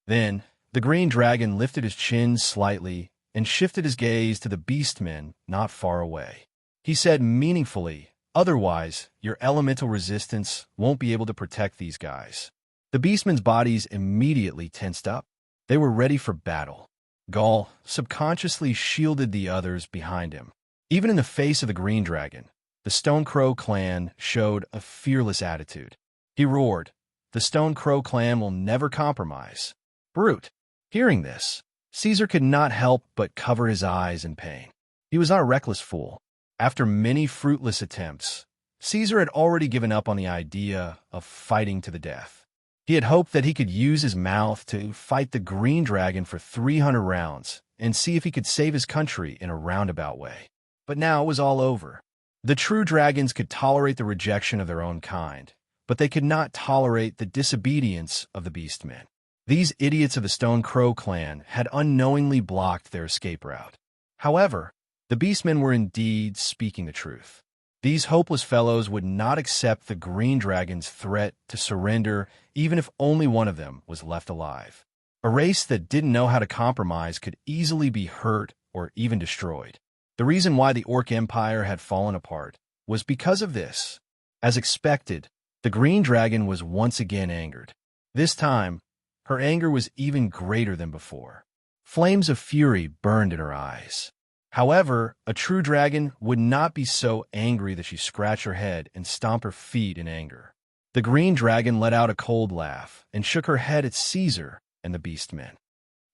A: Then, the green dragon lifted his chin slightly and shifted his gaze to the beastmen not far away. He said meaningfully, "Otherwise, your elemental resistance won't be able to protect these guys." The beastmen's bodies immediately tensed up. They were ready for battle. Gaul subconsciously shielded the others behind him. Even in the face of the green dragon, the Stone Crow clan showed a fearless attitude. He roared, "The Stone Crow clan will never compromise." Brute! Hearing this, Caesar could not help but cover his eyes in pain. He was not a reckless fool. After many fruitless attempts, Caesar had already given up on the idea of fighting to the death. He had hoped that he could use his mouth to fight the green dragon for 300 rounds and see if he could save his country in a roundabout way. But now it was all over. The true dragons could tolerate the rejection of their own kind, but they could not tolerate the disobedience of the beastmen. These idiots of the Stone Crow clan had unknowingly blocked their escape route. However, the beastmen were indeed speaking the truth. These hopeless fellows would not accept the green dragon's threat to surrender even if only one of them was left alive. A race that didn't know how to compromise could easily be hurt or even destroyed. The reason why the Orc Empire had fallen apart was because of this. As expected, the green dragon was once again angered. This time, her anger was even greater than before. Flames of fury burned in her eyes. However, a true dragon would not be so angry that she scratched her head and stomped her feet in anger. The green dragon let out a cold laugh and shook her head at Caesar and the beastmen.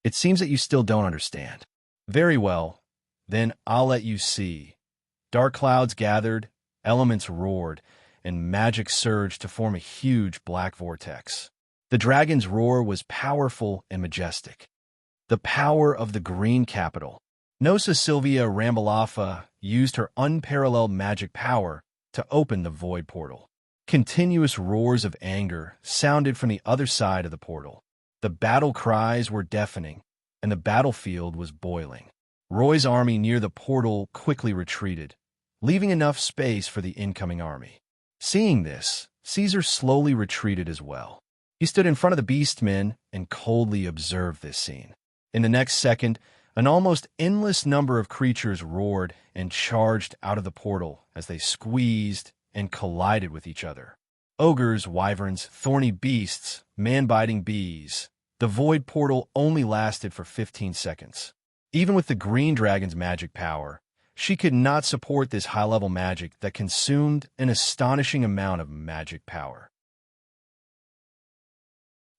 A: It seems that you still don't understand. Very well, then I'll let you see. Dark clouds gathered, elements roared, and magic surged to form a huge black vortex. The dragon's roar was powerful and majestic. The power of the green capital. Nosa Silvia Rambalaffa used her unparalleled magic power to open the void portal. Continuous roars of anger sounded from the other side of the portal. The battle cries were deafening, and the battlefield was boiling. Roy's army near the portal quickly retreated, leaving enough space for the incoming army. Seeing this, Caesar slowly retreated as well. He stood in front of the beastmen and coldly observed this scene. In the next second, an almost endless number of creatures roared and charged out of the portal as they squeezed and collided with each other. Ogres, wyverns, thorny beasts, man-biting bees. The void portal only lasted for 15 seconds. Even with the green dragon's magic power, she could not support this high-level magic that consumed an astonishing amount of magic power.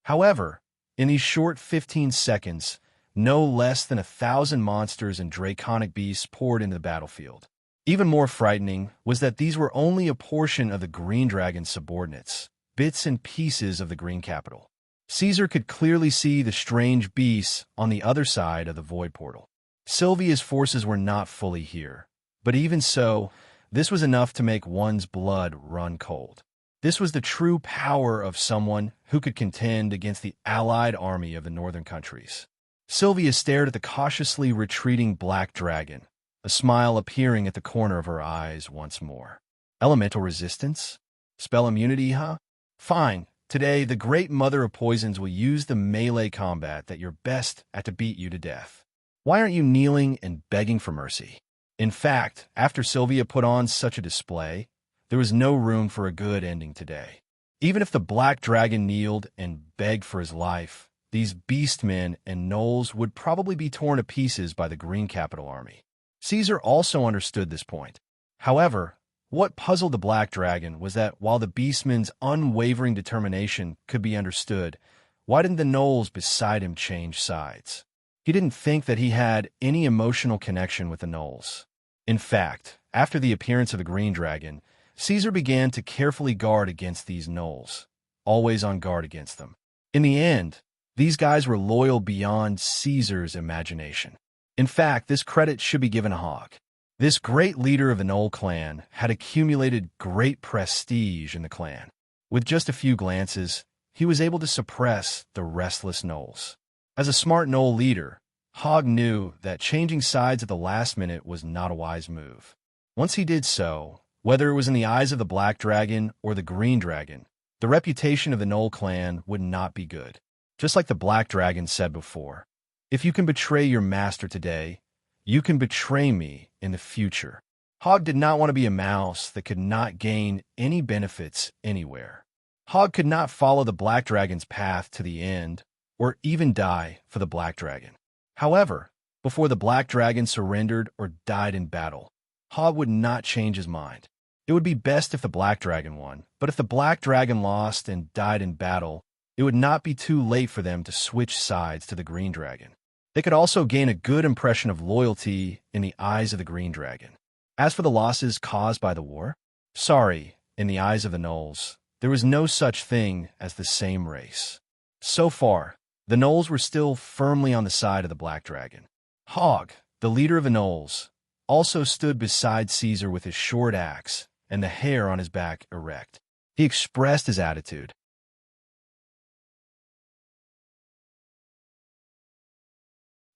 A: However, in these short 15 seconds, no less than 1,000 monsters and draconic beasts poured into the battlefield. Even more frightening was that these were only a portion of the green dragon's subordinates, bits and pieces of the green capital. Caesar could clearly see the strange beasts on the other side of the void portal. Silvia's forces were not fully here, but even so, this was enough to make one's blood run cold. This was the true power of someone who could contend against the allied army of the northern countries. Silvia stared at the cautiously retreating black dragon, a smile appearing at the corner of her eyes once more. Elemental resistance? Spell immunity, huh? Fine. Today, the great mother of poisons will use the melee combat that you're best at to beat you to death. Why aren't you kneeling and begging for mercy? In fact, after Silvia put on such a display, there was no room for a good ending today. Even if the black dragon kneeled and begged for his life, these beastmen and gnolls would probably be torn to pieces by the green capital army. Caesar also understood this point. However, what puzzled the black dragon was that while the beastmen's unwavering determination could be understood, why didn't the gnolls beside him change sides? He didn't think that he had any emotional connection with the gnolls. In fact, after the appearance of the green dragon, Caesar began to carefully guard against these gnolls, always on guard against them. In the end, these guys were loyal beyond Caesar's imagination. In fact, this credit should be given to Hog. This great leader of the Gnoll clan had accumulated great prestige in the clan. With just a few glances, he was able to suppress the restless gnolls. As a smart gnoll leader, Hog knew that changing sides at the last minute was not a wise move. Once he did so, whether it was in the eyes of the black dragon or the green dragon, the reputation of the Gnoll clan would not be good. Just like the black dragon said before, if you can betray your master today, you can betray me in the future. Hog did not want to be a mouse that could not gain any benefits anywhere. Hog could not follow the black dragon's path to the end, or even die for the black dragon. However, before the black dragon surrendered or died in battle, Hog would not change his mind. It would be best if the black dragon won, but if the black dragon lost and died in battle, it would not be too late for them to switch sides to the green dragon. They could also gain a good impression of loyalty in the eyes of the green dragon. As for the losses caused by the war, sorry, in the eyes of the gnolls, there was no such thing as the same race. So far, the gnolls were still firmly on the side of the black dragon. Hog, the leader of the gnolls, also stood beside Caesar with his short axe and the hair on his back erect. He expressed his attitude.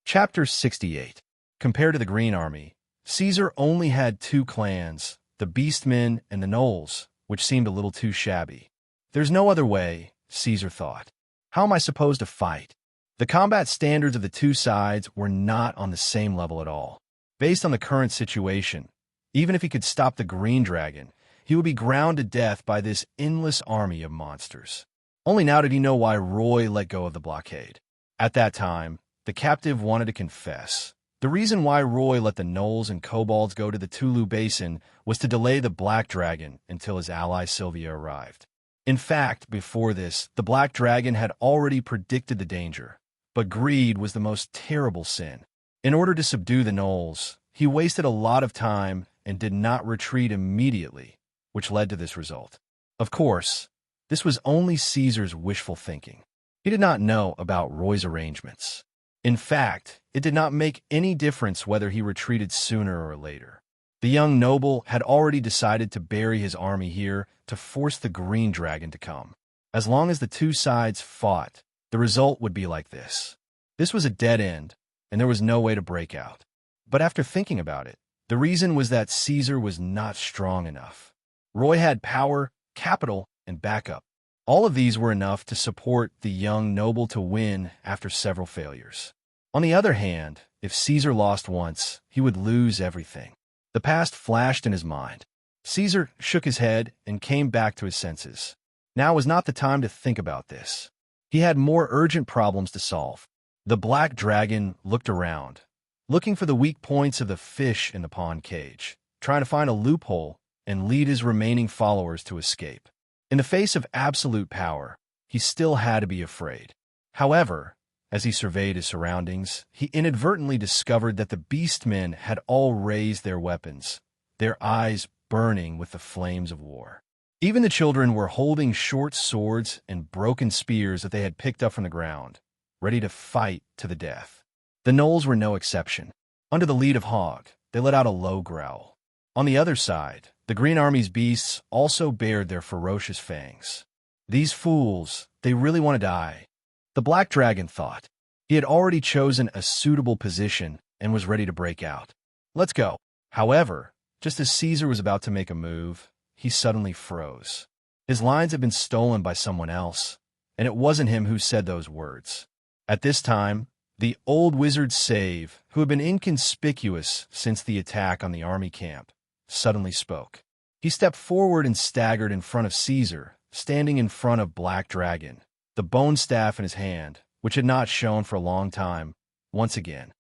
A: Chapter 68. Compared to the Green Army, Caesar only had 2 clans, the beastmen, and the gnolls, which seemed a little too shabby. There's no other way, Caesar thought. How am I supposed to fight? The combat standards of the two sides were not on the same level at all. Based on the current situation, even if he could stop the green dragon, he would be ground to death by this endless army of monsters. Only now did he know why Roy let go of the blockade. At that time, the captive wanted to confess. The reason why Roy let the gnolls and kobolds go to the Tulu Basin was to delay the black dragon until his ally Sylvia arrived. In fact, before this, the black dragon had already predicted the danger. But greed was the most terrible sin. In order to subdue the gnolls, he wasted a lot of time and did not retreat immediately, which led to this result. Of course, this was only Caesar's wishful thinking. He did not know about Roy's arrangements. In fact, it did not make any difference whether he retreated sooner or later. The young noble had already decided to bury his army here to force the green dragon to come. As long as the two sides fought, the result would be like this. This was a dead end, and there was no way to break out. But after thinking about it, the reason was that Caesar was not strong enough. Roy had power, capital, and backup. All of these were enough to support the young noble to win after several failures. On the other hand, if Caesar lost once, he would lose everything. The past flashed in his mind. Caesar shook his head and came back to his senses. Now was not the time to think about this. He had more urgent problems to solve. The black dragon looked around, looking for the weak points of the fish in the pond cage, trying to find a loophole and lead his remaining followers to escape. In the face of absolute power, he still had to be afraid. However, as he surveyed his surroundings, he inadvertently discovered that the beastmen had all raised their weapons, their eyes burning with the flames of war. Even the children were holding short swords and broken spears that they had picked up from the ground, ready to fight to the death. The gnolls were no exception. Under the lead of Hog, they let out a low growl. On the other side, the Green Army's beasts also bared their ferocious fangs. These fools, they really want to die. The black dragon thought. He had already chosen a suitable position and was ready to break out. Let's go. However, just as Caesar was about to make a move, he suddenly froze. His lines had been stolen by someone else, and it wasn't him who said those words. At this time, the old wizard Save, who had been inconspicuous since the attack on the army camp, suddenly spoke. He stepped forward and staggered in front of Caesar, standing in front of Black Dragon, the bone staff in his hand, which had not shone for a long time, once again.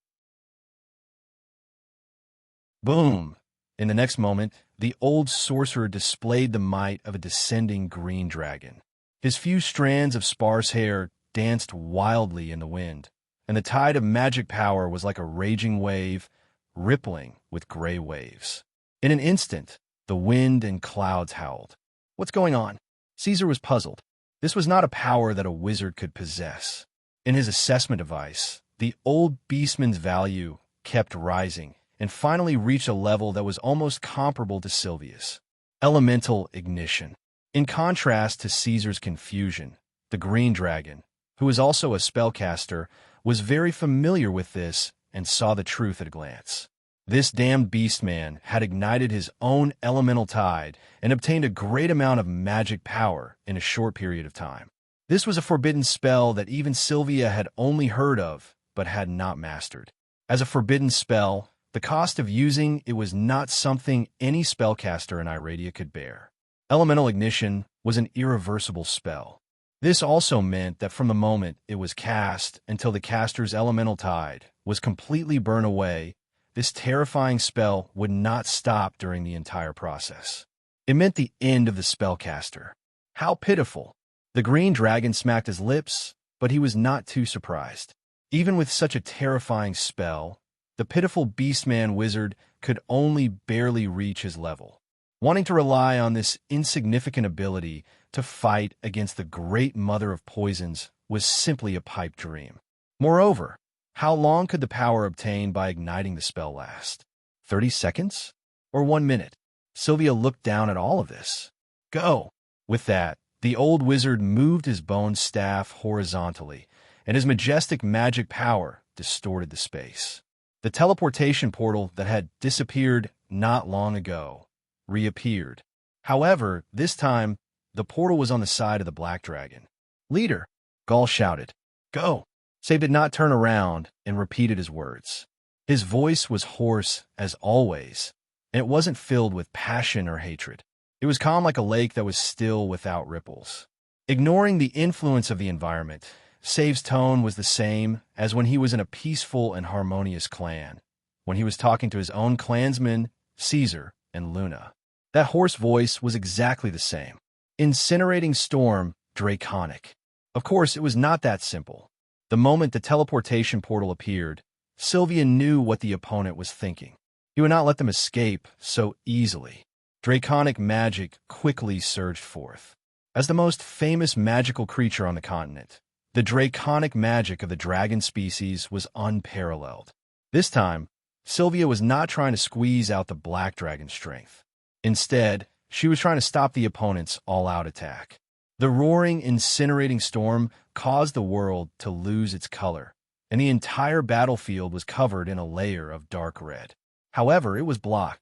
A: Boom! In the next moment, the old sorcerer displayed the might of a descending green dragon. His few strands of sparse hair danced wildly in the wind, and the tide of magic power was like a raging wave, rippling with gray waves. In an instant, the wind and clouds howled. What's going on? Caesar was puzzled. This was not a power that a wizard could possess. In his assessment device, the old beastman's value kept rising, and finally reached a level that was almost comparable to Sylvia's. Elemental ignition. In contrast to Caesar's confusion, the green dragon, who was also a spellcaster, was very familiar with this and saw the truth at a glance. This damned beastman had ignited his own elemental tide and obtained a great amount of magic power in a short period of time. This was a forbidden spell that even Sylvia had only heard of, but had not mastered. As a forbidden spell, the cost of using it was not something any spellcaster in Iradia could bear. Elemental ignition was an irreversible spell. This also meant that from the moment it was cast until the caster's elemental tide was completely burned away, this terrifying spell would not stop during the entire process. It meant the end of the spellcaster. How pitiful! The green dragon smacked his lips, but he was not too surprised. Even with such a terrifying spell, the pitiful beastman wizard could only barely reach his level. Wanting to rely on this insignificant ability to fight against the great mother of poisons was simply a pipe dream. Moreover, how long could the power obtained by igniting the spell last? 30 seconds? Or 1 minute? Sylvia looked down at all of this. Go! With that, the old wizard moved his bone staff horizontally, and his majestic magic power distorted the space. The teleportation portal that had disappeared not long ago reappeared. However, this time, the portal was on the side of the black dragon. "Leader!" Gaul shouted. "Go!" Save did not turn around and repeated his words. His voice was hoarse as always, and it wasn't filled with passion or hatred. It was calm like a lake that was still without ripples. Ignoring the influence of the environment, Save's tone was the same as when he was in a peaceful and harmonious clan, when he was talking to his own clansmen, Caesar and Luna. That hoarse voice was exactly the same. Incinerating storm, draconic. Of course, it was not that simple. The moment the teleportation portal appeared, Sylvia knew what the opponent was thinking. He would not let them escape so easily. Draconic magic quickly surged forth. As the most famous magical creature on the continent, the draconic magic of the dragon species was unparalleled. This time, Sylvia was not trying to squeeze out the black dragon's strength. Instead, she was trying to stop the opponent's all-out attack. The roaring, incinerating storm caused the world to lose its color, and the entire battlefield was covered in a layer of dark red. However, it was blocked.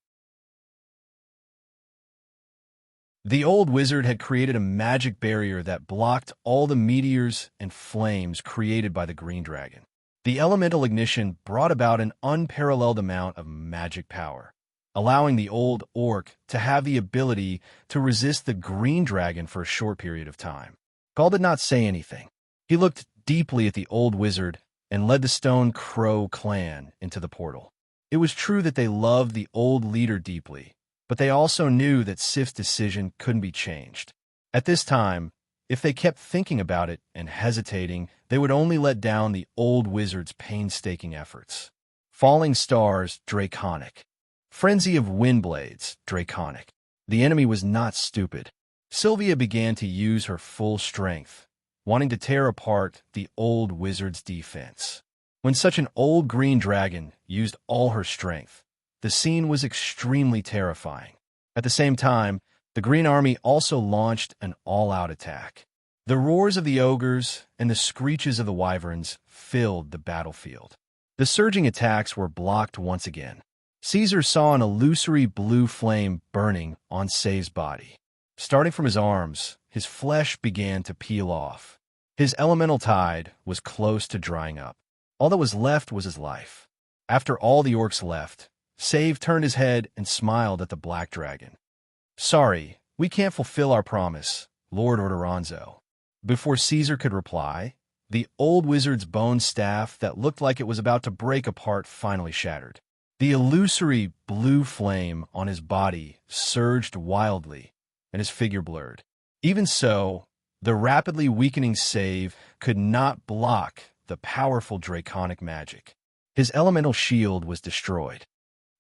A: The old wizard had created a magic barrier that blocked all the meteors and flames created by the green dragon. The elemental ignition brought about an unparalleled amount of magic power, allowing the old orc to have the ability to resist the green dragon for a short period of time. Gaul did not say anything. He looked deeply at the old wizard and led the Stone Crow clan into the portal. It was true that they loved the old leader deeply, but they also knew that Sif's decision couldn't be changed. At this time, if they kept thinking about it and hesitating, they would only let down the old wizard's painstaking efforts. Falling stars, draconic. Frenzy of windblades, draconic. The enemy was not stupid. Sylvia began to use her full strength, wanting to tear apart the old wizard's defense. When such an old green dragon used all her strength, the scene was extremely terrifying. At the same time, the Green Army also launched an all-out attack. The roars of the ogres and the screeches of the wyverns filled the battlefield. The surging attacks were blocked once again. Caesar saw an illusory blue flame burning on Save's body. Starting from his arms, his flesh began to peel off. His elemental tide was close to drying up. All that was left was his life. After all the orcs left, Save turned his head and smiled at the black dragon. "Sorry, we can't fulfill our promise, Lord Orderonzo." Before Caesar could reply, the old wizard's bone staff that looked like it was about to break apart finally shattered. The illusory blue flame on his body surged wildly, and his figure blurred. Even so, the rapidly weakening Save could not block the powerful draconic magic. His elemental shield was destroyed.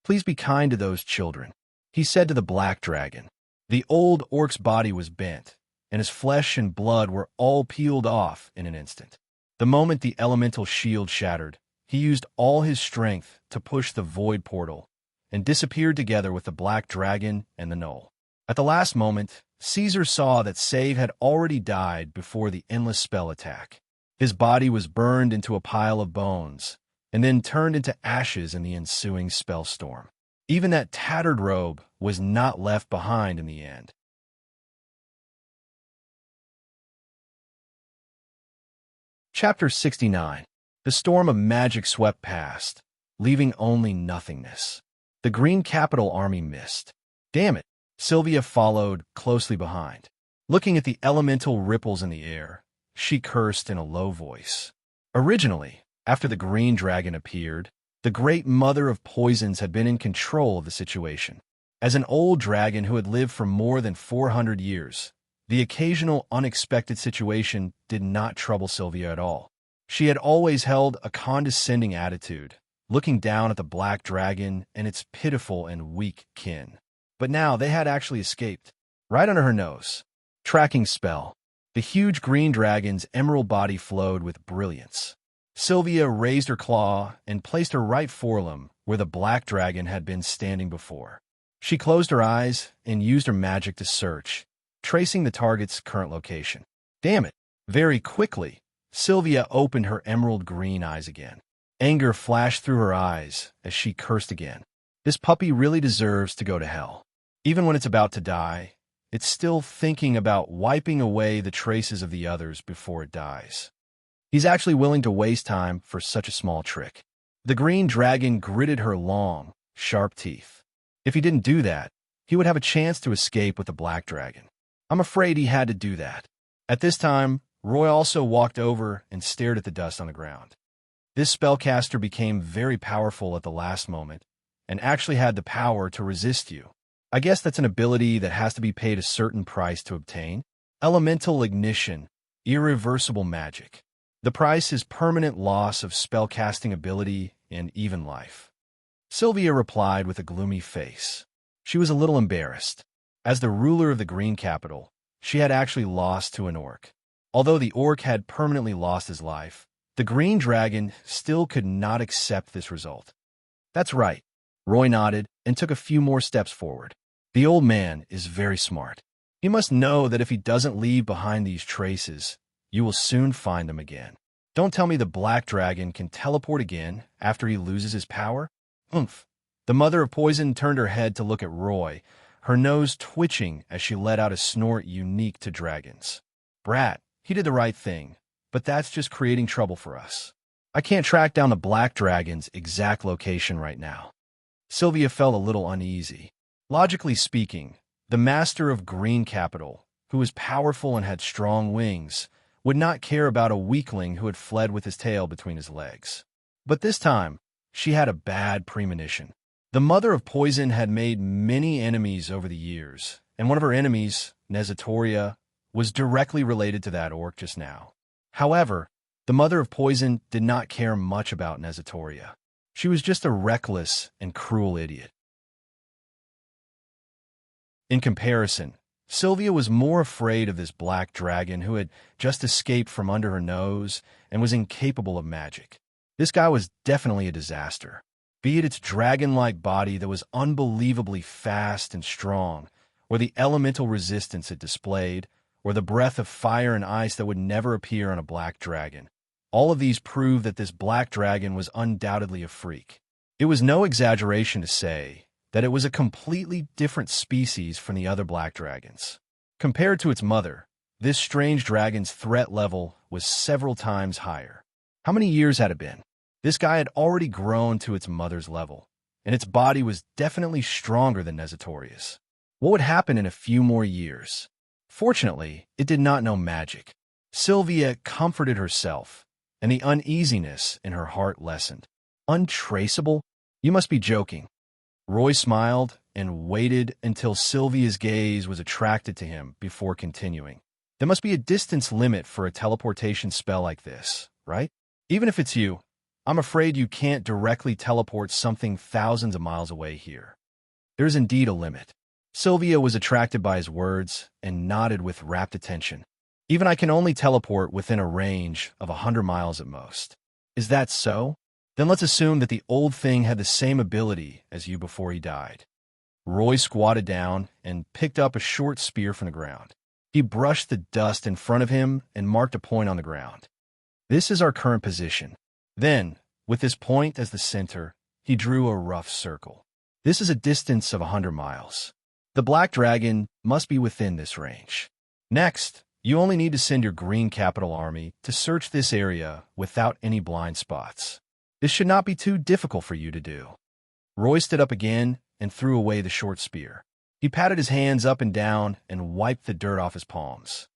A: "Please be kind to those children," he said to the black dragon. The old orc's body was bent, and his flesh and blood were all peeled off in an instant. The moment the elemental shield shattered, he used all his strength to push the void portal and disappeared together with the black dragon and the knoll. At the last moment, Caesar saw that Save had already died before the endless spell attack. His body was burned into a pile of bones, and then turned into ashes in the ensuing spell storm. Even that tattered robe was not left behind in the end. Chapter 69. The storm of magic swept past, leaving only nothingness. The Green Capital Army missed. Damn it! Sylvia followed closely behind. Looking at the elemental ripples in the air, she cursed in a low voice. Originally, after the green dragon appeared, the great mother of poisons had been in control of the situation. As an old dragon who had lived for more than 400 years, the occasional unexpected situation did not trouble Sylvia at all. She had always held a condescending attitude, looking down at the black dragon and its pitiful and weak kin. But now they had actually escaped. Right under her nose. Tracking spell. The huge green dragon's emerald body flowed with brilliance. Sylvia raised her claw and placed her right forelimb where the black dragon had been standing before. She closed her eyes and used her magic to search, tracing the target's current location. Damn it! Very quickly, Sylvia opened her emerald green eyes again. Anger flashed through her eyes as she cursed again. This puppy really deserves to go to hell. Even when it's about to die, it's still thinking about wiping away the traces of the others before it dies. He's actually willing to waste time for such a small trick. The green dragon gritted her long, sharp teeth. If he didn't do that, he would have a chance to escape with the black dragon. I'm afraid he had to do that. At this time, Roy also walked over and stared at the dust on the ground. This spellcaster became very powerful at the last moment and actually had the power to resist you. I guess that's an ability that has to be paid a certain price to obtain. Elemental ignition, irreversible magic. The price is permanent loss of spellcasting ability and even life. Sylvia replied with a gloomy face. She was a little embarrassed. As the ruler of the Green Capital, she had actually lost to an orc. Although the orc had permanently lost his life, the green dragon still could not accept this result. That's right. Roy nodded and took a few more steps forward. The old man is very smart. He must know that if he doesn't leave behind these traces, you will soon find them again. Don't tell me the black dragon can teleport again after he loses his power? Oomph. The mother of poison turned her head to look at Roy, her nose twitching as she let out a snort unique to dragons. Brat, he did the right thing, but that's just creating trouble for us. I can't track down the black dragon's exact location right now. Sylvia felt a little uneasy. Logically speaking, the master of Green Capital, who was powerful and had strong wings, would not care about a weakling who had fled with his tail between his legs. But this time, she had a bad premonition. The mother of poison had made many enemies over the years, and one of her enemies, Nezatoria, was directly related to that orc just now. However, the mother of poison did not care much about Nezatoria. She was just a reckless and cruel idiot. In comparison, Sylvia was more afraid of this black dragon who had just escaped from under her nose and was incapable of magic. This guy was definitely a disaster. Be it its dragon-like body that was unbelievably fast and strong, or the elemental resistance it displayed, or the breath of fire and ice that would never appear on a black dragon. All of these prove that this black dragon was undoubtedly a freak. It was no exaggeration to say that it was a completely different species from the other black dragons. Compared to its mother, this strange dragon's threat level was several times higher. How many years had it been? This guy had already grown to its mother's level, and its body was definitely stronger than Nezatoria's. What would happen in a few more years? Fortunately, it did not know magic. Sylvia comforted herself, and the uneasiness in her heart lessened. Untraceable? You must be joking. Roy smiled and waited until Sylvia's gaze was attracted to him before continuing. There must be a distance limit for a teleportation spell like this, right? Even if it's you, I'm afraid you can't directly teleport something thousands of miles away here. There is indeed a limit. Sylvia was attracted by his words and nodded with rapt attention. Even I can only teleport within a range of 100 miles at most. Is that so? Then let's assume that the old thing had the same ability as you before he died. Roy squatted down and picked up a short spear from the ground. He brushed the dust in front of him and marked a point on the ground. This is our current position. Then, with this point as the center, he drew a rough circle. This is a distance of 100 miles. The black dragon must be within this range. Next, you only need to send your Green Capital army to search this area without any blind spots. This should not be too difficult for you to do. Roy stood up again and threw away the short spear. He patted his hands up and down and wiped the dirt off his palms.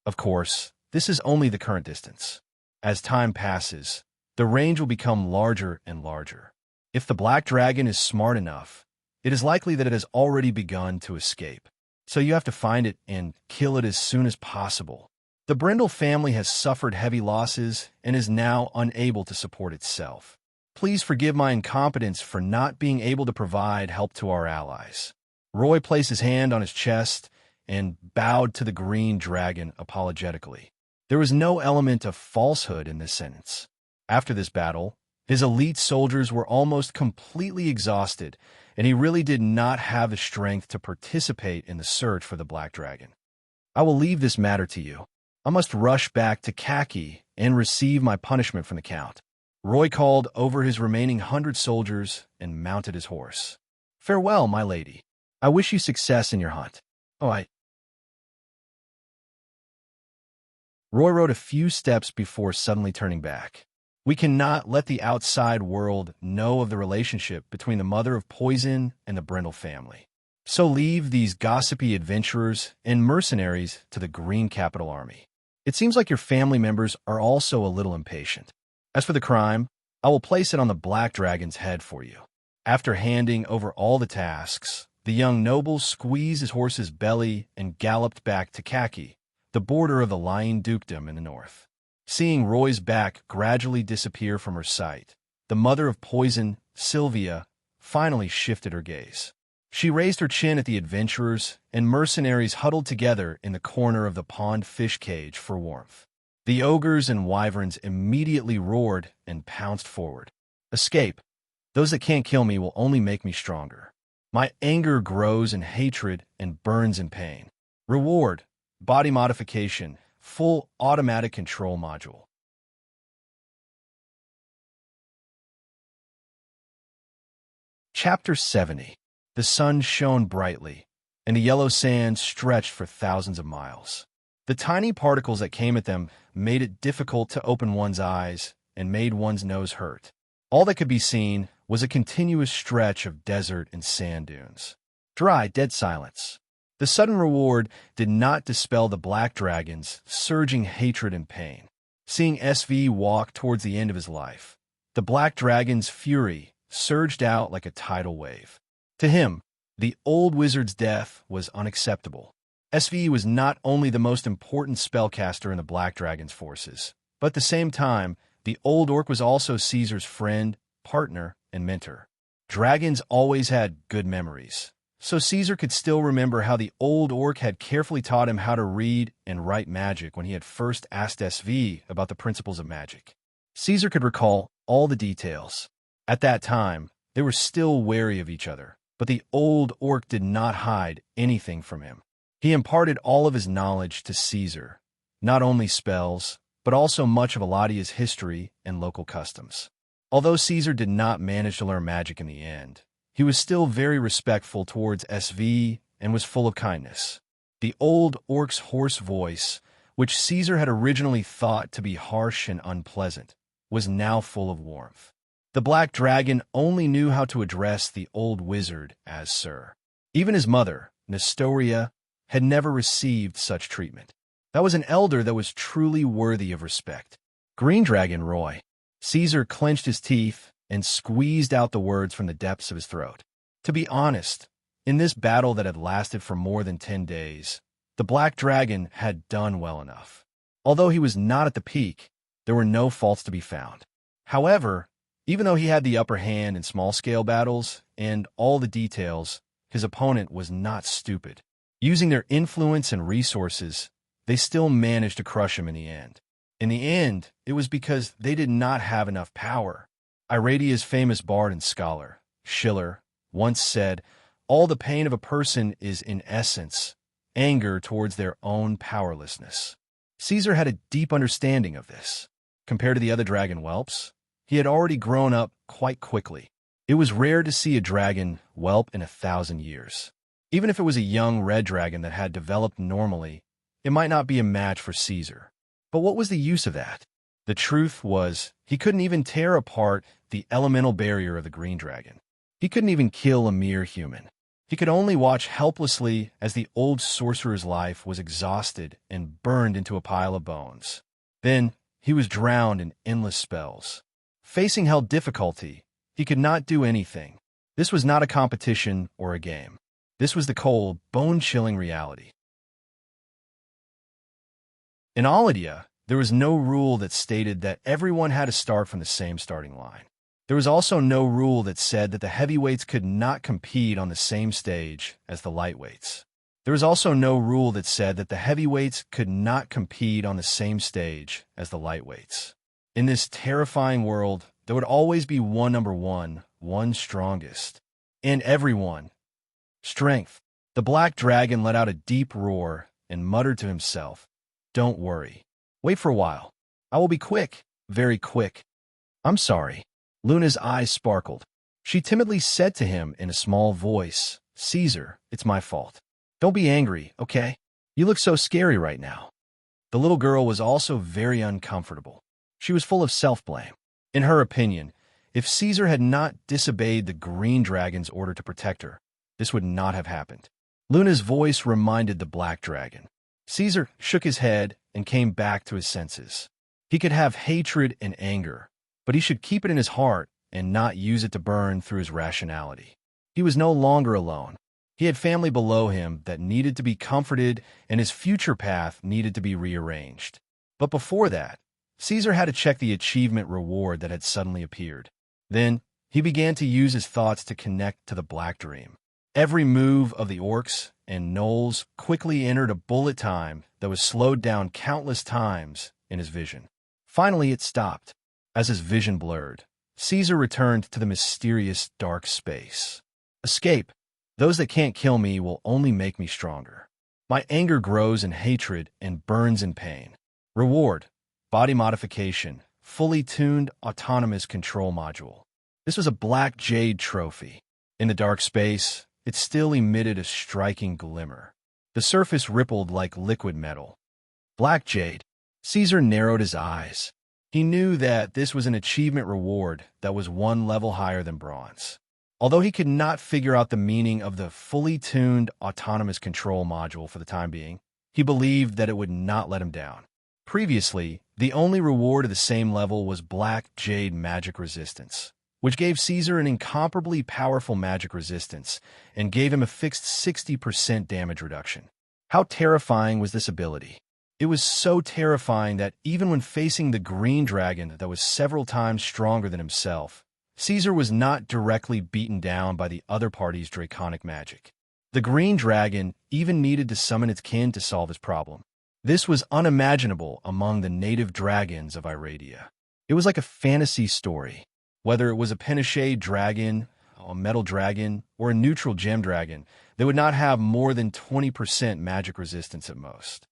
A: Of course, this is only the current distance. As time passes, the range will become larger and larger. If the black dragon is smart enough, it is likely that it has already begun to escape. So you have to find it and kill it as soon as possible. The Brindle family has suffered heavy losses and is now unable to support itself. Please forgive my incompetence for not being able to provide help to our allies. Roy placed his hand on his chest and bowed to the green dragon apologetically. There was no element of falsehood in this sentence. After this battle, his elite soldiers were almost completely exhausted, and he really did not have the strength to participate in the search for the black dragon. I will leave this matter to you. I must rush back to Kaki and receive my punishment from the Count. Roy called over his remaining 100 soldiers and mounted his horse. Farewell, my lady. I wish you success in your hunt. Oh, Roy rode a few steps before suddenly turning back. We cannot let the outside world know of the relationship between the mother of Poison and the Brindle family. So leave these gossipy adventurers and mercenaries to the Green Capital Army. It seems like your family members are also a little impatient. As for the crime, I will place it on the Black Dragon's head for you. After handing over all the tasks, the young noble squeezed his horse's belly and galloped back to Khaki, the border of the Lying Dukedom in the north. Seeing Roy's back gradually disappear from her sight, the mother of Poison, Sylvia, finally shifted her gaze. She raised her chin at the adventurers and mercenaries huddled together in the corner of the pond fish cage for warmth. The ogres and wyverns immediately roared and pounced forward. Escape. Those that can't kill me will only make me stronger. My anger grows in hatred and burns in pain. Reward. Body modification. Full automatic control module. Chapter 70. The sun shone brightly, and the yellow sand stretched for thousands of miles. The tiny particles that came at them made it difficult to open one's eyes and made one's nose hurt. All that could be seen was a continuous stretch of desert and sand dunes. Dry, dead silence. The sudden reward did not dispel the Black Dragon's surging hatred and pain. Seeing SV walk towards the end of his life, the Black Dragon's fury surged out like a tidal wave. To him, the old wizard's death was unacceptable. SV was not only the most important spellcaster in the Black Dragon's forces, but at the same time, the old orc was also Caesar's friend, partner, and mentor. Dragons always had good memories, so Caesar could still remember how the old orc had carefully taught him how to read and write magic when he had first asked SV about the principles of magic. Caesar could recall all the details. At that time, they were still wary of each other, but the old orc did not hide anything from him. He imparted all of his knowledge to Caesar, not only spells, but also much of Aladia's history and local customs. Although Caesar did not manage to learn magic in the end, he was still very respectful towards SV and was full of kindness. The old orc's hoarse voice, which Caesar had originally thought to be harsh and unpleasant, was now full of warmth. The Black Dragon only knew how to address the old wizard as Sir. Even his mother, Nestoria, had never received such treatment. That was an elder that was truly worthy of respect. Green Dragon Roy. Caesar clenched his teeth and squeezed out the words from the depths of his throat. To be honest, in this battle that had lasted for more than 10 days, the Black Dragon had done well enough. Although he was not at the peak, there were no faults to be found. However, even though he had the upper hand in small-scale battles and all the details, his opponent was not stupid. Using their influence and resources, they still managed to crush him in the end. In the end, it was because they did not have enough power. Iradia's famous bard and scholar, Schiller, once said, "All the pain of a person is, in essence, anger towards their own powerlessness." Caesar had a deep understanding of this. Compared to the other dragon whelps, he had already grown up quite quickly. It was rare to see a dragon whelp in 1,000 years. Even if it was a young red dragon that had developed normally, it might not be a match for Caesar. But what was the use of that? The truth was, he couldn't even tear apart the elemental barrier of the green dragon. He couldn't even kill a mere human. He could only watch helplessly as the old sorcerer's life was exhausted and burned into a pile of bones. Then, he was drowned in endless spells. Facing hell difficulty, he could not do anything. This was not a competition or a game. This was the cold, bone-chilling reality. In Aladia, there was no rule that stated that everyone had to start from the same starting line. There was also no rule that said that the heavyweights could not compete on the same stage as the lightweights. There was also no rule that said that the heavyweights could not compete on the same stage as the lightweights. In this terrifying world, there would always be one number one, one strongest. And everyone. Strength. The Black Dragon let out a deep roar and muttered to himself, "Don't worry. Wait for a while. I will be quick, very quick." "I'm sorry." Luna's eyes sparkled. She timidly said to him in a small voice, Caesar, it's my fault. Don't be angry, okay? You look so scary right now. The little girl was also very uncomfortable. She was full of self-blame. In her opinion, if Caesar had not disobeyed the green dragon's order to protect her, this would not have happened. Luna's voice reminded the black dragon. Caesar shook his head and came back to his senses. He could have hatred and anger, but he should keep it in his heart and not use it to burn through his rationality. He was no longer alone. He had family below him that needed to be comforted, and his future path needed to be rearranged. But before that, Caesar had to check the achievement reward that had suddenly appeared. Then, he began to use his thoughts to connect to the Black Dream. Every move of the orcs and gnolls quickly entered a bullet time that was slowed down countless times in his vision. Finally, it stopped. As his vision blurred, Caesar returned to the mysterious dark space. Escape. Those that can't kill me will only make me stronger. My anger grows in hatred and burns in pain. Reward. Body modification. Fully tuned autonomous control module. This was a black jade trophy. In the dark space, it still emitted a striking glimmer. The surface rippled like liquid metal. Black jade. Caesar narrowed his eyes. He knew that this was an achievement reward that was one level higher than bronze. Although he could not figure out the meaning of the fully tuned autonomous control module for the time being, he believed that it would not let him down. Previously, the only reward of the same level was black jade magic resistance, which gave Caesar an incomparably powerful magic resistance and gave him a fixed 60% damage reduction. How terrifying was this ability? It was so terrifying that even when facing the green dragon that was several times stronger than himself, Caesar was not directly beaten down by the other party's draconic magic. The green dragon even needed to summon its kin to solve his problem. This was unimaginable among the native dragons of Iradia. It was like a fantasy story. Whether it was a Penachet dragon, a metal dragon, or a neutral gem dragon, they would not have more than 20% magic resistance at most.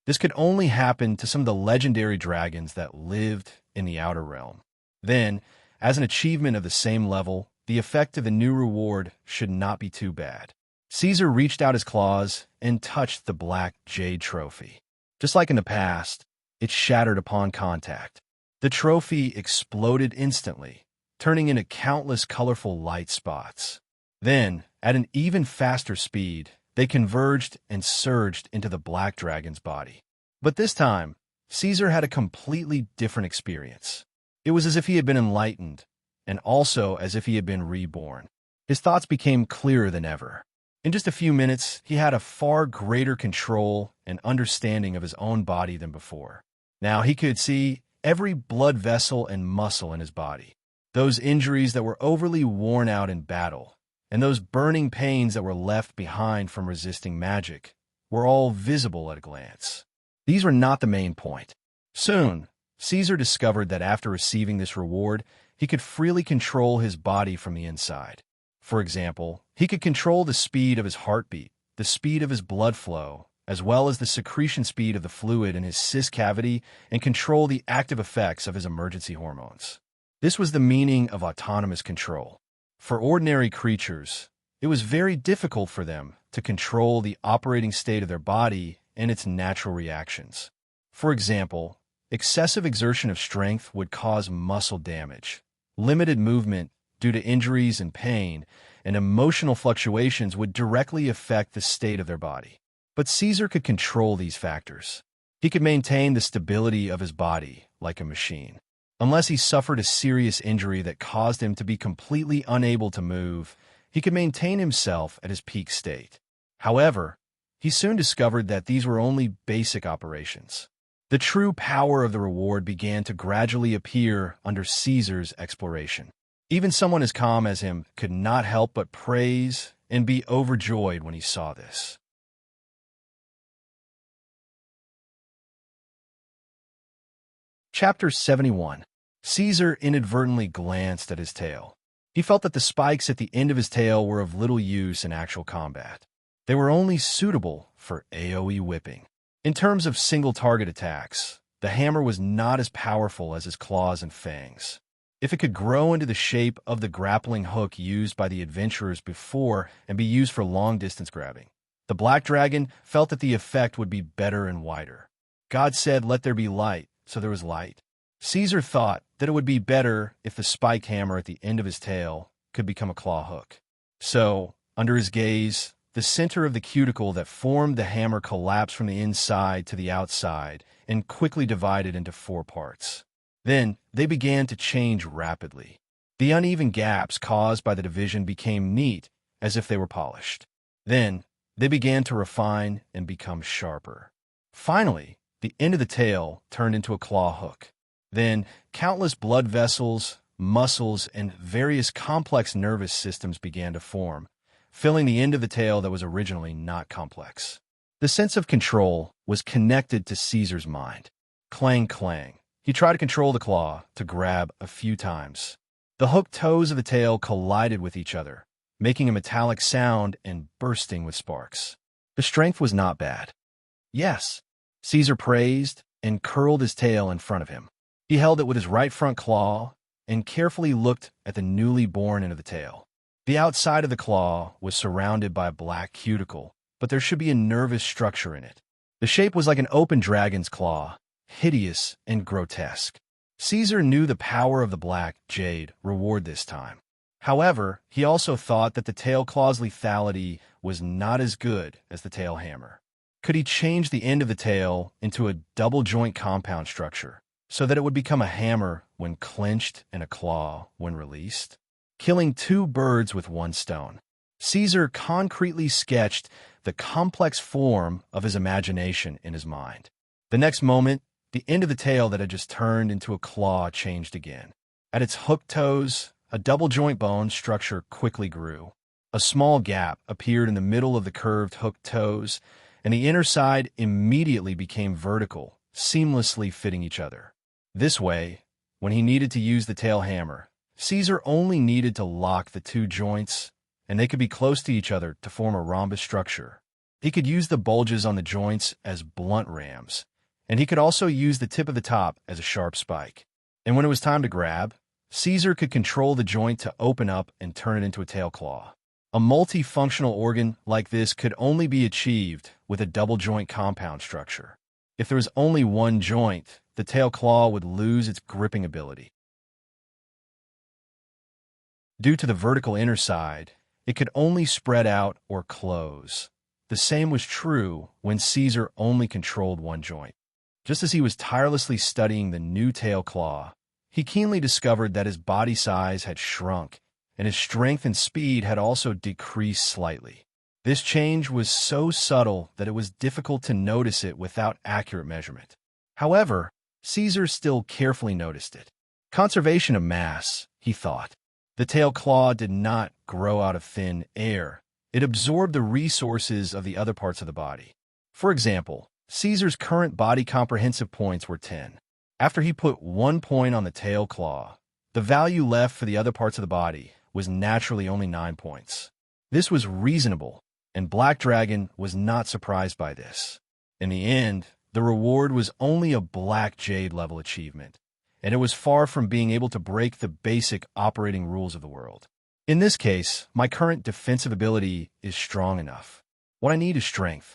A: This could only happen to some of the legendary dragons that lived in the Outer Realm. Then, as an achievement of the same level, the effect of the new reward should not be too bad. Caesar reached out his claws and touched the black jade trophy. Just like in the past, it shattered upon contact. The trophy exploded instantly, turning into countless colorful light spots. Then, at an even faster speed, they converged and surged into the black dragon's body. But this time, Caesar had a completely different experience. It was as if he had been enlightened, and also as if he had been reborn. His thoughts became clearer than ever. In just a few minutes, he had a far greater control and understanding of his own body than before. Now he could see every blood vessel and muscle in his body. Those injuries that were overly worn out in battle, and those burning pains that were left behind from resisting magic, were all visible at a glance. These were not the main point. Soon, Caesar discovered that after receiving this reward, he could freely control his body from the inside. For example, he could control the speed of his heartbeat, the speed of his blood flow, as well as the secretion speed of the fluid in his cyst cavity, and control the active effects of his emergency hormones. This was the meaning of autonomous control. For ordinary creatures, it was very difficult for them to control the operating state of their body and its natural reactions. For example, excessive exertion of strength would cause muscle damage. Limited movement due to injuries and pain, and emotional fluctuations would directly affect the state of their body. But Caesar could control these factors. He could maintain the stability of his body like a machine. Unless he suffered a serious injury that caused him to be completely unable to move, he could maintain himself at his peak state. However, he soon discovered that these were only basic operations. The true power of the reward began to gradually appear under Caesar's exploration. Even someone as calm as him could not help but praise and be overjoyed when he saw this. Chapter 71. Caesar inadvertently glanced at his tail. He felt that the spikes at the end of his tail were of little use in actual combat. They were only suitable for AoE whipping. In terms of single-target attacks, the hammer was not as powerful as his claws and fangs. If it could grow into the shape of the grappling hook used by the adventurers before and be used for long-distance grabbing, the black dragon felt that the effect would be better and wider. God said, "Let there be light," so there was light. Caesar thought that it would be better if the spike hammer at the end of his tail could become a claw hook. So, under his gaze, the center of the cuticle that formed the hammer collapsed from the inside to the outside and quickly divided into 4 parts. Then, they began to change rapidly. The uneven gaps caused by the division became neat, as if they were polished. Then, they began to refine and become sharper. Finally, the end of the tail turned into a claw hook. Then, countless blood vessels, muscles, and various complex nervous systems began to form, filling the end of the tail that was originally not complex. The sense of control was connected to Caesar's mind. Clang, clang. He tried to control the claw to grab a few times. The hooked toes of the tail collided with each other, making a metallic sound and bursting with sparks. The strength was not bad. Yes, Caesar praised and curled his tail in front of him. He held it with his right front claw and carefully looked at the newly born end of the tail. The outside of the claw was surrounded by a black cuticle, but there should be a nervous structure in it. The shape was like an open dragon's claw, hideous and grotesque. Caesar knew the power of the black jade reward this time. However, he also thought that the tail claw's lethality was not as good as the tail hammer. Could he change the end of the tail into a double-joint compound structure so that it would become a hammer when clenched and a claw when released? Killing 2 birds with 1 stone. Caesar concretely sketched the complex form of his imagination in his mind. The next moment, the end of the tail that had just turned into a claw changed again. At its hooked toes, a double-joint bone structure quickly grew. A small gap appeared in the middle of the curved hooked toes, and the inner side immediately became vertical, seamlessly fitting each other. This way, when he needed to use the tail hammer, Caesar only needed to lock the 2 joints, and they could be close to each other to form a rhombus structure. He could use the bulges on the joints as blunt rams, and he could also use the tip of the top as a sharp spike. And when it was time to grab, Caesar could control the joint to open up and turn it into a tail claw. A multifunctional organ like this could only be achieved with a double-joint compound structure. If there was only one joint, the tail claw would lose its gripping ability. Due to the vertical inner side, it could only spread out or close. The same was true when Caesar only controlled one joint. Just as he was tirelessly studying the new tail claw, he keenly discovered that his body size had shrunk, and his strength and speed had also decreased slightly. This change was so subtle that it was difficult to notice it without accurate measurement. However, Caesar still carefully noticed it. Conservation of mass, he thought. The tail claw did not grow out of thin air. It absorbed the resources of the other parts of the body. For example, Caesar's current body comprehensive points were 10. After he put 1 point on the tail claw, the value left for the other parts of the body was naturally only 9 points. This was reasonable, and Black Dragon was not surprised by this. In the end, the reward was only a Black Jade level achievement, and it was far from being able to break the basic operating rules of the world. In this case, my current defensive ability is strong enough. What I need is strength.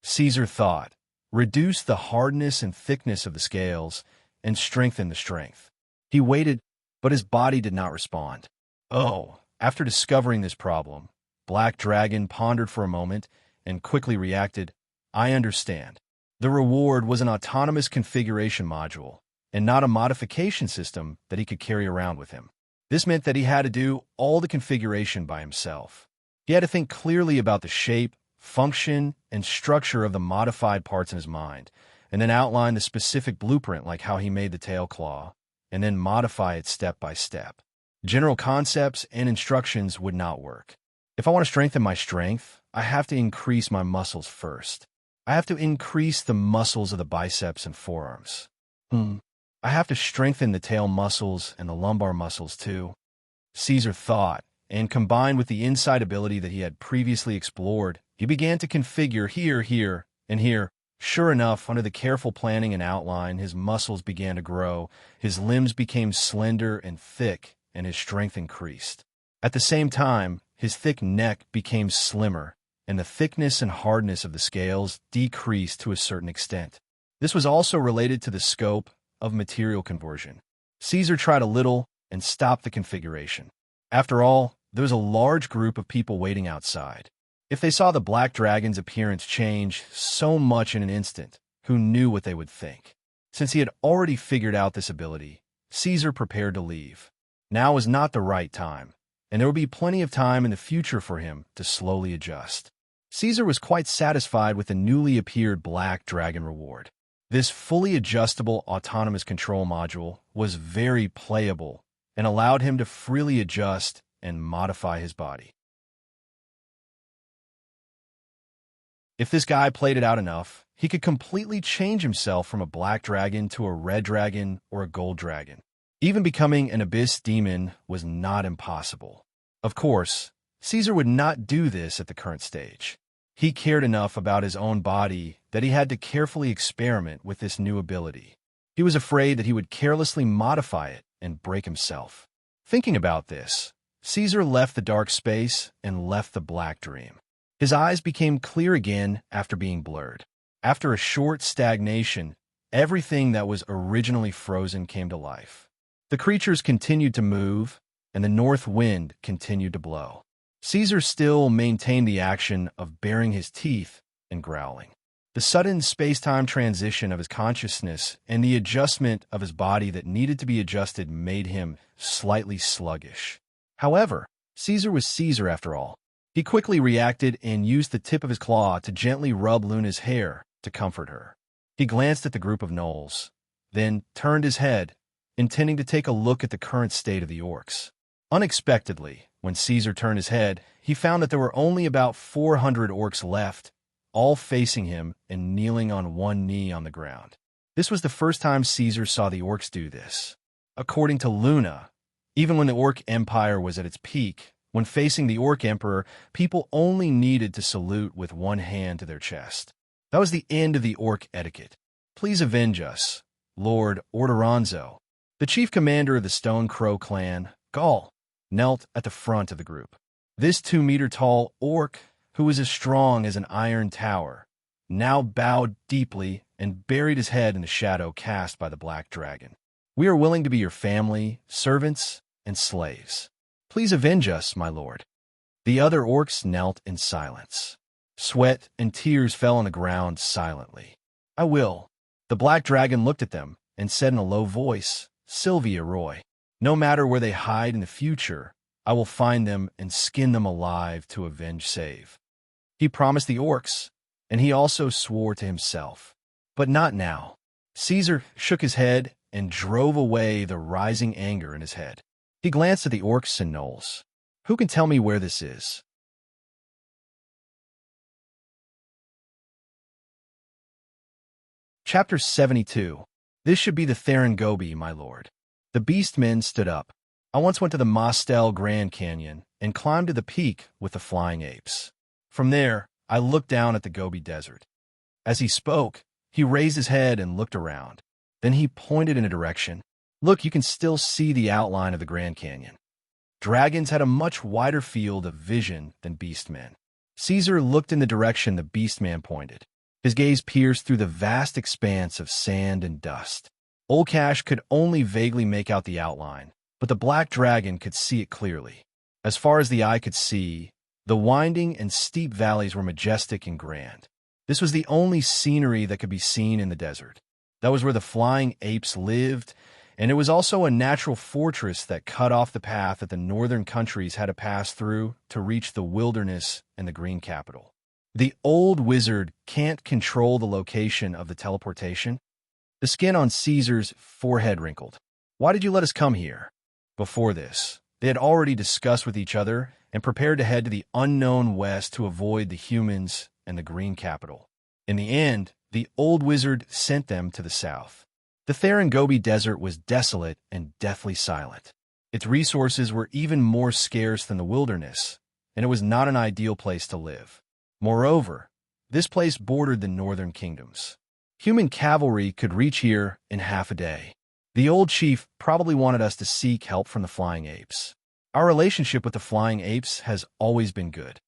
A: Caesar thought, reduce the hardness and thickness of the scales, and strengthen the strength. He waited, but his body did not respond. Oh, after discovering this problem, Black Dragon pondered for a moment and quickly reacted, I understand. The reward was an autonomous configuration module, and not a modification system that he could carry around with him. This meant that he had to do all the configuration by himself. He had to think clearly about the shape, function, and structure of the modified parts in his mind, and then outline the specific blueprint like how he made the tail claw, and then modify it step by step. General concepts and instructions would not work. If I want to strengthen my strength, I have to increase my muscles first. I have to increase the muscles of the biceps and forearms. I have to strengthen the tail muscles and the lumbar muscles too. Caesar thought, and combined with the inside ability that he had previously explored, he began to configure here, and here, Sure enough, under the careful planning and outline, his muscles began to grow, his limbs became slender and thick, and his strength increased. At the same time, his thick neck became slimmer, and the thickness and hardness of the scales decreased to a certain extent. This was also related to the scope of material conversion. Caesar tried a little and stopped the configuration. After all, there was a large group of people waiting outside. If they saw the black dragon's appearance change so much in an instant, who knew what they would think? Since he had already figured out this ability, Caesar prepared to leave. Now was not the right time, and there would be plenty of time in the future for him to slowly adjust. Caesar was quite satisfied with the newly appeared black dragon reward. This fully adjustable autonomous control module was very playable and allowed him to freely adjust and modify his body. If this guy played it out enough, he could completely change himself from a black dragon to a red dragon or a gold dragon. Even becoming an abyss demon was not impossible. Of course, Caesar would not do this at the current stage. He cared enough about his own body that he had to carefully experiment with this new ability. He was afraid that he would carelessly modify it and break himself. Thinking about this, Caesar left the dark space and left the black dream. His eyes became clear again after being blurred. After a short stagnation, everything that was originally frozen came to life. The creatures continued to move, and the north wind continued to blow. Caesar still maintained the action of baring his teeth and growling. The sudden space-time transition of his consciousness and the adjustment of his body that needed to be adjusted made him slightly sluggish. However, Caesar was Caesar after all. He quickly reacted and used the tip of his claw to gently rub Luna's hair to comfort her. He glanced at the group of gnolls, then turned his head, intending to take a look at the current state of the orcs. Unexpectedly, when Caesar turned his head, he found that there were only about 400 orcs left, all facing him and kneeling on one knee on the ground. This was the first time Caesar saw the orcs do this. According to Luna, even when the Orc Empire was at its peak, when facing the Orc Emperor, people only needed to salute with one hand to their chest. That was the end of the Orc etiquette. Please avenge us, Lord Orderonzo. The chief commander of the Stone Crow clan, Gaul, knelt at the front of the group. This 2-meter-tall orc, who was as strong as an iron tower, now bowed deeply and buried his head in the shadow cast by the black dragon. We are willing to be your family, servants, and slaves. Please avenge us, my lord. The other orcs knelt in silence. Sweat and tears fell on the ground silently. I will. The black dragon looked at them and said in a low voice, Sylvia Roy, no matter where they hide in the future, I will find them and skin them alive to avenge save. He promised the orcs, and he also swore to himself. But not now. Caesar shook his head and drove away the rising anger in his head. He glanced at the orcs and gnolls. Who can tell me where this is? Chapter 72. This should be the Theron Gobi, my lord. The beastmen stood up. I once went to the Mostel Grand Canyon and climbed to the peak with the flying apes. From there, I looked down at the Gobi Desert. As he spoke, he raised his head and looked around. Then he pointed in a direction. Look, you can still see the outline of the Grand Canyon. Dragons had a much wider field of vision than beastmen. Caesar looked in the direction the beastman pointed. His gaze pierced through the vast expanse of sand and dust. Olcash could only vaguely make out the outline, but the black dragon could see it clearly. As far as the eye could see, the winding and steep valleys were majestic and grand. This was the only scenery that could be seen in the desert. That was where the flying apes lived, and it was also a natural fortress that cut off the path that the northern countries had to pass through to reach the wilderness and the green capital. The old wizard can't control the location of the teleportation. The skin on Caesar's forehead wrinkled. Why did you let us come here? Before this, they had already discussed with each other and prepared to head to the unknown west to avoid the humans and the green capital. In the end, the old wizard sent them to the south. The Theron Gobi Desert was desolate and deathly silent. Its resources were even more scarce than the wilderness, and it was not an ideal place to live. Moreover, This place bordered the northern kingdoms. Human cavalry could reach here in half a day. The old chief probably wanted us to seek help from the flying apes. Our relationship with the flying apes has always been good.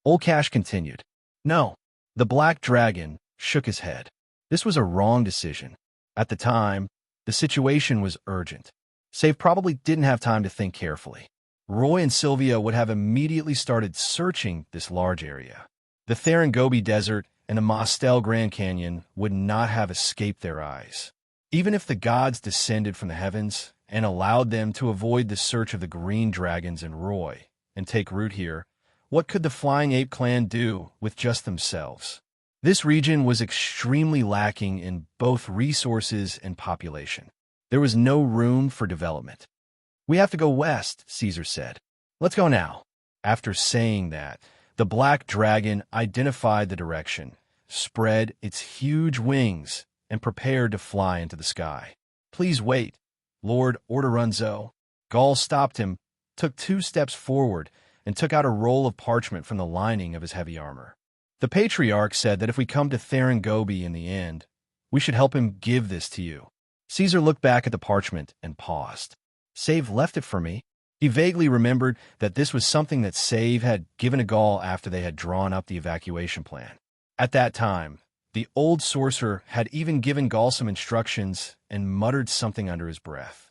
A: Old Cash continued. No. The black dragon shook his head. This was a wrong decision. At the time, the situation was urgent. Save probably didn't have time to think carefully. Roy and Sylvia would have immediately started searching this large area. The Therengobi Desert and the Mostel Grand Canyon would not have escaped their eyes. Even if the gods descended from the heavens and allowed them to avoid the search of the green dragons and Roy and take root here, what could the Flying Ape clan do with just themselves? This region was extremely lacking in both resources and population. There was no room for development. We have to go west, Caesar said. Let's go now. After saying that, the black dragon identified the direction, spread its huge wings, and prepared to fly into the sky. Please wait, Lord Orderunzo. Gaul stopped him, took 2 steps forward, and took out a roll of parchment from the lining of his heavy armor. The patriarch said that if we come to Therengobi in the end, we should help him give this to you. Caesar looked back at the parchment and paused. Save left it for me. He vaguely remembered that this was something that Save had given to Gaul after they had drawn up the evacuation plan. At that time, the old sorcerer had even given Gaul some instructions and muttered something under his breath.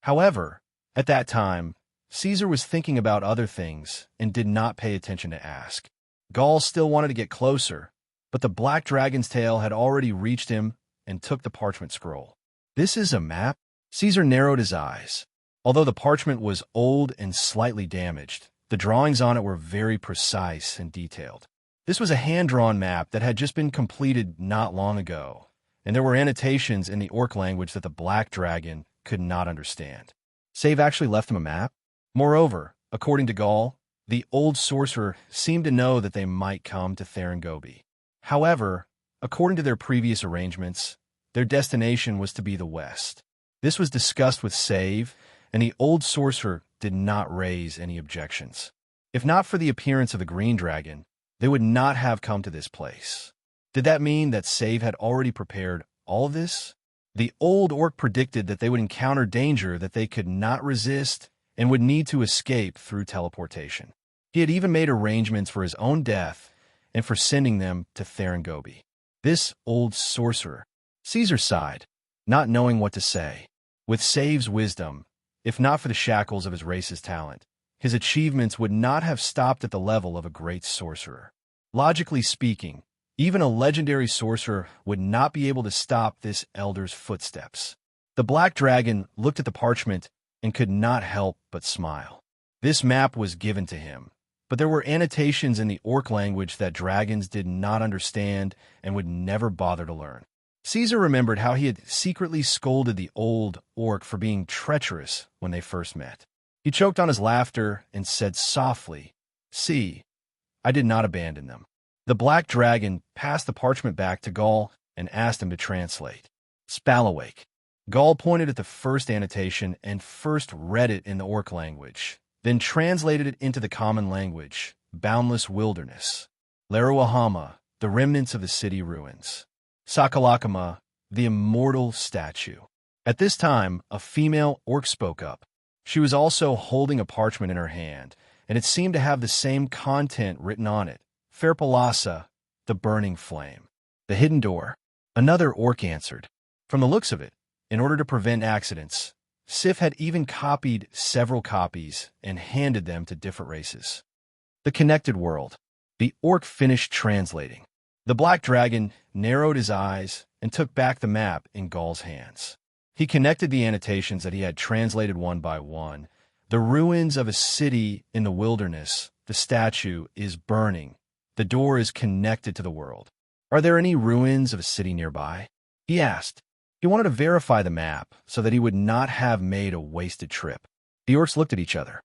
A: However, at that time, Caesar was thinking about other things and did not pay attention to ask. Gaul still wanted to get closer, but the black dragon's tail had already reached him and took the parchment scroll. This is a map? Caesar narrowed his eyes. Although the parchment was old and slightly damaged, the drawings on it were very precise and detailed. This was a hand-drawn map that had just been completed not long ago, and there were annotations in the orc language that the black dragon could not understand. Save actually left him a map. Moreover, according to Gaul, the old sorcerer seemed to know that they might come to Therengobi. However, according to their previous arrangements, their destination was to be the west. This was discussed with Save, and the old sorcerer did not raise any objections. If not for the appearance of the green dragon, they would not have come to this place. Did that mean that Save had already prepared all of this? The old orc predicted that they would encounter danger that they could not resist and would need to escape through teleportation. He had even made arrangements for his own death and for sending them to Therengobi. This old sorcerer. Caesar sighed, not knowing what to say. With Save's wisdom, if not for the shackles of his race's talent, his achievements would not have stopped at the level of a great sorcerer. Logically speaking, even a legendary sorcerer would not be able to stop this elder's footsteps. The black dragon looked at the parchment and could not help but smile. This map was given to him, but there were annotations in the orc language that dragons did not understand and would never bother to learn. Caesar remembered how he had secretly scolded the old orc for being treacherous when they first met. He choked on his laughter and said softly, "See, I did not abandon them." The black dragon passed the parchment back to Gaul and asked him to translate. Spallawake. Gaul pointed at the first annotation and first read it in the orc language, then translated it into the common language, boundless wilderness. Laruahama, the remnants of the city ruins. Sakalakama, the immortal statue. At this time, a female orc spoke up. She was also holding a parchment in her hand, and it seemed to have the same content written on it. Fairpalasa, the burning flame. The hidden door. Another orc answered. From the looks of it, in order to prevent accidents, Sif had even copied several copies and handed them to different races. The connected world. The orc finished translating. The black dragon narrowed his eyes and took back the map in Gaul's hands. He connected the annotations that he had translated one by one. The ruins of a city in the wilderness. The statue is burning. The door is connected to the world. Are there any ruins of a city nearby? He asked. He wanted to verify the map so that he would not have made a wasted trip. The orcs looked at each other.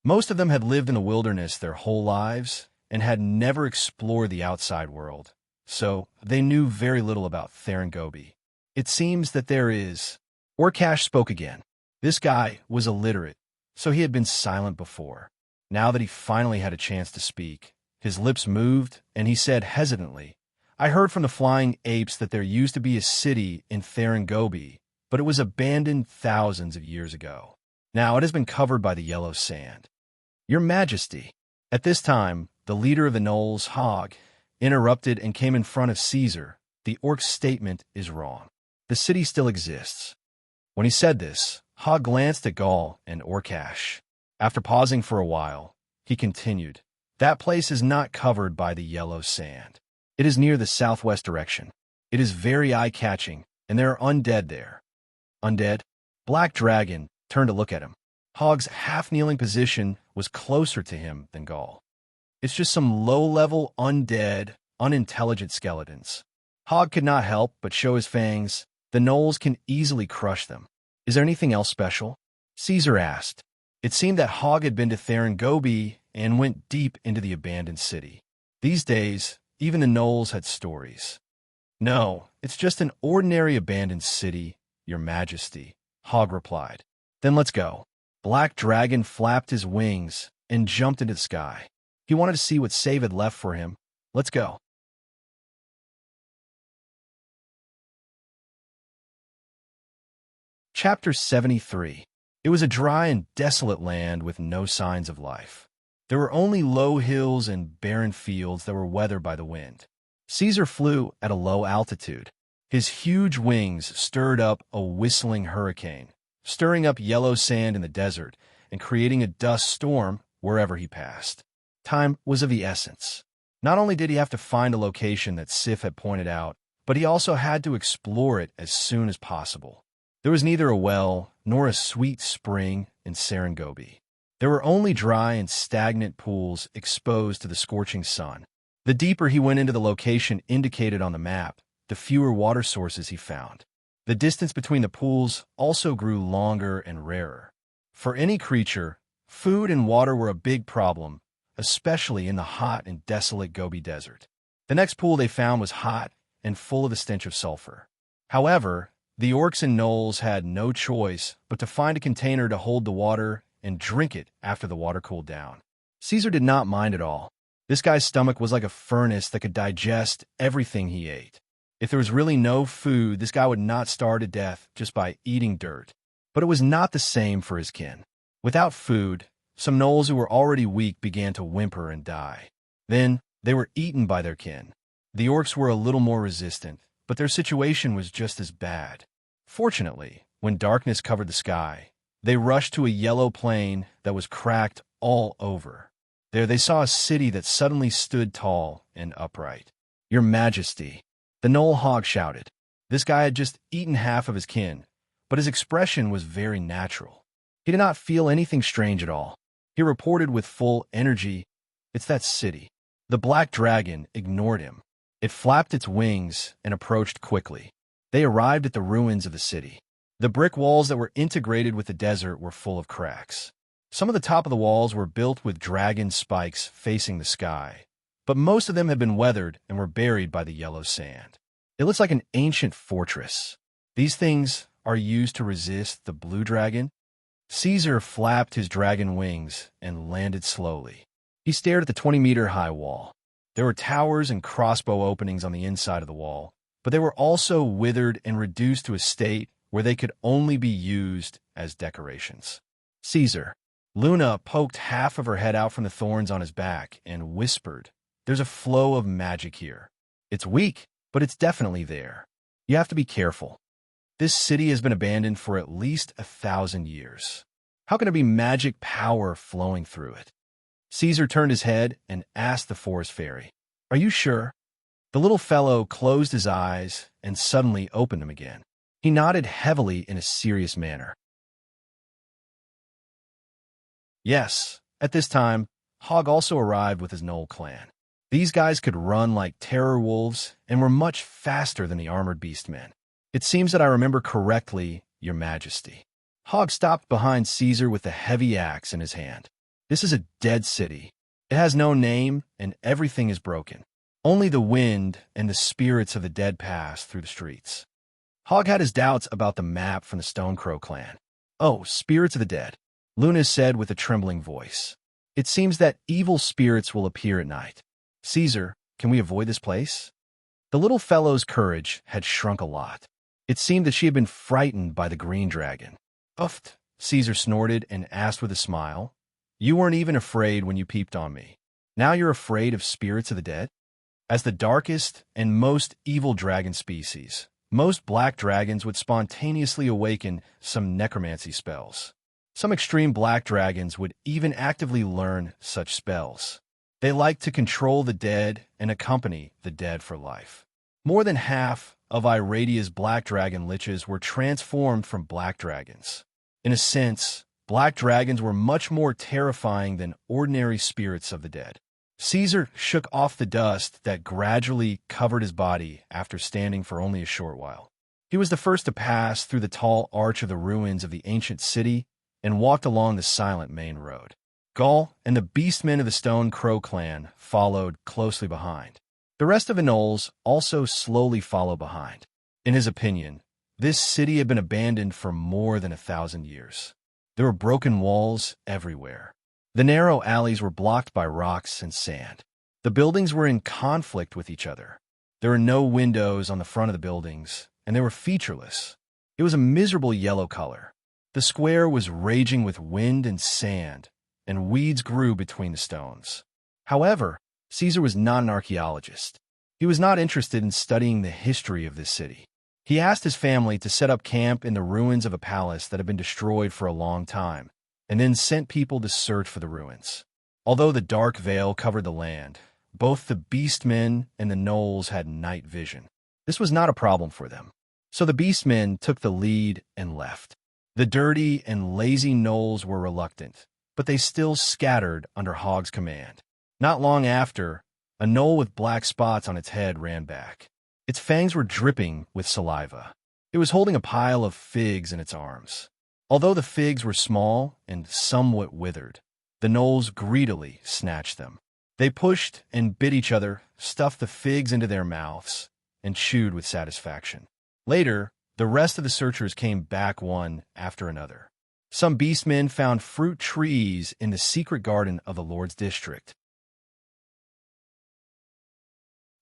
A: Most of them had lived in the wilderness their whole lives and had never explored the outside world, so they knew very little about Therengobi. It seems that there is... Orcash spoke again. This guy was illiterate, so he had been silent before. Now that he finally had a chance to speak, his lips moved, and he said hesitantly, "I heard from the flying apes that there used to be a city in Gobi, but it was abandoned thousands of years ago. Now it has been covered by the yellow sand." "Your Majesty." At this time, the leader of the gnolls, Hog, interrupted and came in front of Caesar. "The orc's statement is wrong. The city still exists." When he said this, Hog glanced at Gaul and Orcash. After pausing for a while, he continued, "That place is not covered by the yellow sand. It is near the southwest direction. It is very eye-catching, and there are undead there." "Undead?" Black Dragon turned to look at him. Hog's half-kneeling position was closer to him than Gaul. "It's just some low-level, undead, unintelligent skeletons." Hog could not help but show his fangs. "The gnolls can easily crush them. Is there anything else special?" Caesar asked. It seemed that Hog had been to Gobi and went deep into the abandoned city. These days, even the gnolls had stories. "No, it's just an ordinary abandoned city, Your Majesty," Hog replied. "Then let's go." Black Dragon flapped his wings and jumped into the sky. He wanted to see what Save had left for him. Let's go. Chapter 73. It was a dry and desolate land with no signs of life. There were only low hills and barren fields that were weathered by the wind. Caesar flew at a low altitude. His huge wings stirred up a whistling hurricane, stirring up yellow sand in the desert and creating a dust storm wherever he passed. Time was of the essence. Not only did he have to find a location that Sif had pointed out, but he also had to explore it as soon as possible. There was neither a well nor a sweet spring in Gobi. There were only dry and stagnant pools exposed to the scorching sun. The deeper he went into the location indicated on the map, the fewer water sources he found. The distance between the pools also grew longer and rarer. For any creature, food and water were a big problem, especially in the hot and desolate Gobi Desert. The next pool they found was hot and full of the stench of sulfur. However, the orcs and gnolls had no choice but to find a container to hold the water and drink it after the water cooled down. Caesar did not mind at all. This guy's stomach was like a furnace that could digest everything he ate. If there was really no food, this guy would not starve to death just by eating dirt. But it was not the same for his kin. Without food, some gnolls who were already weak began to whimper and die. Then they were eaten by their kin. The orcs were a little more resistant, but their situation was just as bad. Fortunately, when darkness covered the sky, they rushed to a yellow plain that was cracked all over. There they saw a city that suddenly stood tall and upright. "Your Majesty," the gnoll Hog shouted. This guy had just eaten half of his kin, but his expression was very natural. He did not feel anything strange at all. He reported with full energy, "It's that city." The black dragon ignored him. It flapped its wings and approached quickly. They arrived at the ruins of the city. The brick walls that were integrated with the desert were full of cracks. Some of the top of the walls were built with dragon spikes facing the sky, but most of them had been weathered and were buried by the yellow sand. It looks like an ancient fortress. These things are used to resist the blue dragon. Caesar flapped his dragon wings and landed slowly. He stared at the 20-meter-high wall. There were towers and crossbow openings on the inside of the wall, but they were also withered and reduced to a state where they could only be used as decorations. "Caesar." Luna poked half of her head out from the thorns on his back and whispered, "There's a flow of magic here. It's weak, but it's definitely there. You have to be careful. This city has been abandoned for at least 1,000 years. How can there be magic power flowing through it?" Caesar turned his head and asked the forest fairy, "Are you sure?" The little fellow closed his eyes and suddenly opened them again. He nodded heavily in a serious manner. Yes, at this time, Hog also arrived with his gnoll clan. These guys could run like terror wolves and were much faster than the armored beastmen. "It seems that I remember correctly, Your Majesty." Hog stopped behind Caesar with a heavy axe in his hand. "This is a dead city. It has no name, and everything is broken. Only the wind and the spirits of the dead pass through the streets." Hog had his doubts about the map from the Stonecrow clan. "Oh, spirits of the dead. Luna said with a trembling voice. It seems that evil spirits will appear at night. Caesar, can we avoid this place? The little fellow's courage had shrunk a lot. It seemed that she had been frightened by the green dragon. Uffed, Caesar snorted and asked with a smile. You weren't even afraid when you peeped on me. Now you're afraid of spirits of the dead? As the darkest and most evil dragon species, most black dragons would spontaneously awaken some necromancy spells. Some extreme black dragons would even actively learn such spells. They liked to control the dead and accompany the dead for life. More than half of Iradia's black dragon liches were transformed from black dragons. In a sense, black dragons were much more terrifying than ordinary spirits of the dead. Caesar shook off the dust that gradually covered his body after standing for only a short while. He was the first to pass through the tall arch of the ruins of the ancient city and walked along the silent main road. Gaul and the beastmen of the Stone Crow clan followed closely behind. The rest of the gnolls also slowly followed behind. In his opinion, this city had been abandoned for more than 1,000 years. There were broken walls everywhere. The narrow alleys were blocked by rocks and sand. The buildings were in conflict with each other. There were no windows on the front of the buildings, and they were featureless. It was a miserable yellow color. The square was raging with wind and sand, and weeds grew between the stones. However, Caesar was not an archaeologist. He was not interested in studying the history of this city. He asked his family to set up camp in the ruins of a palace that had been destroyed for a long time, and then sent people to search for the ruins. Although the dark veil covered the land, both the beastmen and the gnolls had night vision. This was not a problem for them. So the beastmen took the lead and left. The dirty and lazy gnolls were reluctant, but they still scattered under Hog's command. Not long after, a gnoll with black spots on its head ran back. Its fangs were dripping with saliva. It was holding a pile of figs in its arms. Although the figs were small and somewhat withered, the gnolls greedily snatched them. They pushed and bit each other, stuffed the figs into their mouths, and chewed with satisfaction. Later, the rest of the searchers came back one after another. Some beastmen found fruit trees in the secret garden of the Lord's district.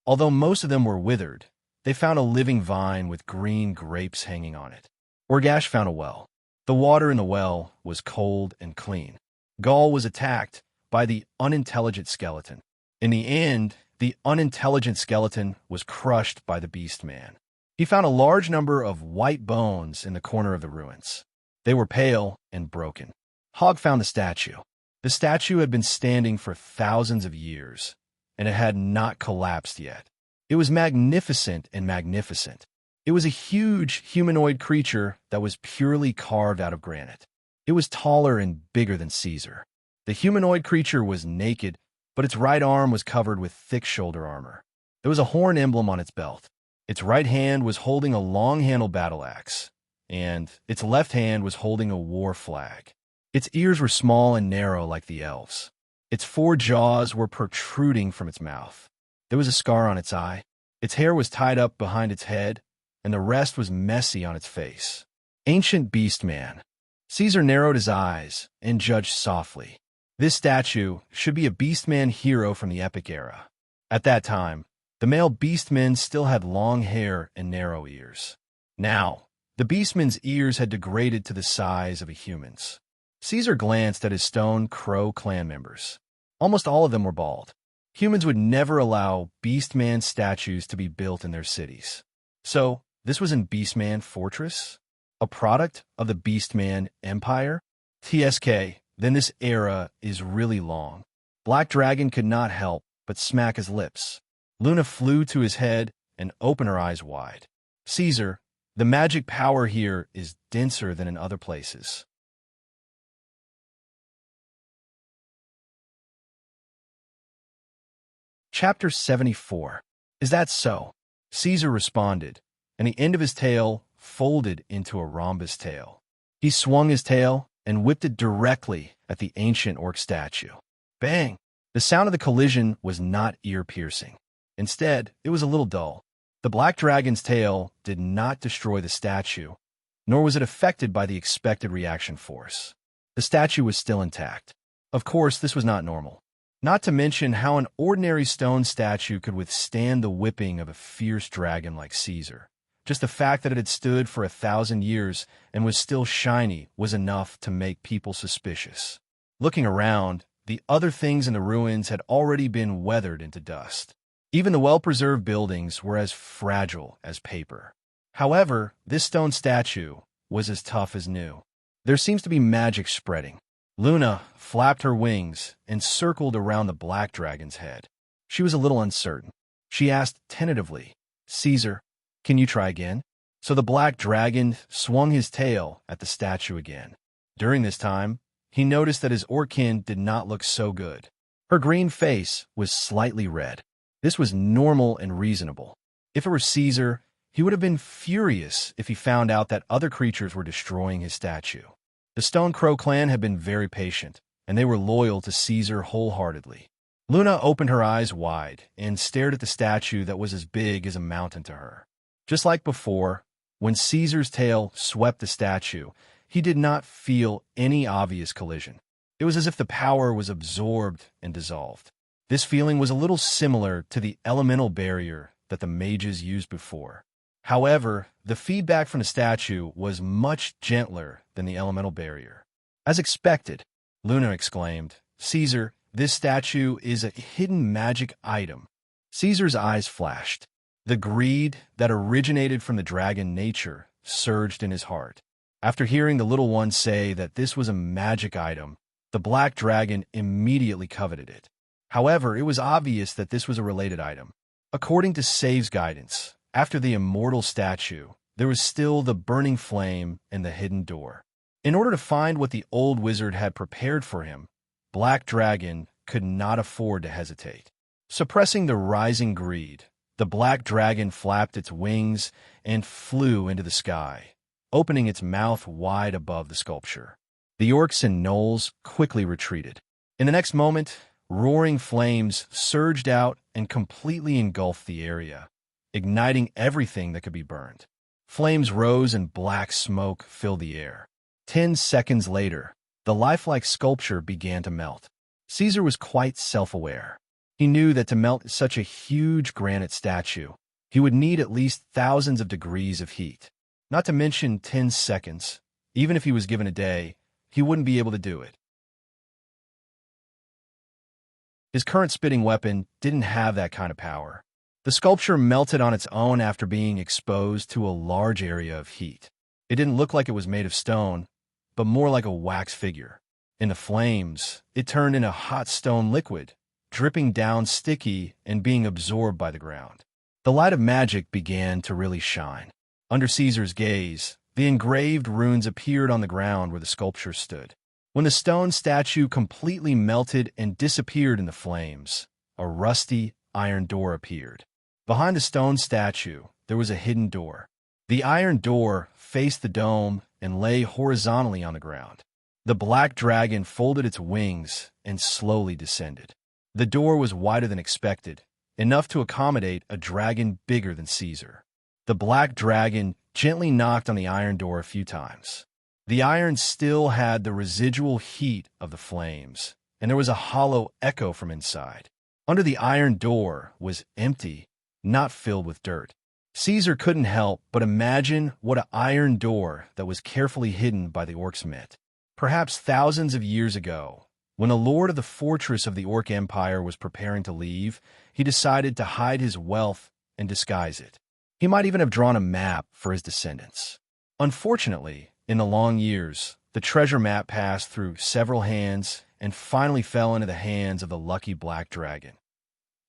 A: Although most of them were withered, they found a living vine with green grapes hanging on it. Orgash found a well. The water in the well was cold and clean. Gaul was attacked by the unintelligent skeleton. In the end, the unintelligent skeleton was crushed by the beast man. He found a large number of white bones in the corner of the ruins. They were pale and broken. Hog found the statue. The statue had been standing for thousands of years, and it had not collapsed yet. It was magnificent and magnificent. It was a huge humanoid creature that was purely carved out of granite. It was taller and bigger than Caesar. The humanoid creature was naked, but its right arm was covered with thick shoulder armor. There was a horn emblem on its belt. Its right hand was holding a long-handled battle axe, and its left hand was holding a war flag. Its ears were small and narrow like the elves. Its 4 jaws were protruding from its mouth. There was a scar on its eye. Its hair was tied up behind its head, and the rest was messy on its face. Ancient Beast Man. Caesar narrowed his eyes and judged softly. This statue should be a Beastman hero from the epic era. At that time, the male Beastmen still had long hair and narrow ears. Now, the Beastman's ears had degraded to the size of a human's. Caesar glanced at his Stone Crow clan members. Almost all of them were bald. Humans would never allow Beastman statues to be built in their cities. So, this was in Beastman Fortress? A product of the Beastman Empire? TSK, then this era is really long. Black Dragon could not help but smack his lips. Luna flew to his head and opened her eyes wide. Caesar, the magic power here is denser than in other places. Chapter 74. Is that so? Caesar responded, and the end of his tail folded into a rhombus tail. He swung his tail and whipped it directly at the ancient orc statue. Bang! The sound of the collision was not ear-piercing. Instead, it was a little dull. The black dragon's tail did not destroy the statue, nor was it affected by the expected reaction force. The statue was still intact. Of course, this was not normal. Not to mention how an ordinary stone statue could withstand the whipping of a fierce dragon like Caesar. Just the fact that it had stood for 1,000 years and was still shiny was enough to make people suspicious. Looking around, the other things in the ruins had already been weathered into dust. Even the well-preserved buildings were as fragile as paper. However, this stone statue was as tough as new. There seems to be magic spreading. Luna flapped her wings and circled around the black dragon's head. She was a little uncertain. She asked tentatively, "Caesar, can you try again?" So the black dragon swung his tail at the statue again. During this time, he noticed that his orkin did not look so good. Her green face was slightly red. This was normal and reasonable. If it were Caesar, he would have been furious if he found out that other creatures were destroying his statue. The Stone Crow clan had been very patient, and they were loyal to Caesar wholeheartedly. Luna opened her eyes wide and stared at the statue that was as big as a mountain to her. Just like before, when Caesar's tail swept the statue, he did not feel any obvious collision. It was as if the power was absorbed and dissolved. This feeling was a little similar to the elemental barrier that the mages used before. However, the feedback from the statue was much gentler than the elemental barrier. As expected, Luna exclaimed, "Caesar, this statue is a hidden magic item." Caesar's eyes flashed. The greed that originated from the dragon nature surged in his heart. After hearing the little one say that this was a magic item, the black dragon immediately coveted it. However, it was obvious that this was a related item. According to Save's guidance, after the immortal statue, there was still the burning flame and the hidden door. In order to find what the old wizard had prepared for him, Black Dragon could not afford to hesitate. Suppressing the rising greed, the black dragon flapped its wings and flew into the sky, opening its mouth wide above the sculpture. The orcs and gnolls quickly retreated. In the next moment, roaring flames surged out and completely engulfed the area, igniting everything that could be burned. Flames rose and black smoke filled the air. 10 seconds later, the lifelike sculpture began to melt. Caesar was quite self-aware. He knew that to melt such a huge granite statue, he would need at least thousands of degrees of heat. Not to mention 10 seconds. Even if he was given a day, he wouldn't be able to do it. His current spitting weapon didn't have that kind of power. The sculpture melted on its own after being exposed to a large area of heat. It didn't look like it was made of stone, but more like a wax figure. In the flames, it turned into hot stone liquid, dripping down sticky and being absorbed by the ground. The light of magic began to really shine. Under Caesar's gaze, the engraved runes appeared on the ground where the sculpture stood. When the stone statue completely melted and disappeared in the flames, a rusty iron door appeared. Behind the stone statue, there was a hidden door. The iron door faced the dome and lay horizontally on the ground. The black dragon folded its wings and slowly descended. The door was wider than expected, enough to accommodate a dragon bigger than Caesar. The black dragon gently knocked on the iron door a few times. The iron still had the residual heat of the flames, and there was a hollow echo from inside. Under the iron door was empty, not filled with dirt. Caesar couldn't help but imagine what an iron door that was carefully hidden by the orcs meant. Perhaps thousands of years ago, when the lord of the fortress of the Orc Empire was preparing to leave, he decided to hide his wealth and disguise it. He might even have drawn a map for his descendants. Unfortunately, in the long years, the treasure map passed through several hands and finally fell into the hands of the lucky black dragon.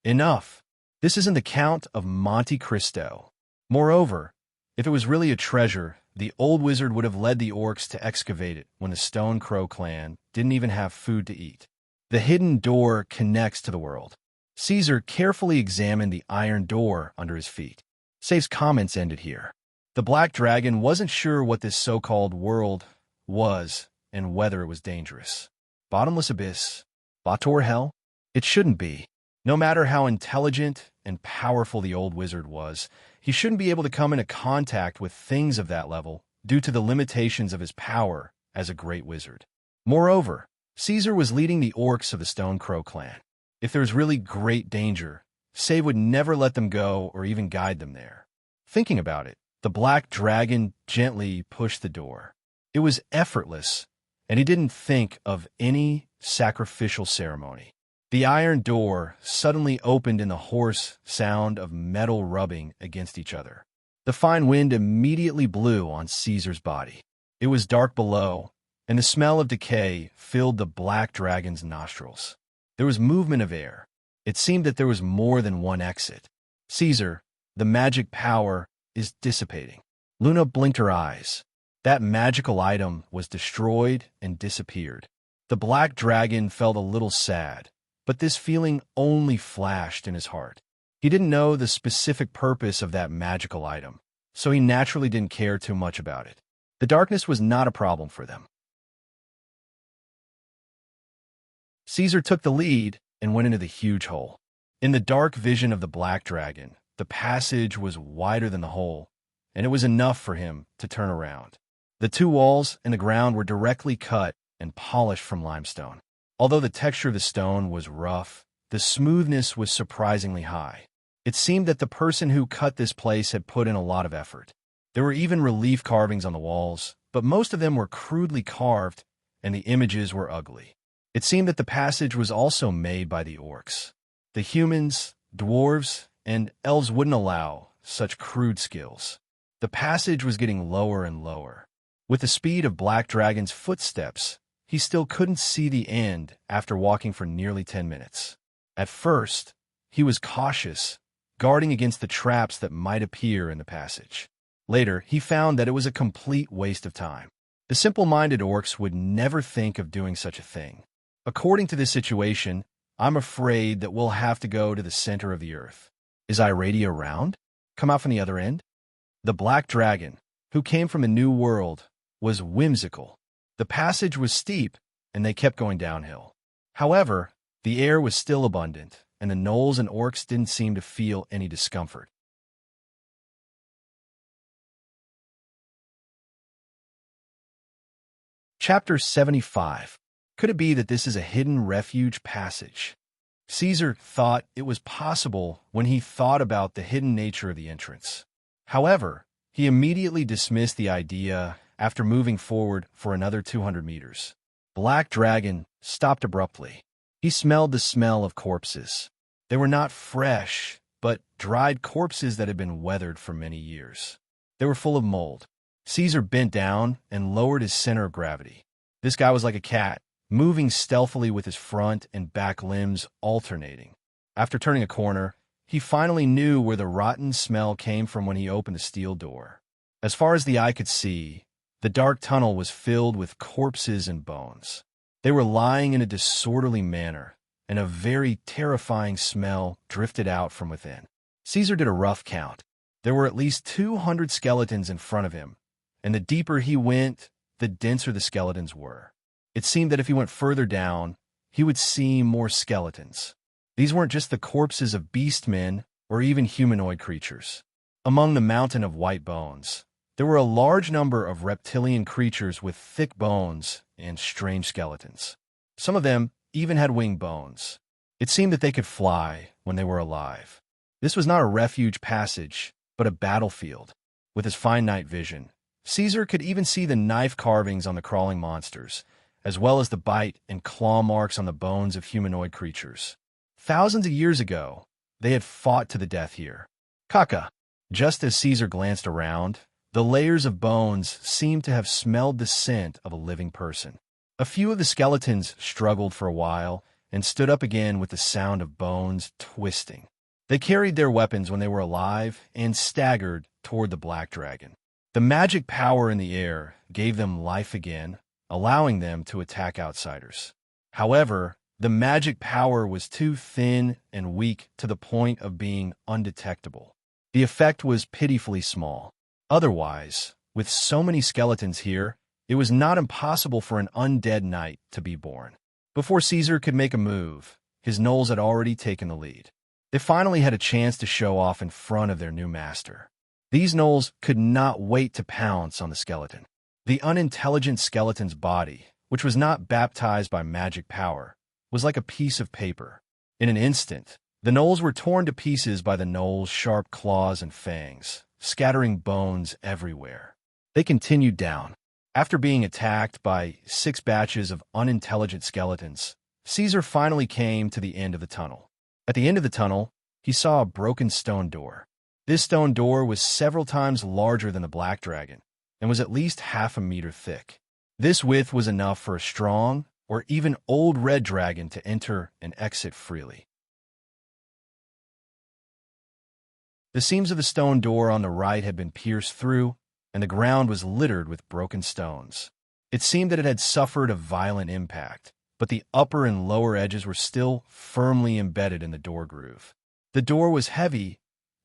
A: Enough! This isn't the Count of Monte Cristo. Moreover, if it was really a treasure, the old wizard would have led the orcs to excavate it when the Stone Crow clan didn't even have food to eat. The hidden door connects to the world. Caesar carefully examined the iron door under his feet. Safe's comments ended here. The black dragon wasn't sure what this so-called world was and whether it was dangerous. Bottomless abyss? Bator hell? It shouldn't be. No matter how intelligent and powerful the old wizard was, he shouldn't be able to come into contact with things of that level due to the limitations of his power as a great wizard. Moreover, Caesar was leading the orcs of the Stone Crow clan. If there was really great danger, Save would never let them go or even guide them there. Thinking about it, the black dragon gently pushed the door. It was effortless, and he didn't think of any sacrificial ceremony. The iron door suddenly opened in the hoarse sound of metal rubbing against each other. The fine wind immediately blew on Caesar's body. It was dark below, and the smell of decay filled the black dragon's nostrils. There was movement of air. It seemed that there was more than one exit. Caesar, the magic power is dissipating. Luna blinked her eyes. That magical item was destroyed and disappeared. The black dragon felt a little sad, but this feeling only flashed in his heart. He didn't know the specific purpose of that magical item, so he naturally didn't care too much about it. The darkness was not a problem for them. Caesar took the lead and went into the huge hole. In the dark vision of the black dragon, the passage was wider than the hole, and it was enough for him to turn around. The two walls and the ground were directly cut and polished from limestone. Although the texture of the stone was rough, the smoothness was surprisingly high. It seemed that the person who cut this place had put in a lot of effort. There were even relief carvings on the walls, but most of them were crudely carved, and the images were ugly. It seemed that the passage was also made by the orcs. The humans, dwarves, and elves wouldn't allow such crude skills. The passage was getting lower and lower. With the speed of Black Dragon's footsteps, he still couldn't see the end after walking for nearly 10 minutes. At first, he was cautious, guarding against the traps that might appear in the passage. Later, he found that it was a complete waste of time. The simple-minded orcs would never think of doing such a thing. According to this situation, I'm afraid that we'll have to go to the center of the earth. Is Iradia around? Come out from the other end? The Black Dragon, who came from a new world, was whimsical. The passage was steep, and they kept going downhill. However, the air was still abundant, and the gnolls and orcs didn't seem to feel any discomfort. Chapter 75. Could it be that this is a hidden refuge passage? Caesar thought it was possible when he thought about the hidden nature of the entrance. However, he immediately dismissed the idea after moving forward for another 200 meters. Black Dragon stopped abruptly. He smelled the smell of corpses. They were not fresh, but dried corpses that had been weathered for many years. They were full of mold. Caesar bent down and lowered his center of gravity. This guy was like a cat, moving stealthily with his front and back limbs alternating. After turning a corner, he finally knew where the rotten smell came from when he opened the steel door. As far as the eye could see, the dark tunnel was filled with corpses and bones. They were lying in a disorderly manner, and a very terrifying smell drifted out from within. Caesar did a rough count. There were at least 200 skeletons in front of him, and the deeper he went, the denser the skeletons were. It seemed that if he went further down, he would see more skeletons. These weren't just the corpses of beastmen or even humanoid creatures. Among the mountain of white bones, there were a large number of reptilian creatures with thick bones and strange skeletons. Some of them even had wing bones. It seemed that they could fly when they were alive. This was not a refuge passage, but a battlefield. With his fine night vision, Caesar could even see the knife carvings on the crawling monsters, as well as the bite and claw marks on the bones of humanoid creatures. Thousands of years ago, they had fought to the death here. Caca. Just as Caesar glanced around, the layers of bones seemed to have smelled the scent of a living person. A few of the skeletons struggled for a while and stood up again with the sound of bones twisting. They carried their weapons when they were alive and staggered toward the Black Dragon. The magic power in the air gave them life again, allowing them to attack outsiders. However, the magic power was too thin and weak to the point of being undetectable. The effect was pitifully small. Otherwise, with so many skeletons here, it was not impossible for an undead knight to be born. Before Caesar could make a move, his gnolls had already taken the lead. They finally had a chance to show off in front of their new master. These gnolls could not wait to pounce on the skeleton. The unintelligent skeleton's body which was not baptized by magic power, was like a piece of paper. In an instant, the gnolls were torn to pieces by the gnoll's sharp claws and fangs, scattering bones everywhere. They continued down. After being attacked by 6 batches of unintelligent skeletons, Caesar finally came to the end of the tunnel. At the end of the tunnel, he saw a broken stone door. This stone door was several times larger than the black dragon and was at least half a meter thick. This width was enough for a strong or even old red dragon to enter and exit freely. The seams of the stone door on the right had been pierced through, and the ground was littered with broken stones. It seemed that it had suffered a violent impact, but the upper and lower edges were still firmly embedded in the door groove. The door was heavy,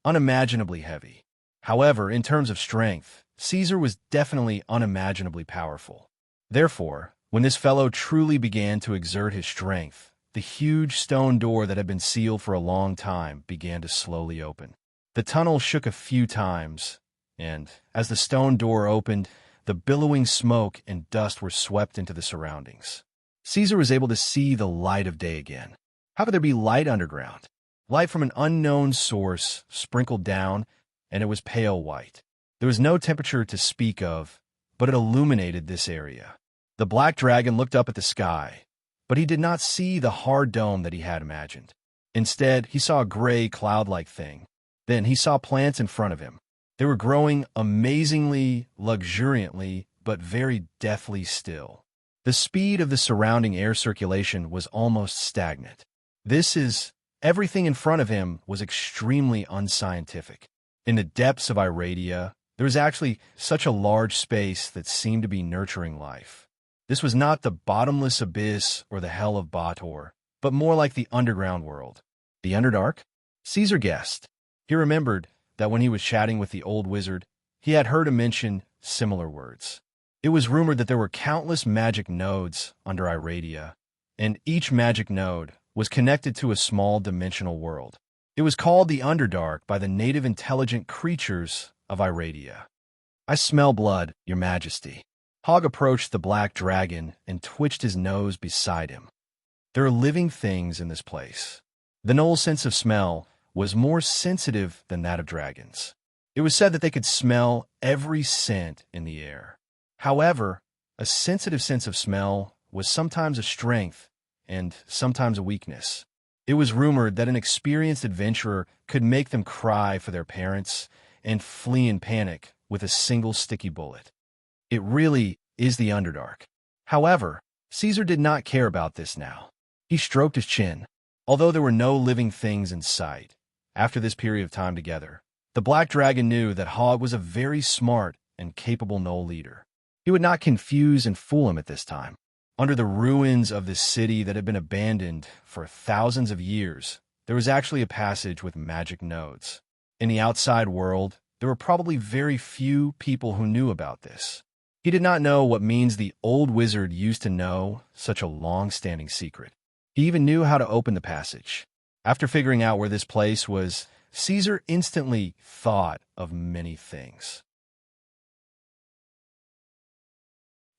A: unimaginably heavy. However, in terms of strength, Caesar was definitely unimaginably powerful. Therefore, when this fellow truly began to exert his strength, the huge stone door that had been sealed for a long time began to slowly open. The tunnel shook a few times, and, as the stone door opened, the billowing smoke and dust were swept into the surroundings. Caesar was able to see the light of day again. How could there be light underground? Light from an unknown source sprinkled down, and it was pale white. There was no temperature to speak of, but it illuminated this area. The black dragon looked up at the sky, but he did not see the hard dome that he had imagined. Instead, he saw a gray, cloud-like thing. Then he saw plants in front of him. They were growing amazingly, luxuriantly, but very deathly still. The speed of the surrounding air circulation was almost stagnant. Everything in front of him was extremely unscientific. In the depths of Iradia, there was actually such a large space that seemed to be nurturing life. This was not the bottomless abyss or the hell of Bator, but more like the underground world. The Underdark? Caesar guessed. He remembered that when he was chatting with the old wizard, he had heard him mention similar words. It was rumored that there were countless magic nodes under Iradia, and each magic node was connected to a small dimensional world. It was called the Underdark by the native intelligent creatures of Iradia. "I smell blood, your majesty." Hogg approached the black dragon and twitched his nose beside him. There are living things in this place. The gnoll's sense of smell was more sensitive than that of dragons. It was said that they could smell every scent in the air. However, a sensitive sense of smell was sometimes a strength and sometimes a weakness. It was rumored that an experienced adventurer could make them cry for their parents and flee in panic with a single sticky bullet. It really is the Underdark. However, Caesar did not care about this now. He stroked his chin. Although there were no living things in sight, after this period of time together, the black dragon knew that Hogg was a very smart and capable gnoll leader. He would not confuse and fool him at this time. Under the ruins of this city that had been abandoned for thousands of years, there was actually a passage with magic nodes. In the outside world, there were probably very few people who knew about this. He did not know what means the old wizard used to know such a long-standing secret. He even knew how to open the passage. After figuring out where this place was, Caesar instantly thought of many things.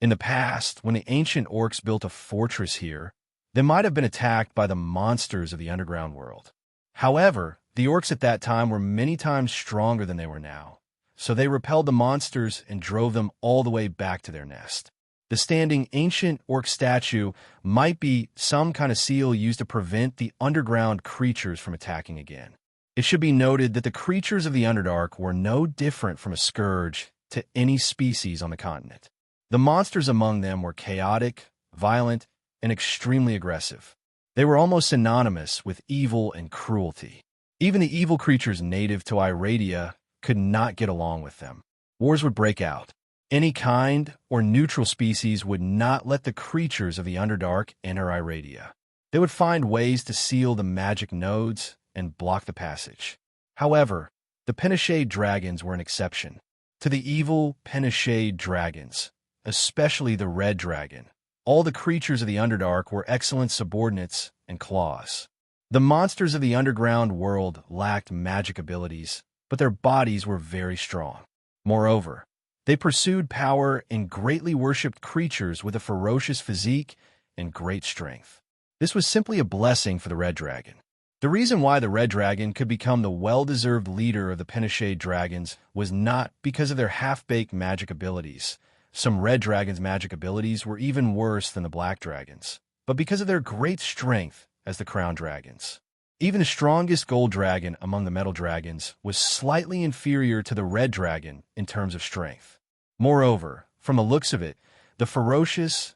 A: In the past, when the ancient orcs built a fortress here, they might have been attacked by the monsters of the underground world. However, the orcs at that time were many times stronger than they were now, so they repelled the monsters and drove them all the way back to their nest. The standing ancient orc statue might be some kind of seal used to prevent the underground creatures from attacking again. It should be noted that the creatures of the Underdark were no different from a scourge to any species on the continent. The monsters among them were chaotic, violent, and extremely aggressive. They were almost synonymous with evil and cruelty. Even the evil creatures native to Iradia could not get along with them. Wars would break out. Any kind or neutral species would not let the creatures of the Underdark enter Iradia. They would find ways to seal the magic nodes and block the passage. However, the Penishade dragons were an exception. To the evil Penishade dragons, especially the red dragon, all the creatures of the Underdark were excellent subordinates and claws. The monsters of the underground world lacked magic abilities, but their bodies were very strong. Moreover, They pursued power and greatly worshipped creatures with a ferocious physique and great strength. This was simply a blessing for the red dragon. The reason why the red dragon could become the well-deserved leader of the Penishade dragons was not because of their half-baked magic abilities. Some red dragons' magic abilities were even worse than the black dragons, but because of their great strength as the crown dragons. Even the strongest gold dragon among the metal dragons was slightly inferior to the red dragon in terms of strength. Moreover, from the looks of it, the ferocious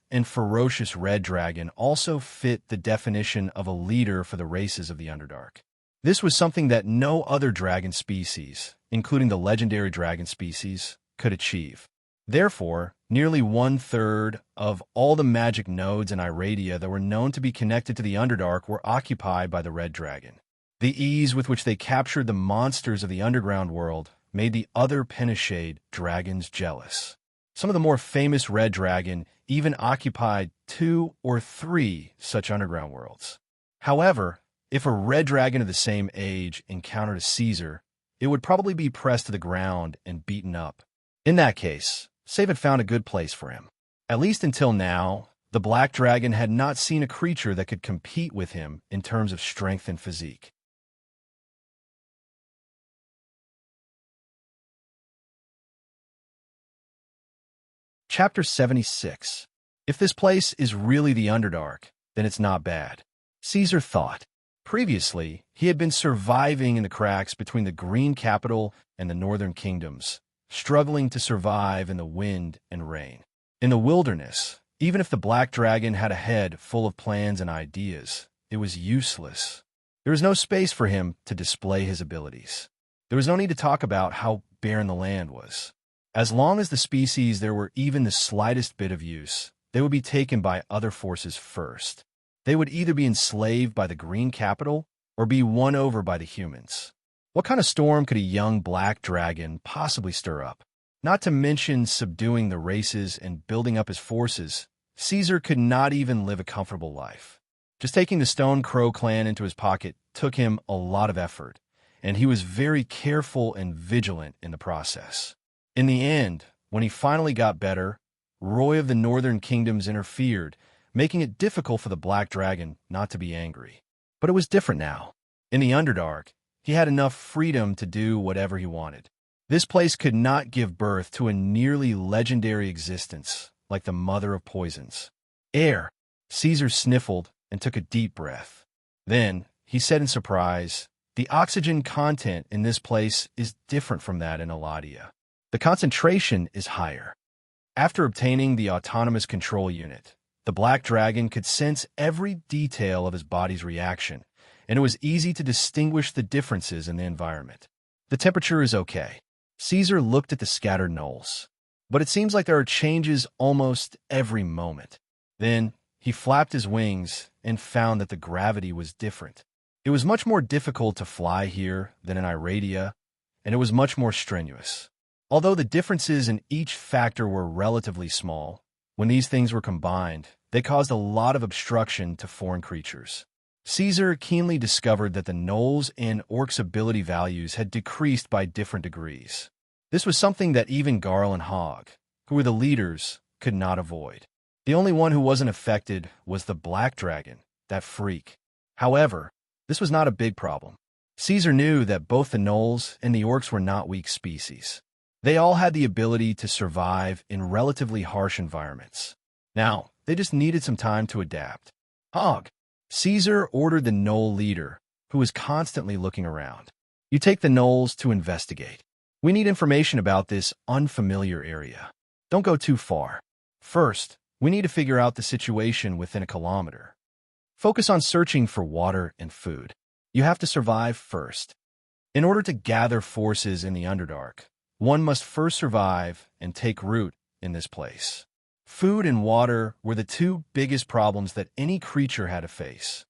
A: red dragon also fit the definition of a leader for the races of the Underdark. This was something that no other dragon species, including the legendary dragon species, could achieve. Therefore, nearly one-third of all the magic nodes in Iradia that were known to be connected to the Underdark were occupied by the red dragon. The ease with which they captured the monsters of the underground world made the other Penishade dragons jealous. Some of the more famous red dragon even occupied 2 or 3 such underground worlds. However, if a red dragon of the same age encountered a Caesar, it would probably be pressed to the ground and beaten up. In that case, Save had found a good place for him. At least until now, the black dragon had not seen a creature that could compete with him in terms of strength and physique. Chapter 76. If this place is really the Underdark, then it's not bad, Caesar thought. Previously, he had been surviving in the cracks between the Green Capital and the Northern Kingdoms, struggling to survive in the wind and rain. In the wilderness, even if the black dragon had a head full of plans and ideas, it was useless. There was no space for him to display his abilities. There was no need to talk about how barren the land was. As long as the species there were even the slightest bit of use, they would be taken by other forces first. They would either be enslaved by the Green Capital or be won over by the humans. What kind of storm could a young black dragon possibly stir up? Not to mention subduing the races and building up his forces, Caesar could not even live a comfortable life. Just taking the Stone Crow clan into his pocket took him a lot of effort, and he was very careful and vigilant in the process. In the end, when he finally got better, Roy of the Northern Kingdoms interfered, making it difficult for the black dragon not to be angry. But it was different now. In the Underdark, he had enough freedom to do whatever he wanted. This place could not give birth to a nearly legendary existence like the mother of poisons. Air! Caesar sniffled and took a deep breath. Then, he said in surprise, the oxygen content in this place is different from that in Eladia. The concentration is higher. After obtaining the autonomous control unit, the black dragon could sense every detail of his body's reaction, and it was easy to distinguish the differences in the environment. The temperature is okay. Caesar looked at the scattered knolls, but it seems like there are changes almost every moment. Then, he flapped his wings and found that the gravity was different. It was much more difficult to fly here than in Iradia, and it was much more strenuous. Although the differences in each factor were relatively small, when these things were combined, they caused a lot of obstruction to foreign creatures. Caesar keenly discovered that the gnolls and orcs' ability values had decreased by different degrees. This was something that even Garl and Hogg, who were the leaders, could not avoid. The only one who wasn't affected was the black dragon, that freak. However, this was not a big problem. Caesar knew that both the gnolls and the orcs were not weak species. They all had the ability to survive in relatively harsh environments. Now, they just needed some time to adapt. Hogg! Caesar ordered the gnoll leader, who was constantly looking around. You take the gnolls to investigate. We need information about this unfamiliar area. Don't go too far. First, we need to figure out the situation within a kilometer. Focus on searching for water and food. You have to survive first. In order to gather forces in the Underdark, one must first survive and take root in this place. Food and water were the two biggest problems that any creature had to face.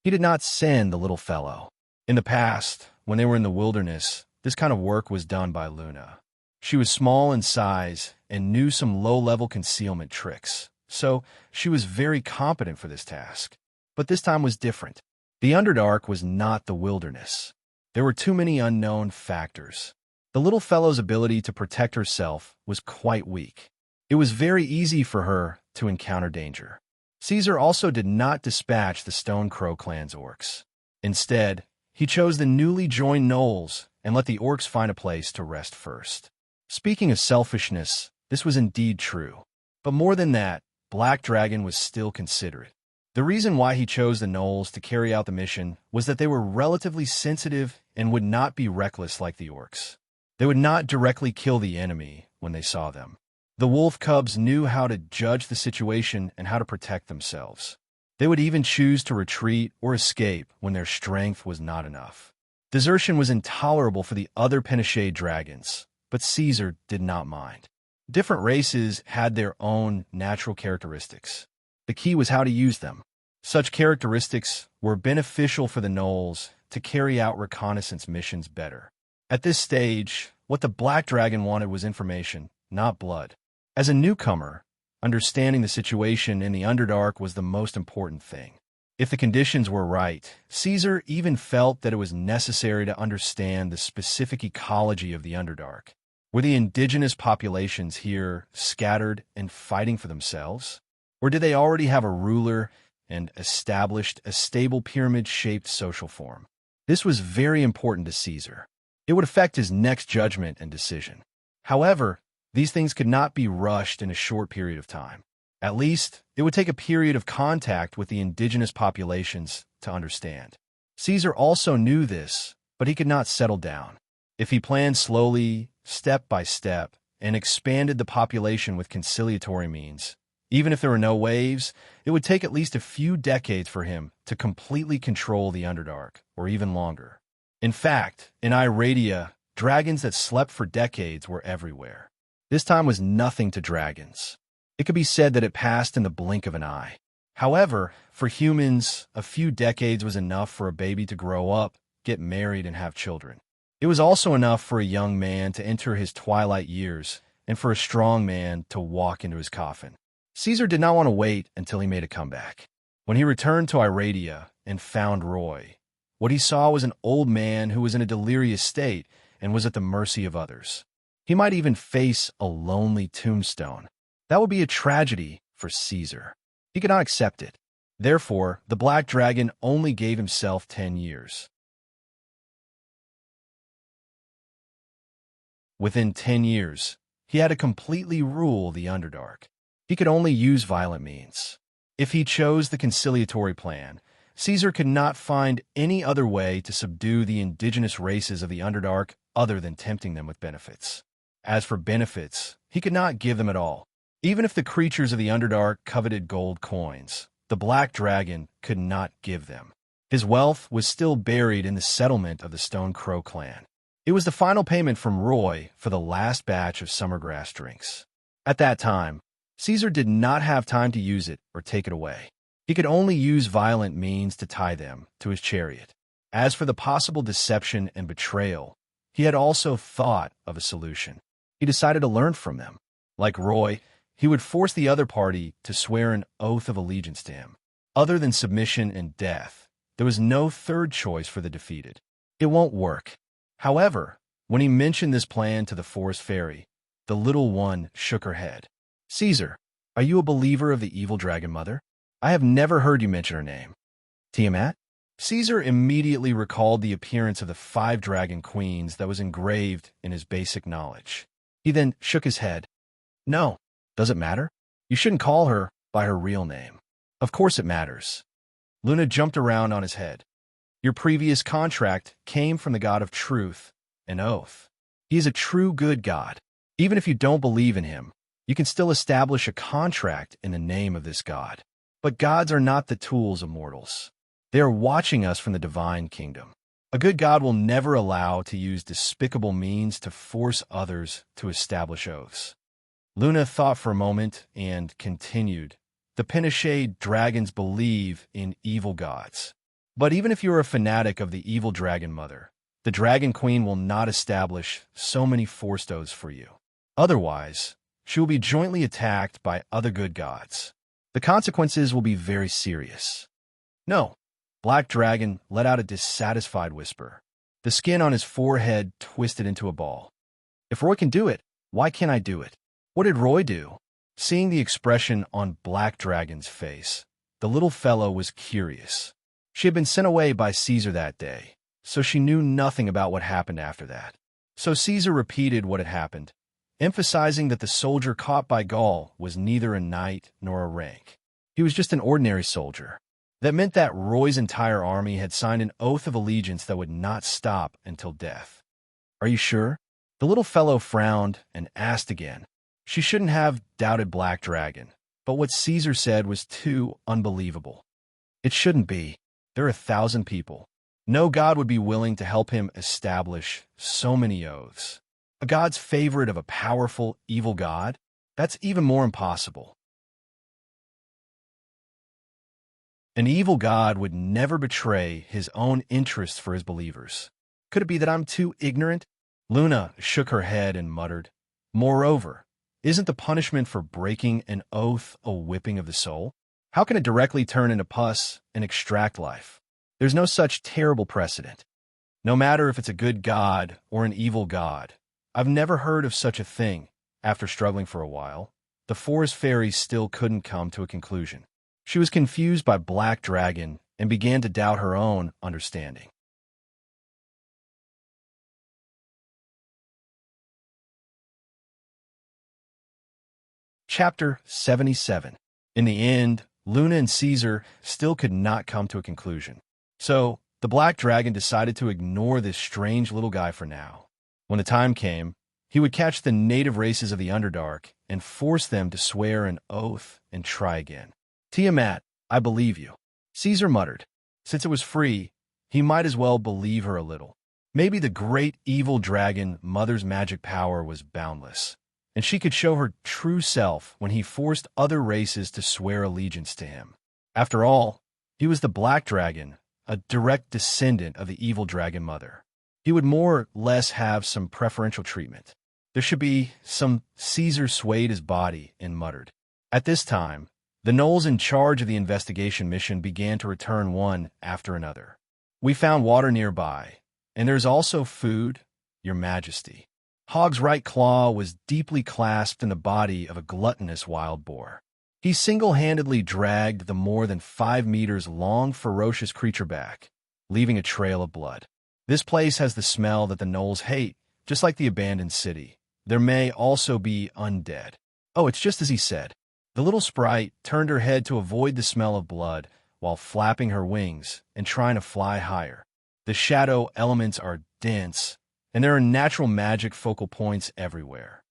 A: He did not send the little fellow. In the past, when they were in the wilderness, this kind of work was done by Luna. She was small in size and knew some low-level concealment tricks, so she was very competent for this task. But this time was different. The Underdark was not the wilderness. There were too many unknown factors. The little fellow's ability to protect herself was quite weak. It was very easy for her to encounter danger. Caesar also did not dispatch the Stone Crow clan's orcs. Instead, he chose the newly joined gnolls and let the orcs find a place to rest first. Speaking of selfishness, this was indeed true. But more than that, Black Dragon was still considerate. The reason why he chose the gnolls to carry out the mission was that they were relatively sensitive and would not be reckless like the orcs. They would not directly kill the enemy when they saw them. The wolf cubs knew how to judge the situation and how to protect themselves. They would even choose to retreat or escape when their strength was not enough. Desertion was intolerable for the other Pinochet dragons, but Caesar did not mind. Different races had their own natural characteristics. The key was how to use them. Such characteristics were beneficial for the gnolls to carry out reconnaissance missions better. At this stage, what the Black Dragon wanted was information, not blood. As a newcomer, understanding the situation in the Underdark was the most important thing. If the conditions were right, Caesar even felt that it was necessary to understand the specific ecology of the Underdark. Were the indigenous populations here scattered and fighting for themselves? Or did they already have a ruler and established a stable pyramid-shaped social form? This was very important to Caesar. It would affect his next judgment and decision. However, these things could not be rushed in a short period of time. At least, it would take a period of contact with the indigenous populations to understand. Caesar also knew this, but he could not settle down. If he planned slowly, step by step, and expanded the population with conciliatory means, even if there were no waves, it would take at least a few decades for him to completely control the Underdark, or even longer. In fact, in Iradia, dragons that slept for decades were everywhere. This time was nothing to dragons. It could be said that it passed in the blink of an eye. However, for humans, a few decades was enough for a baby to grow up, get married, and have children. It was also enough for a young man to enter his twilight years and for a strong man to walk into his coffin. Caesar did not want to wait until he made a comeback. When he returned to Iradia and found Roy, what he saw was an old man who was in a delirious state and was at the mercy of others. He might even face a lonely tombstone. That would be a tragedy for Caesar. He could not accept it. Therefore, the Black Dragon only gave himself 10 years. Within 10 years, he had to completely rule the Underdark. He could only use violent means. If he chose the conciliatory plan, Caesar could not find any other way to subdue the indigenous races of the Underdark other than tempting them with benefits. As for benefits, he could not give them at all. Even if the creatures of the Underdark coveted gold coins, the Black Dragon could not give them. His wealth was still buried in the settlement of the Stone Crow clan. It was the final payment from Roy for the last batch of summergrass drinks. At that time, Caesar did not have time to use it or take it away. He could only use violent means to tie them to his chariot. As for the possible deception and betrayal, he had also thought of a solution. He decided to learn from them. Like Roy, he would force the other party to swear an oath of allegiance to him. Other than submission and death, there was no third choice for the defeated. It won't work. However, when he mentioned this plan to the forest fairy, the little one shook her head. Caesar, are you a believer of the evil dragon mother? I have never heard you mention her name. Tiamat? Caesar immediately recalled the appearance of the 5 dragon queens that was engraved in his basic knowledge. He then shook his head. No. Does it matter? You shouldn't call her by her real name. Of course it matters. Luna jumped around on his head. Your previous contract came from the god of truth and oath. He is a true good god. Even if you don't believe in him, you can still establish a contract in the name of this god. But gods are not the tools of mortals. They are watching us from the divine kingdom. A good god will never allow to use despicable means to force others to establish oaths. Luna thought for a moment and continued. The Pinochet dragons believe in evil gods. But even if you are a fanatic of the evil dragon mother, the dragon queen will not establish so many forced oaths for you. Otherwise, she will be jointly attacked by other good gods. The consequences will be very serious. No. Black Dragon let out a dissatisfied whisper. The skin on his forehead twisted into a ball. If Roy can do it, why can't I do it? What did Roy do? Seeing the expression on Black Dragon's face, the little fellow was curious. She had been sent away by Caesar that day, so she knew nothing about what happened after that. So Caesar repeated what had happened, emphasizing that the soldier caught by Gaul was neither a knight nor a rank. He was just an ordinary soldier. That meant that Roy's entire army had signed an oath of allegiance that would not stop until death. Are you sure? The little fellow frowned and asked again. She shouldn't have doubted Black Dragon, but what Caesar said was too unbelievable. It shouldn't be. There are 1,000 people. No god would be willing to help him establish so many oaths. A god's favorite of a powerful, evil god? That's even more impossible. An evil god would never betray his own interests for his believers. Could it be that I'm too ignorant? Luna shook her head and muttered, "Moreover, isn't the punishment for breaking an oath a whipping of the soul? How can it directly turn into pus and extract life? There's no such terrible precedent. No matter if it's a good god or an evil god, I've never heard of such a thing." After struggling for a while, the forest fairy still couldn't come to a conclusion. She was confused by Black Dragon and began to doubt her own understanding. Chapter 77. In the end, Luna and Caesar still could not come to a conclusion. So, the Black Dragon decided to ignore this strange little guy for now. When the time came, he would catch the native races of the Underdark and force them to swear an oath and try again. "Tiamat, I believe you," Caesar muttered. Since it was free, he might as well believe her a little. Maybe the great evil dragon Mother's magic power was boundless, and she could show her true self when he forced other races to swear allegiance to him. After all, he was the Black Dragon, a direct descendant of the evil dragon Mother. He would more or less have some preferential treatment. There should be some. Caesar swayed his body and muttered. At this time, the gnolls in charge of the investigation mission began to return one after another. "We found water nearby, and there's also food, Your Majesty." Hog's right claw was deeply clasped in the body of a gluttonous wild boar. He single-handedly dragged the more than 5 meters long, ferocious creature back, leaving a trail of blood. This place has the smell that the gnolls hate, just like the abandoned city. There may also be undead. Oh, it's just as he said. The little sprite turned her head to avoid the smell of blood while flapping her wings and trying to fly higher. The shadow elements are dense, and there are natural magic focal points everywhere.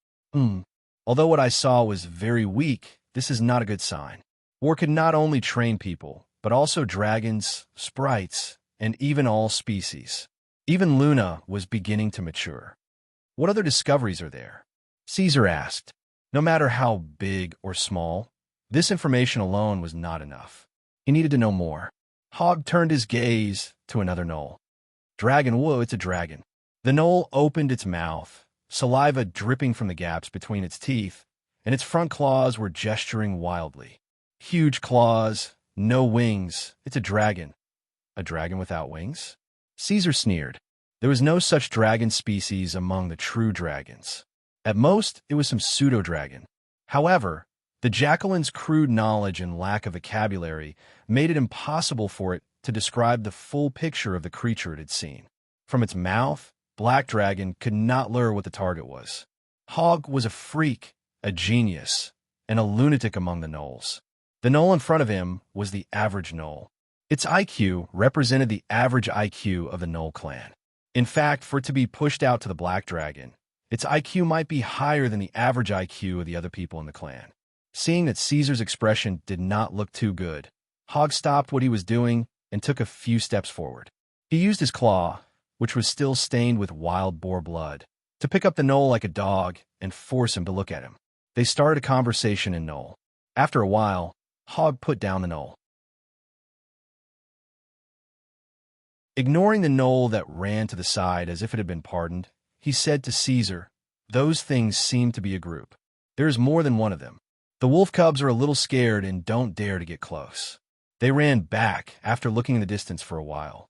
A: Although what I saw was very weak, this is not a good sign. War could not only train people, but also dragons, sprites, and even all species. Even Luna was beginning to mature. "What other discoveries are there?" Caesar asked. No matter how big or small, this information alone was not enough. He needed to know more. Hog turned his gaze to another gnoll. "Dragon, whoa, it's a dragon." The gnoll opened its mouth, saliva dripping from the gaps between its teeth, and its front claws were gesturing wildly. "Huge claws, no wings. It's a dragon." "A dragon without wings?" Caesar sneered. There was no such dragon species among the true dragons. At most, it was some pseudo-dragon. However, the jackalin's crude knowledge and lack of vocabulary made it impossible for it to describe the full picture of the creature it had seen. From its mouth, Black Dragon could not lure what the target was. Hog was a freak, a genius, and a lunatic among the gnolls. The gnoll in front of him was the average gnoll. Its IQ represented the average IQ of the gnoll clan. In fact, for it to be pushed out to the Black Dragon, its IQ might be higher than the average IQ of the other people in the clan. Seeing that Caesar's expression did not look too good, Hog stopped what he was doing and took a few steps forward. He used his claw, which was still stained with wild boar blood, to pick up the gnoll like a dog and force him to look at him. They started a conversation in gnoll. After a while, Hog put down the gnoll. Ignoring the gnoll that ran to the side as if it had been pardoned, he said to Caesar, "Those things seem to be a group. There is more than one of them. The wolf cubs are a little scared and don't dare to get close." They ran back after looking in the distance for a while.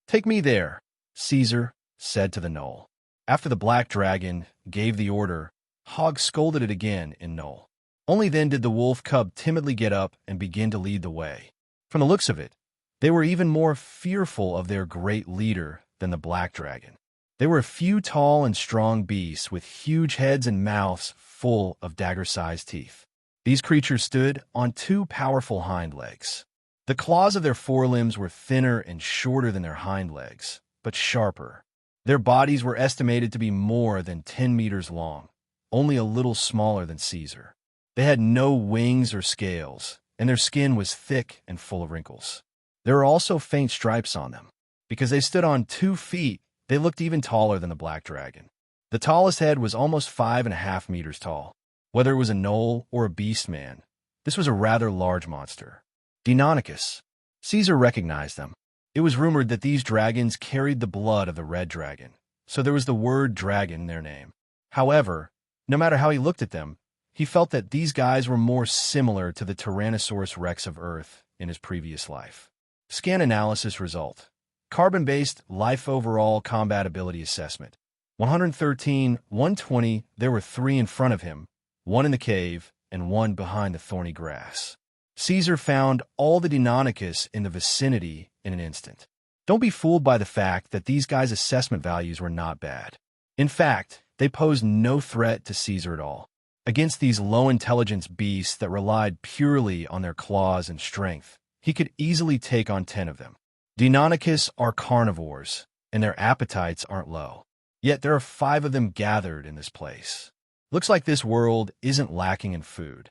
A: "Take me there," Caesar said to the gnoll. After the black dragon gave the order, Hog scolded it again in Knoll. Only then did the wolf cub timidly get up and begin to lead the way. From the looks of it, they were even more fearful of their great leader than the black dragon. They were a few tall and strong beasts with huge heads and mouths full of dagger-sized teeth. These creatures stood on two powerful hind legs. The claws of their forelimbs were thinner and shorter than their hind legs, but sharper. Their bodies were estimated to be more than 10 meters long, only a little smaller than Caesar. They had no wings or scales, and their skin was thick and full of wrinkles. There were also faint stripes on them. Because they stood on 2 feet, they looked even taller than the black dragon. The tallest head was almost 5.5 meters tall. Whether it was a knoll or a beast man, this was a rather large monster. Deinonychus. Caesar recognized them. It was rumored that these dragons carried the blood of the red dragon, so there was the word dragon in their name. However, no matter how he looked at them, he felt that these guys were more similar to the Tyrannosaurus Rex of Earth in his previous life. Scan analysis result. Carbon-based life overall combat ability assessment. 113, 120, there were 3 in front of him, 1 in the cave, and 1 behind the thorny grass. Caesar found all the Deinonychus in the vicinity in an instant. Don't be fooled by the fact that these guys' assessment values were not bad. In fact, they posed no threat to Caesar at all. Against these low-intelligence beasts that relied purely on their claws and strength, he could easily take on 10 of them. Deinonychus are carnivores, and their appetites aren't low. Yet there are 5 of them gathered in this place. Looks like this world isn't lacking in food.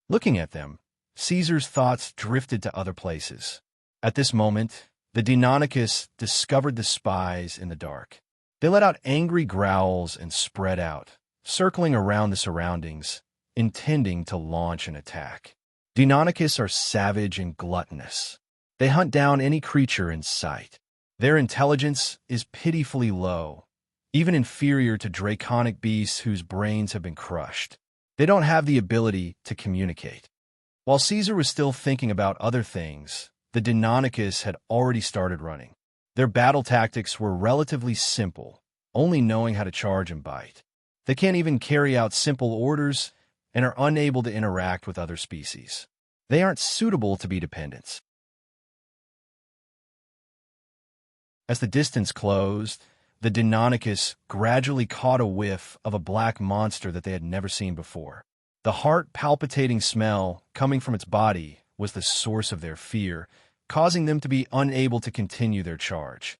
A: Looking at them, Caesar's thoughts drifted to other places. At this moment, the Deinonychus discovered the spies in the dark. They let out angry growls and spread out, circling around the surroundings, intending to launch an attack. Deinonychus are savage and gluttonous. They hunt down any creature in sight. Their intelligence is pitifully low, even inferior to draconic beasts whose brains have been crushed. They don't have the ability to communicate. While Caesar was still thinking about other things, the Deinonychus had already started running. Their battle tactics were relatively simple, only knowing how to charge and bite. They can't even carry out simple orders and are unable to interact with other species. They aren't suitable to be dependents. As the distance closed, the Deinonychus gradually caught a whiff of a black monster that they had never seen before. The heart-palpitating smell coming from its body was the source of their fear, causing them to be unable to continue their charge.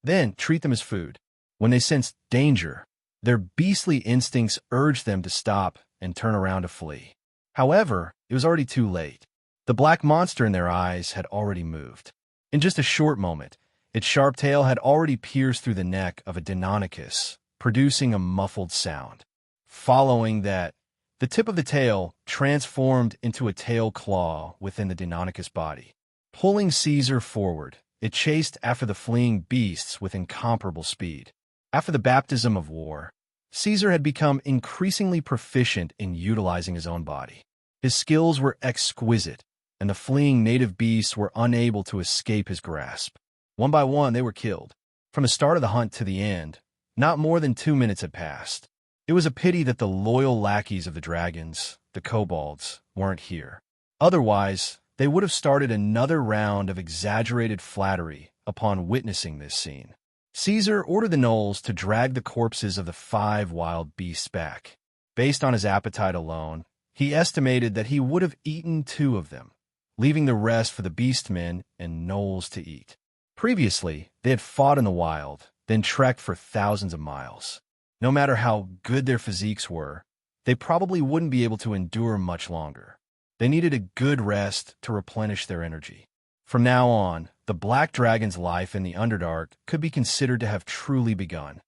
A: Then treat them as food. When they sensed danger, their beastly instincts urged them to stop and turn around to flee. However, it was already too late. The black monster in their eyes had already moved. In just a short moment, its sharp tail had already pierced through the neck of a Deinonychus, producing a muffled sound. Following that, the tip of the tail transformed into a tail claw within the Deinonychus body. Pulling Caesar forward, it chased after the fleeing beasts with incomparable speed. After the baptism of war, Caesar had become increasingly proficient in utilizing his own body. His skills were exquisite, and the fleeing native beasts were unable to escape his grasp. One by one, they were killed. From the start of the hunt to the end, not more than 2 minutes had passed. It was a pity that the loyal lackeys of the dragons, the kobolds, weren't here. Otherwise, they would have started another round of exaggerated flattery upon witnessing this scene. Caesar ordered the gnolls to drag the corpses of the 5 wild beasts back. Based on his appetite alone, he estimated that he would have eaten 2 of them, leaving the rest for the beastmen and gnolls to eat. Previously, they had fought in the wild, then trekked for thousands of miles. No matter how good their physiques were, they probably wouldn't be able to endure much longer. They needed a good rest to replenish their energy. From now on, the Black Dragon's life in the Underdark could be considered to have truly begun.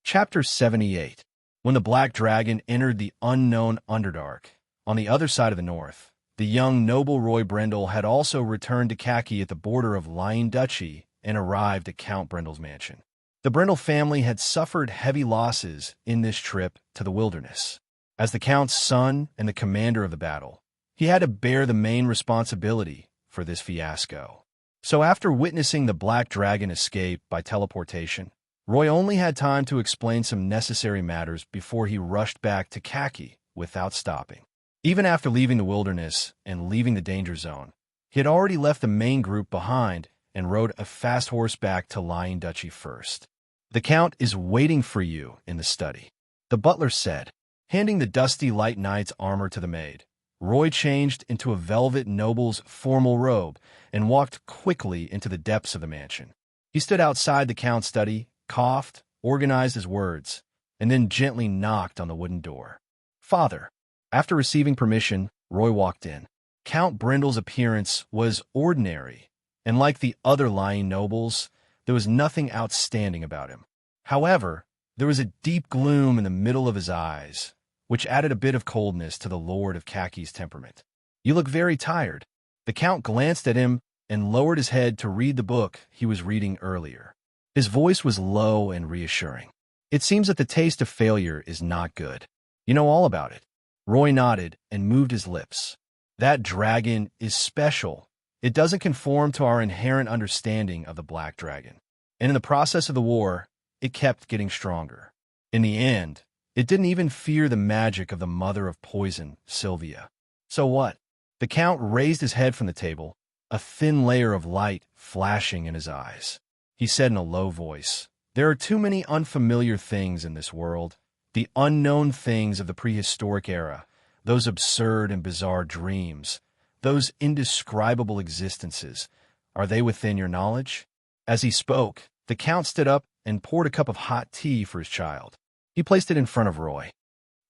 A: Chapter 78. When the Black Dragon entered the unknown Underdark, on the other side of the north, the young noble Roy Brendel had also returned to Khaki at the border of Lying Duchy and arrived at Count Brendel's mansion. The Brendel family had suffered heavy losses in this trip to the wilderness. As the Count's son and the commander of the battle, he had to bear the main responsibility for this fiasco. So after witnessing the black dragon escape by teleportation, Roy only had time to explain some necessary matters before he rushed back to Khaki without stopping. Even after leaving the wilderness and leaving the danger zone, he had already left the main group behind and rode a fast horse back to Lion Duchy first. "The Count is waiting for you in the study," the butler said, handing the dusty light knight's armor to the maid. Roy changed into a velvet noble's formal robe and walked quickly into the depths of the mansion. He stood outside the Count's study, coughed, organized his words, and then gently knocked on the wooden door. "Father." After receiving permission, Roy walked in. Count Brindle's appearance was ordinary, and like the other lying nobles, there was nothing outstanding about him. However, there was a deep gloom in the middle of his eyes, which added a bit of coldness to the Lord of Khaki's temperament. "You look very tired." The Count glanced at him and lowered his head to read the book he was reading earlier. His voice was low and reassuring. "It seems that the taste of failure is not good. You know all about it." Roy nodded and moved his lips. "That dragon is special. It doesn't conform to our inherent understanding of the black dragon. And in the process of the war, it kept getting stronger. In the end, it didn't even fear the magic of the mother of poison, Sylvia. So what?" The Count raised his head from the table, a thin layer of light flashing in his eyes. He said in a low voice, "There are too many unfamiliar things in this world, the unknown things of the prehistoric era, those absurd and bizarre dreams, those indescribable existences. Are they within your knowledge?" As he spoke, the Count stood up and poured a cup of hot tea for his child. He placed it in front of Roy.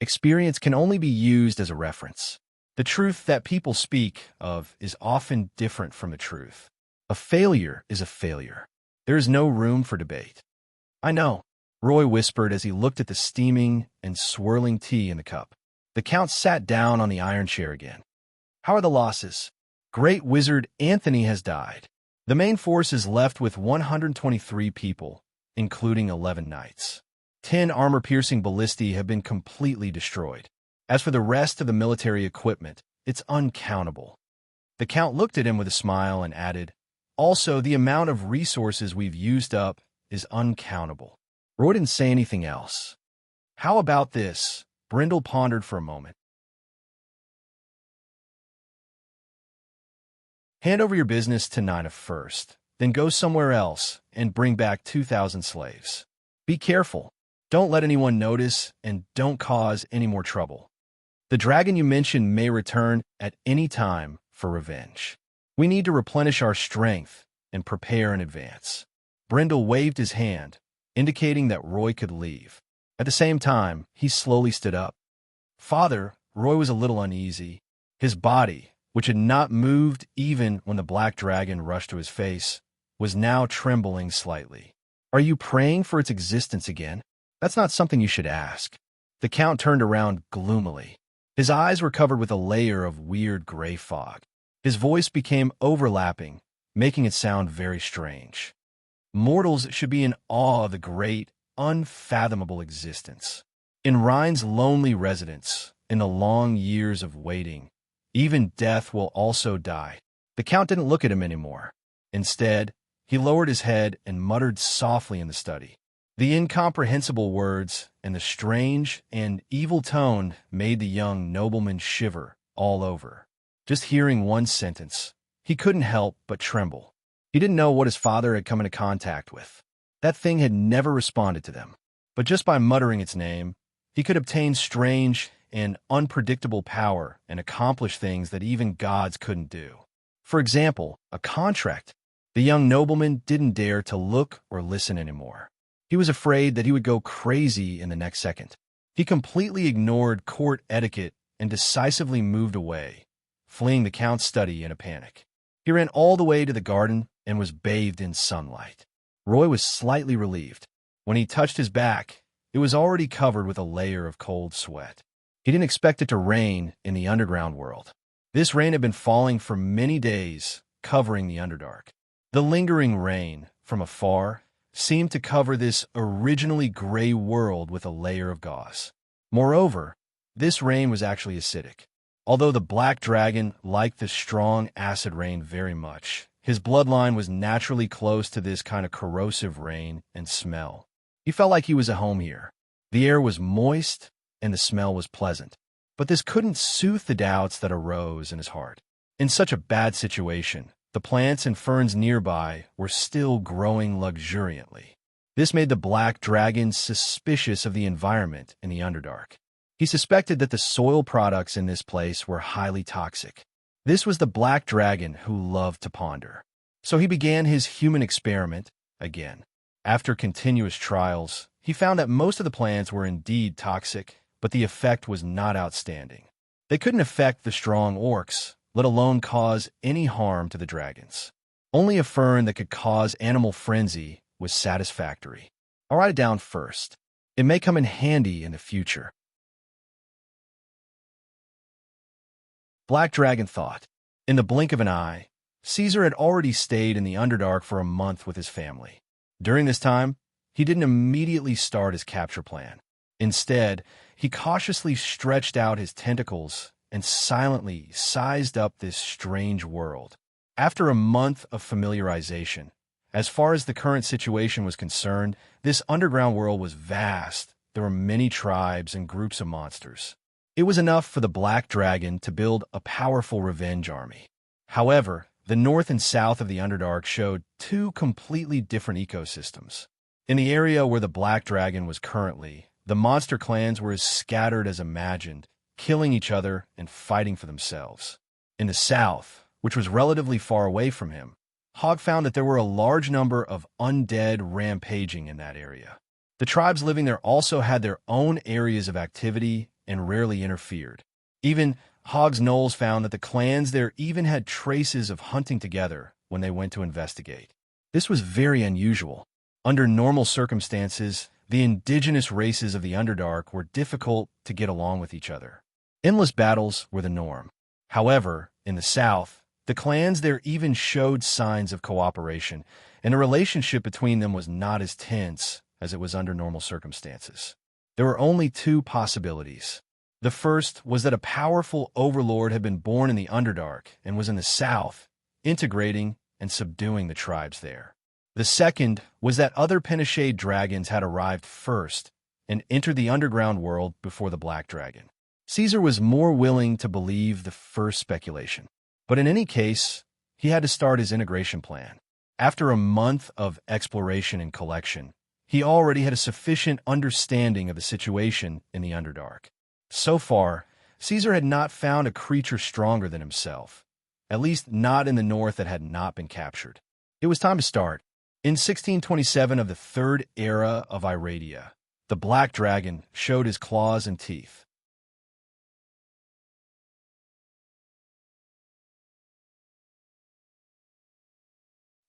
A: "Experience can only be used as a reference. The truth that people speak of is often different from the truth. A failure is a failure. There is no room for debate." "I know," Roy whispered as he looked at the steaming and swirling tea in the cup. The Count sat down on the iron chair again. "How are the losses?" "Great Wizard Anthony has died. The main force is left with 123 people, including 11 knights. 10 armor-piercing ballistae have been completely destroyed. As for the rest of the military equipment, it's uncountable." The Count looked at him with a smile and added, "Also, the amount of resources we've used up is uncountable." Roy didn't say anything else. "How about this?" Brindle pondered for a moment. "Hand over your business to Nina first, then go somewhere else and bring back 2,000 slaves. Be careful. Don't let anyone notice, and don't cause any more trouble. The dragon you mentioned may return at any time for revenge. We need to replenish our strength and prepare in advance." Brindle waved his hand, indicating that Roy could leave. At the same time, he slowly stood up. "Father," Roy was a little uneasy. His body, which had not moved even when the black dragon rushed to his face, was now trembling slightly. "Are you praying for its existence again? That's not something you should ask." The Count turned around gloomily. His eyes were covered with a layer of weird gray fog. His voice became overlapping, making it sound very strange. "Mortals should be in awe of the great, unfathomable existence. In Rhine's lonely residence, in the long years of waiting, even death will also die." The Count didn't look at him anymore. Instead, he lowered his head and muttered softly in the study. The incomprehensible words and the strange and evil tone made the young nobleman shiver all over. Just hearing one sentence, he couldn't help but tremble. He didn't know what his father had come into contact with. That thing had never responded to them. But just by muttering its name, he could obtain strange and unpredictable power and accomplish things that even gods couldn't do. For example, a contract. The young nobleman didn't dare to look or listen anymore. He was afraid that he would go crazy in the next second. He completely ignored court etiquette and decisively moved away, fleeing the Count's study in a panic. He ran all the way to the garden and was bathed in sunlight. Roy was slightly relieved. When he touched his back, it was already covered with a layer of cold sweat. He didn't expect it to rain in the underground world. This rain had been falling for many days, covering the Underdark. The lingering rain, from afar, seemed to cover this originally gray world with a layer of gauze. Moreover, this rain was actually acidic. Although the black dragon liked the strong acid rain very much, his bloodline was naturally close to this kind of corrosive rain and smell. He felt like he was at home here. The air was moist and the smell was pleasant. But this couldn't soothe the doubts that arose in his heart. In such a bad situation, the plants and ferns nearby were still growing luxuriantly. This made the black dragon suspicious of the environment in the Underdark. He suspected that the soil products in this place were highly toxic. This was the black dragon who loved to ponder. So he began his human experiment again. After continuous trials, he found that most of the plants were indeed toxic, but the effect was not outstanding. They couldn't affect the strong orcs, let alone cause any harm to the dragons. Only a fern that could cause animal frenzy was satisfactory. I'll write it down first. It may come in handy in the future. Black Dragon thought. In the blink of an eye, Caesar had already stayed in the Underdark for a month with his family. During this time, he didn't immediately start his capture plan. Instead, he cautiously stretched out his tentacles and silently sized up this strange world. After a month of familiarization, as far as the current situation was concerned, this underground world was vast. There were many tribes and groups of monsters. It was enough for the Black Dragon to build a powerful revenge army. However, the north and south of the Underdark showed two completely different ecosystems. In the area where the Black Dragon was currently, the monster clans were as scattered as imagined, killing each other and fighting for themselves. In the south, which was relatively far away from him, Hogg found that there were a large number of undead rampaging in that area. The tribes living there also had their own areas of activity and rarely interfered. Even Hogg's Knolls found that the clans there even had traces of hunting together when they went to investigate. This was very unusual. Under normal circumstances, the indigenous races of the Underdark were difficult to get along with each other. Endless battles were the norm. However, in the south, the clans there even showed signs of cooperation, and the relationship between them was not as tense as it was under normal circumstances. There were only two possibilities. The first was that a powerful overlord had been born in the Underdark and was in the south, integrating and subduing the tribes there. The second was that other Penishade dragons had arrived first and entered the underground world before the Black Dragon. Caesar was more willing to believe the first speculation. But in any case, he had to start his integration plan. After a month of exploration and collection, he already had a sufficient understanding of the situation in the Underdark. So far, Caesar had not found a creature stronger than himself, at least not in the north that had not been captured. It was time to start. In 1627 of the Third Era of Iradia, the Black Dragon showed his claws and teeth.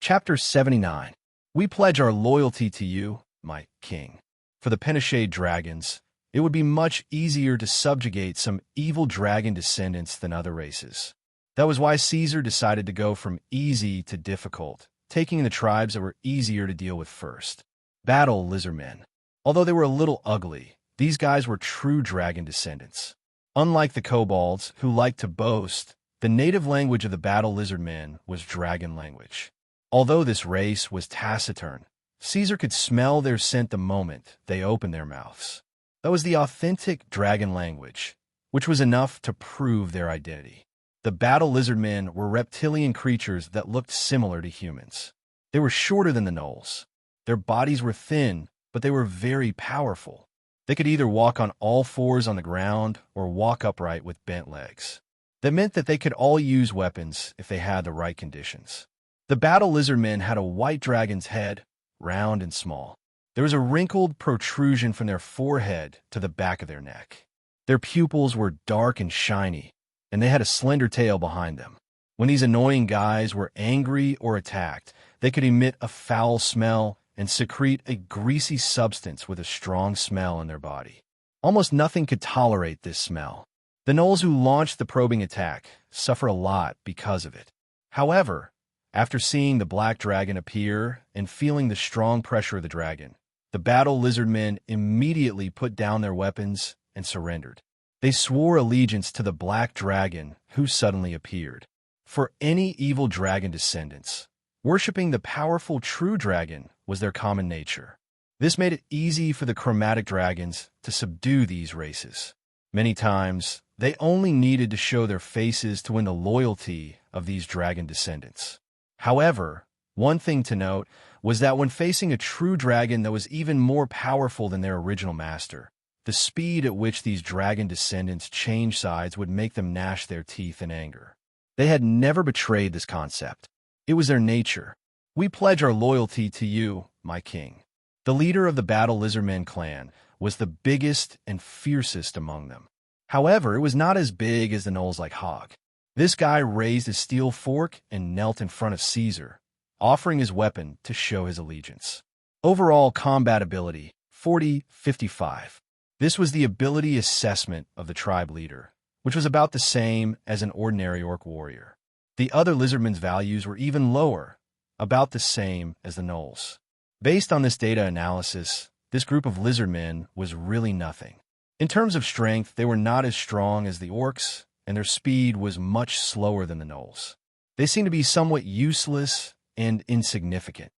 A: Chapter 79. We pledge our loyalty to you, my king. For the Penishade dragons, it would be much easier to subjugate some evil dragon descendants than other races. That was why Caesar decided to go from easy to difficult, taking the tribes that were easier to deal with first. Battle lizardmen. Although they were a little ugly, these guys were true dragon descendants. Unlike the kobolds, who liked to boast, the native language of the battle lizardmen was dragon language. Although this race was taciturn, Caesar could smell their scent the moment they opened their mouths. That was the authentic dragon language, which was enough to prove their identity. The battle lizardmen were reptilian creatures that looked similar to humans. They were shorter than the gnolls. Their bodies were thin, but they were very powerful. They could either walk on all fours on the ground or walk upright with bent legs. That meant that they could all use weapons if they had the right conditions. The battle lizardmen had a white dragon's head, round and small. There was a wrinkled protrusion from their forehead to the back of their neck. Their pupils were dark and shiny, and they had a slender tail behind them. When these annoying guys were angry or attacked, they could emit a foul smell and secrete a greasy substance with a strong smell in their body. Almost nothing could tolerate this smell. The gnolls who launched the probing attack suffer a lot because of it. However, after seeing the Black Dragon appear and feeling the strong pressure of the dragon, the battle lizardmen immediately put down their weapons and surrendered. They swore allegiance to the black dragon who suddenly appeared. For any evil dragon descendants, worshipping the powerful true dragon was their common nature. This made it easy for the chromatic dragons to subdue these races. Many times, they only needed to show their faces to win the loyalty of these dragon descendants. However, one thing to note was that when facing a true dragon that was even more powerful than their original master, the speed at which these dragon descendants changed sides would make them gnash their teeth in anger. They had never betrayed this concept. It was their nature. We pledge our loyalty to you, my king. The leader of the Battle Lizardmen clan was the biggest and fiercest among them. However, it was not as big as the gnolls like Hog. This guy raised his steel fork and knelt in front of Caesar, offering his weapon to show his allegiance. Overall combat ability, 40-55. This was the ability assessment of the tribe leader, which was about the same as an ordinary orc warrior. The other lizardmen's values were even lower, about the same as the gnolls. Based on this data analysis, this group of lizardmen was really nothing. In terms of strength, they were not as strong as the orcs, and their speed was much slower than the gnolls. They seemed to be somewhat useless and insignificant.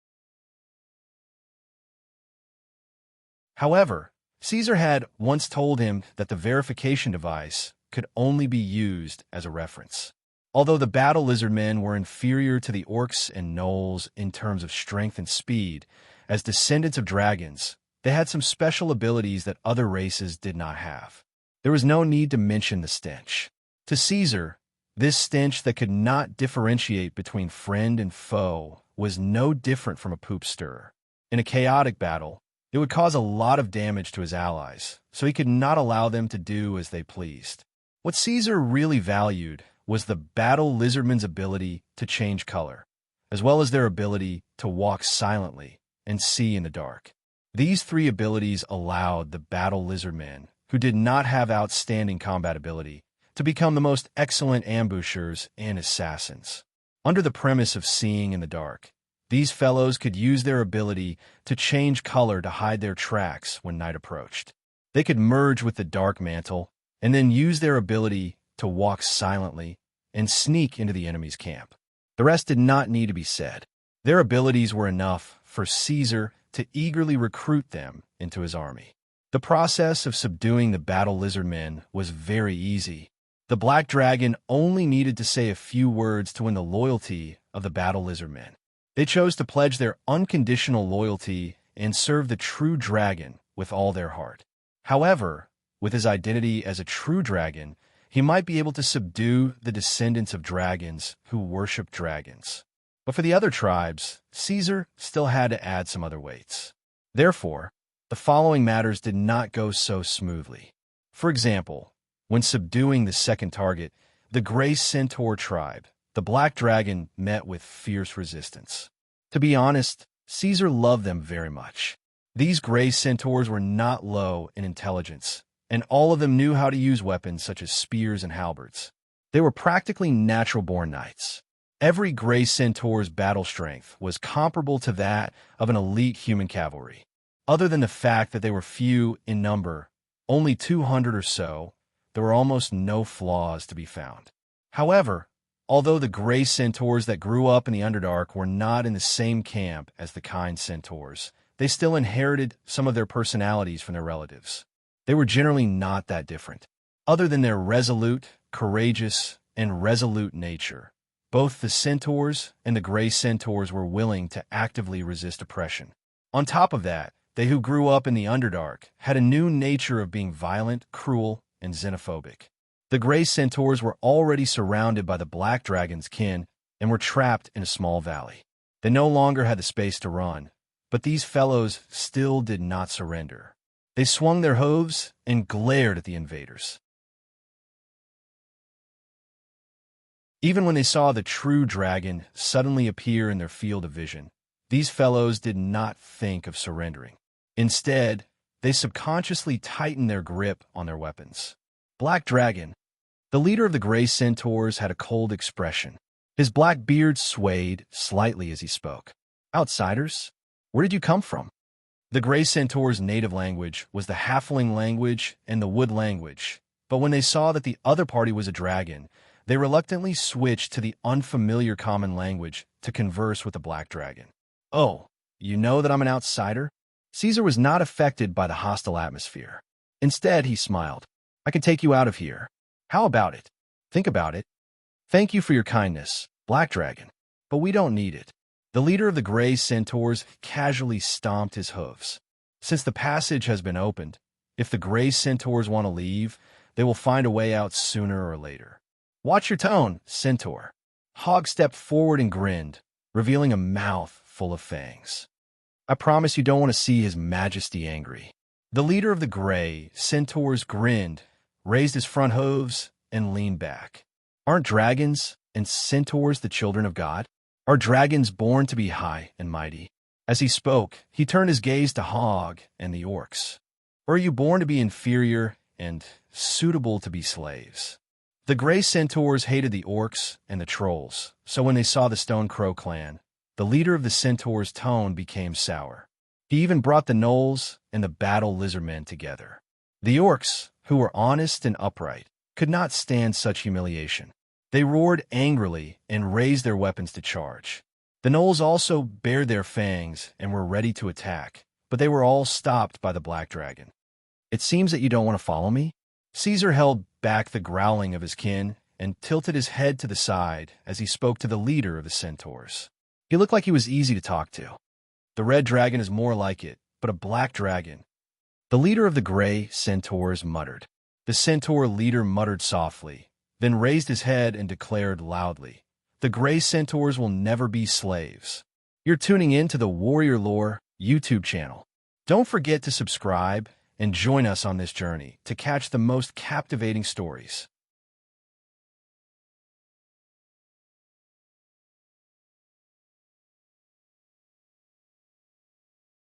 A: However, Caesar had once told him that the verification device could only be used as a reference. Although the battle lizardmen were inferior to the orcs and gnolls in terms of strength and speed, as descendants of dragons, they had some special abilities that other races did not have. There was no need to mention the stench. To Caesar, this stench that could not differentiate between friend and foe was no different from a poop stirrer. In a chaotic battle, it would cause a lot of damage to his allies, so he could not allow them to do as they pleased. What Caesar really valued was the battle lizardmen's ability to change color, as well as their ability to walk silently and see in the dark. These three abilities allowed the battle lizardmen, who did not have outstanding combat ability, to become the most excellent ambushers and assassins. Under the premise of seeing in the dark, these fellows could use their ability to change color to hide their tracks when night approached. They could merge with the dark mantle and then use their ability to walk silently and sneak into the enemy's camp. The rest did not need to be said. Their abilities were enough for Caesar to eagerly recruit them into his army. The process of subduing the battle lizardmen was very easy. The black dragon only needed to say a few words to win the loyalty of the battle lizardmen. They chose to pledge their unconditional loyalty and serve the true dragon with all their heart. However, with his identity as a true dragon, he might be able to subdue the descendants of dragons who worship dragons. But for the other tribes, Caesar still had to add some other weights. Therefore, the following matters did not go so smoothly. For example, when subduing the second target, the Gray Centaur tribe, the black dragon met with fierce resistance. To be honest, Caesar loved them very much. These Gray Centaurs were not low in intelligence, and all of them knew how to use weapons such as spears and halberds. They were practically natural-born knights. Every Gray Centaur's battle strength was comparable to that of an elite human cavalry. Other than the fact that they were few in number, only 200 or so, there were almost no flaws to be found. However, although the Gray Centaurs that grew up in the Underdark were not in the same camp as the kind Centaurs, they still inherited some of their personalities from their relatives. They were generally not that different. Other than their resolute, courageous, and resolute nature, both the Centaurs and the Gray Centaurs were willing to actively resist oppression. On top of that, they who grew up in the Underdark had a new nature of being violent, cruel, and xenophobic. The Gray Centaurs were already surrounded by the Black Dragon's kin and were trapped in a small valley. They no longer had the space to run, but these fellows still did not surrender. They swung their hooves and glared at the invaders. Even when they saw the true dragon suddenly appear in their field of vision, these fellows did not think of surrendering. Instead, they subconsciously tightened their grip on their weapons. Black Dragon, the leader of the Gray Centaurs, had a cold expression. His black beard swayed slightly as he spoke. Outsiders? Where did you come from? The Gray Centaur's native language was the Halfling language and the Wood language, But when they saw that the other party was a dragon, they reluctantly switched to the unfamiliar common language to converse with the black dragon. "Oh, you know that I'm an outsider?" Caesar was not affected by the hostile atmosphere. Instead, he smiled. "I can take you out of here. How about it? Think about it. Thank you for your kindness, Black Dragon. But we don't need it." The leader of the gray centaurs casually stomped his hooves. "Since the passage has been opened, if the gray centaurs want to leave, they will find a way out sooner or later. Watch your tone, centaur." Hog stepped forward and grinned, revealing a mouth full of fangs. "I promise you don't want to see His Majesty angry." The leader of the gray centaurs grinned, raised his front hooves, and leaned back. "Aren't dragons and centaurs the children of God? Are dragons born to be high and mighty?" As he spoke, he turned his gaze to Hog and the orcs. "Or are you born to be inferior and suitable to be slaves?" The gray centaurs hated the orcs and the trolls, so when they saw the Stone Crow clan, the leader of the centaurs' tone became sour. He even brought the gnolls and the battle lizardmen together. The orcs, who were honest and upright, could not stand such humiliation. They roared angrily and raised their weapons to charge. The gnolls also bared their fangs and were ready to attack, but they were all stopped by the black dragon. "It seems that you don't want to follow me?" Caesar held back the growling of his kin and tilted his head to the side as he spoke to the leader of the centaurs. He looked like he was easy to talk to. "The red dragon is more like it, but a black dragon." The leader of the gray centaurs muttered. The centaur leader muttered softly, then raised his head and declared loudly, "The gray centaurs will never be slaves." You're tuning in to the Warrior Lore YouTube channel. Don't forget to subscribe and join us on this journey to catch the most captivating stories.